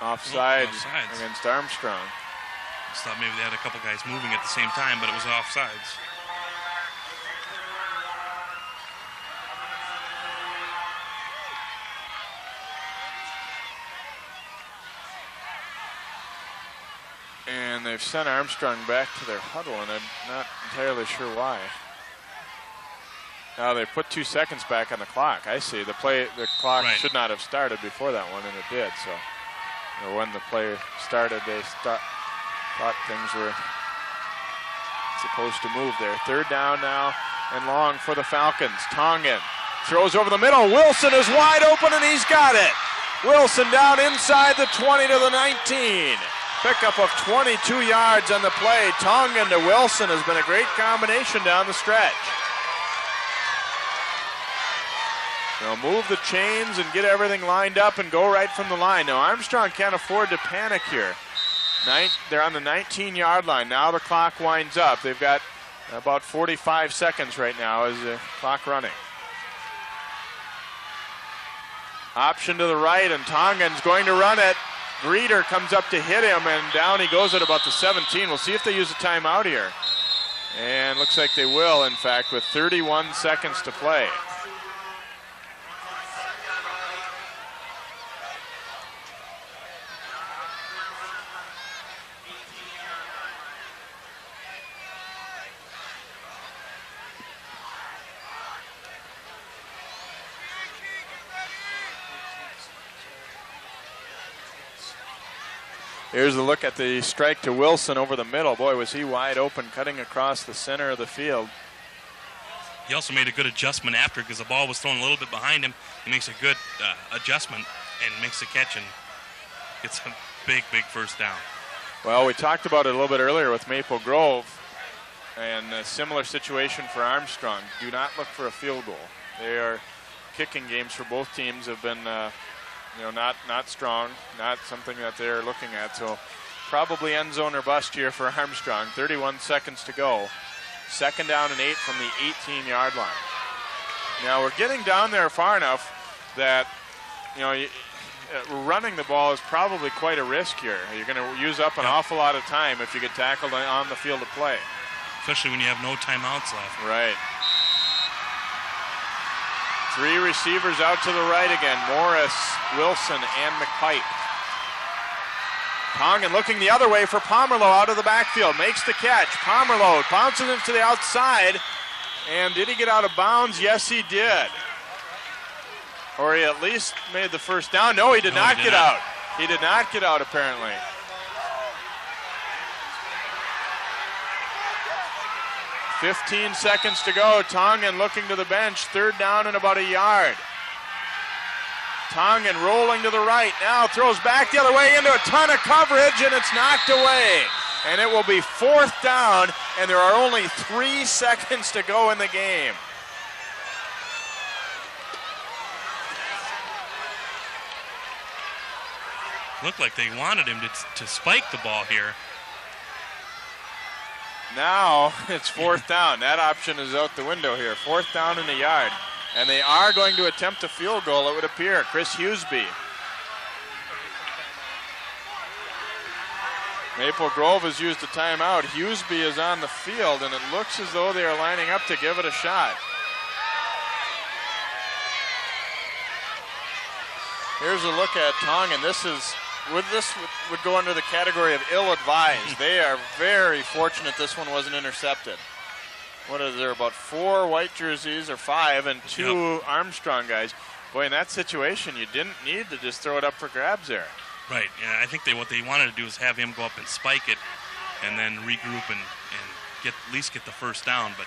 Offsides against Armstrong. Just thought maybe they had a couple guys moving at the same time, but it was offsides. And they've sent Armstrong back to their huddle, and I'm not entirely sure why. Now they put 2 seconds back on the clock. I see. The clock should not have started before that one, and it did. So, when the play started, they thought things were supposed to move there. 3rd down now and long for the Falcons. Tongan throws over the middle. Wilson is wide open, and he's got it. Wilson down inside the 20 to the 19. Pickup of 22 yards on the play. Tongan to Wilson has been a great combination down the stretch. They'll move the chains and get everything lined up and go right from the line. Now Armstrong can't afford to panic here. They're on the 19-yard line. Now the clock winds up. They've got About 45 seconds right now is the clock running. Option to the right, and Tongan's going to run it. Greeter comes up to hit him, and down he goes at about the 17. We'll see if they use a timeout here. And looks like they will, in fact, with 31 seconds to play. Here's a look at the strike to Wilson over the middle. Boy, was he wide open, cutting across the center of the field. He also made a good adjustment after because the ball was thrown a little bit behind him. He makes a good adjustment and makes the catch and gets a big, big first down. Well, we talked about it a little bit earlier with Maple Grove, and a similar situation for Armstrong. Do not look for a field goal. They are kicking games for both teams have been not strong, not something that they're looking at. So probably end zone or bust here for Armstrong. 31 seconds to go. Second down and 8 from the 18-yard line. Now we're getting down there far enough that, running the ball is probably quite a risk here. You're going to use up an awful lot of time if you get tackled on the field of play. Especially when you have no timeouts left. Right. 3 receivers out to the right again. Morris, Wilson, and McPipe. Tongan looking the other way for Pomerleau out of the backfield. Makes the catch. Pomerleau bounces it to the outside. And did he get out of bounds? Yes, he did. Or he at least made the first down. No, he did not get out. He did not get out, apparently. .15 seconds to go. Tongan looking to the bench. Third down and about a yard. Tongan rolling to the right. Now throws back the other way into a ton of coverage, and it's knocked away. And it will be fourth down, and there are only 3 seconds to go in the game. Looked like they wanted him to spike the ball here. Now it's fourth down. That option is out the window here. Fourth down and a yard. And they are going to attempt a field goal, it would appear. Chris Hughesby. Maple Grove has used a timeout. Hughesby is on the field, and it looks as though they are lining up to give it a shot. Here's a look at Tongan. This would go under the category of ill-advised. They are very fortunate this one wasn't intercepted. What is there, about 4 white jerseys, or 5, and 2 Armstrong guys. Boy, in that situation, you didn't need to just throw it up for grabs there. Right, yeah, I think what they wanted to do is have him go up and spike it and then regroup and at least get the first down. But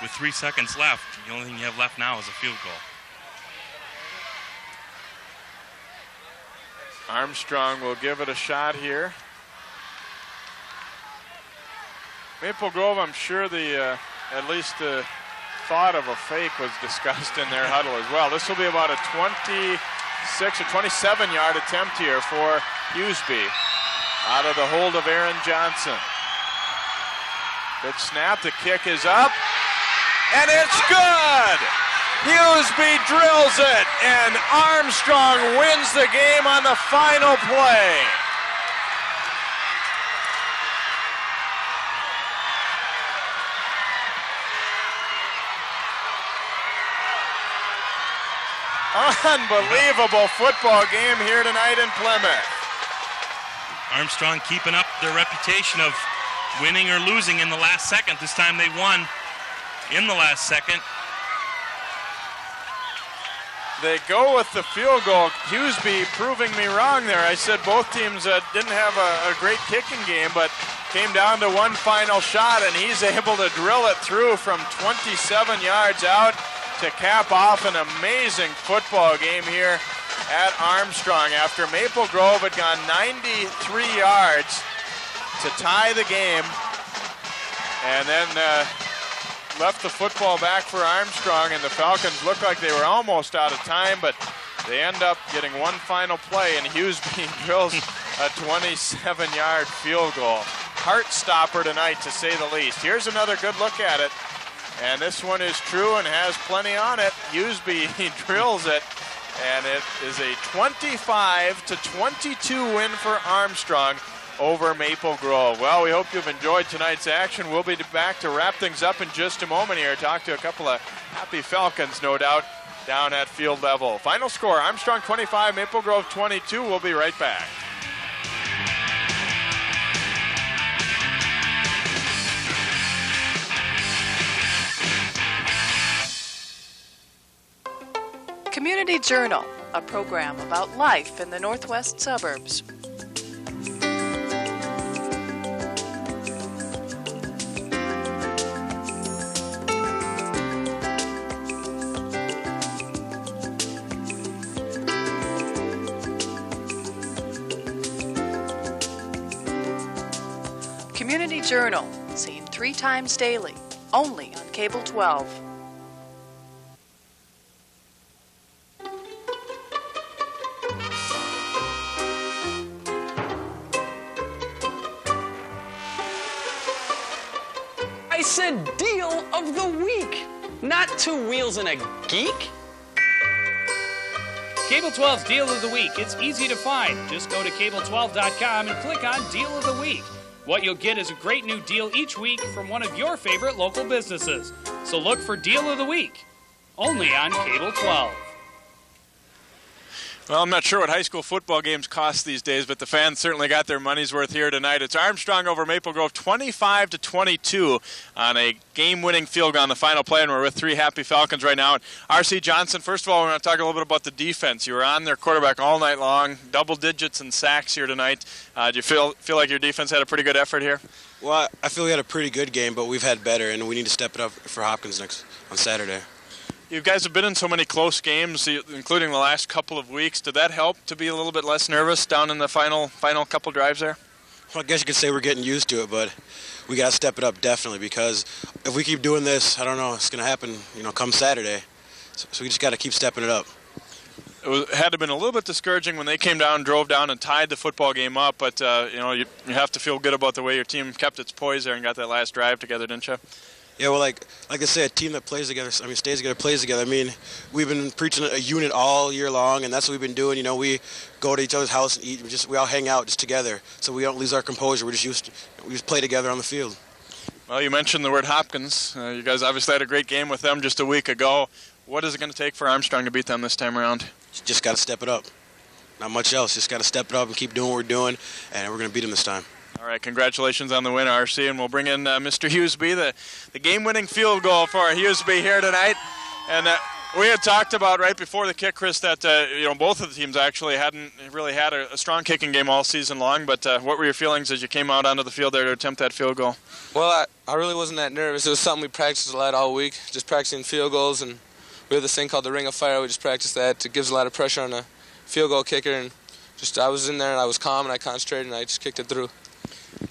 with 3 seconds left, the only thing you have left now is a field goal. Armstrong will give it a shot here. Maple Grove, I'm sure at least the thought of a fake was discussed in their huddle as well. This will be about a 26 or 27-yard attempt here for Hughesby out of the hold of Aaron Johnson. Good snap, the kick is up, and it's good! Hughesby drills it, and Armstrong wins the game on the final play. Unbelievable football game here tonight in Plymouth. Armstrong keeping up their reputation of winning or losing in the last second. This time they won in the last second. They go with the field goal. Hughesby proving me wrong there. I said both teams didn't have a great kicking game, but came down to one final shot, and he's able to drill it through from 27 yards out to cap off an amazing football game here at Armstrong after Maple Grove had gone 93 yards to tie the game, and then left the football back for Armstrong, and the Falcons looked like they were almost out of time, but they end up getting one final play, and Hughesby drills a 27-yard field goal. heart stopper tonight, to say the least. Here's another good look at it. And this one is true and has plenty on it. Usby drills it. And it is a 25-22 win for Armstrong over Maple Grove. Well, we hope you've enjoyed tonight's action. We'll be back to wrap things up in just a moment here. Talk to a couple of happy Falcons, no doubt, down at field level. Final score, Armstrong 25, Maple Grove 22. We'll be right back. Community Journal, a program about life in the northwest suburbs. Community Journal, seen 3 times daily, only on Cable 12. I said deal of the week, not 2 wheels and a geek. Cable 12's Deal of the Week. It's easy to find. Just go to cable12.com and click on Deal of the Week. What you'll get is a great new deal each week from one of your favorite local businesses. So look for Deal of the Week, only on Cable 12. Well, I'm not sure what high school football games cost these days, but the fans certainly got their money's worth here tonight. It's Armstrong over Maple Grove, 25-22 on a game-winning field goal on the final play, and we're with 3 happy Falcons right now. And R.C. Johnson, first of all, we're going to talk a little bit about the defense. You were on their quarterback all night long, double digits in sacks here tonight. Do you feel like your defense had a pretty good effort here? Well, I feel we had a pretty good game, but we've had better, and we need to step it up for Hopkins on Saturday. You guys have been in so many close games, including the last couple of weeks. Did that help to be a little bit less nervous down in the final couple drives there? Well, I guess you could say we're getting used to it, but we got to step it up definitely, because if we keep doing this, I don't know, it's going to happen, come Saturday. So we just got to keep stepping it up. It had to have been a little bit discouraging when they came down, drove down, and tied the football game up. But you have to feel good about the way your team kept its poise there and got that last drive together, didn't you? Yeah, well, like I said, a team that plays together, stays together, plays together. We've been preaching a unit all year long, and that's what we've been doing. We go to each other's house and eat. We all hang out just together, so we don't lose our composure. We just play together on the field. Well, you mentioned the word Hopkins. You guys obviously had a great game with them just a week ago. What is it going to take for Armstrong to beat them this time around? Just got to step it up. Not much else. Just got to step it up and keep doing what we're doing, and we're going to beat them this time. All right, congratulations on the win, RC, and we'll bring in Mr. Hughesby, the game-winning field goal for Hughesby here tonight. And we had talked about right before the kick, Chris, that both of the teams actually hadn't really had a strong kicking game all season long. But what were your feelings as you came out onto the field there to attempt that field goal? Well, I really wasn't that nervous. It was something we practiced a lot all week, just practicing field goals. And we have this thing called the Ring of Fire. We just practice that. It gives a lot of pressure on the field goal kicker. And I was in there and I was calm and I concentrated and I just kicked it through.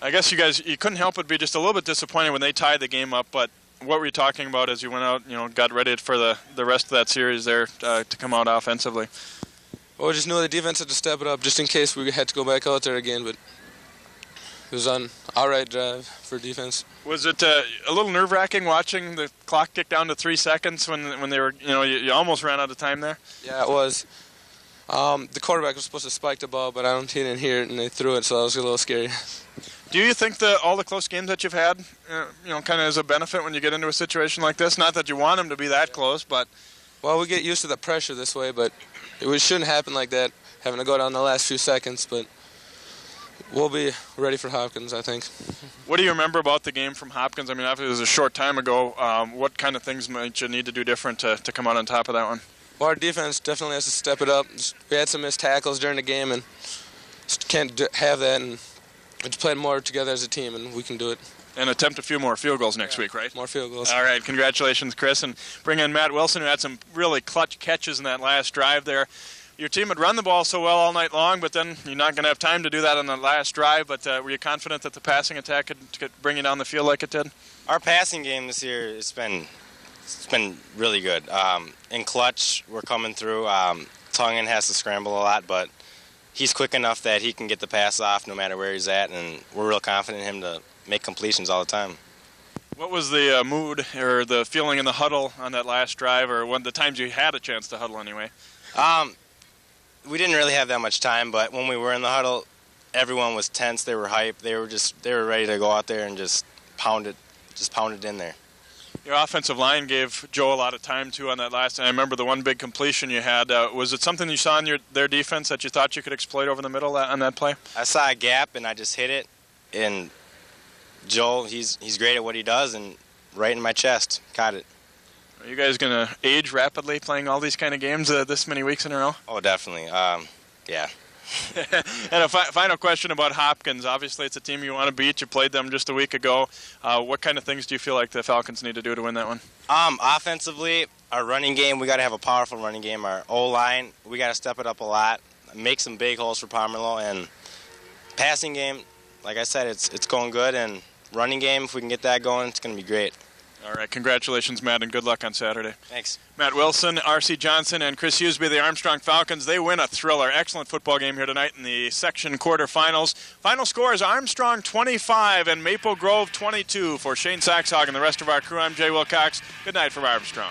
I guess you couldn't help but be just a little bit disappointed when they tied the game up, but what were you talking about as you went out, got ready for the rest of that series there to come out offensively? Well, we just knew the defense had to step it up just in case we had to go back out there again, but it was an all right drive for defense. Was it a little nerve-wracking watching the clock tick down to 3 seconds when they were, you almost ran out of time there? Yeah, it was. The quarterback was supposed to spike the ball, but he didn't hear it, and they threw it, so that was a little scary. Do you think that all the close games that you've had, kind of is a benefit when you get into a situation like this? Not that you want them to be that close, but... Well, we get used to the pressure this way, but it shouldn't happen like that, having to go down the last few seconds, but we'll be ready for Hopkins, I think. What do you remember about the game from Hopkins? I mean, after it was a short time ago, what kind of things might you need to do different to come out on top of that one? Well, our defense definitely has to step it up. We had some missed tackles during the game, and just can't have that, and we just played more together as a team, and we can do it. And attempt a few more field goals next week, right? More field goals. All right, congratulations, Chris. And bring in Matt Wilson, who had some really clutch catches in that last drive there. Your team had run the ball so well all night long, but then you're not going to have time to do that on the last drive. But were you confident that the passing attack could bring you down the field like it did? Our passing game this year it's been really good. In clutch, we're coming through. Tongan has to scramble a lot, but he's quick enough that he can get the pass off no matter where he's at, and we're real confident in him to make completions all the time. What was the mood or the feeling in the huddle on that last drive, or when the times you had a chance to huddle anyway? We didn't really have that much time, but when we were in the huddle, everyone was tense. They were hyped. They were ready to go out there and just pound it in there. Your offensive line gave Joe a lot of time too on that last. And I remember the one big completion you had. Was it something you saw in their defense that you thought you could exploit over the middle on that play? I saw a gap and I just hit it, and Joe, he's great at what he does, and right in my chest, caught it. Are you guys going to age rapidly playing all these kind of games this many weeks in a row? Oh, definitely. Yeah. And a final question about Hopkins. Obviously, it's a team you want to beat. You played them just a week ago. What kind of things do you feel like the Falcons need to do to win that one? Offensively, our running game, we got to have a powerful running game. Our O-line, we got to step it up a lot, make some big holes for Pomerleau, and passing game, like I said, it's going good, and running game, if we can get that going, it's going to be great. All right, congratulations, Matt, and good luck on Saturday. Thanks. Matt Wilson, R.C. Johnson, and Chris Hughesby, the Armstrong Falcons, they win a thriller. Excellent football game here tonight in the section quarterfinals. Final score is Armstrong 25 and Maple Grove 22. For Shane Saxhog and the rest of our crew, I'm Jay Wilcox. Good night from Armstrong.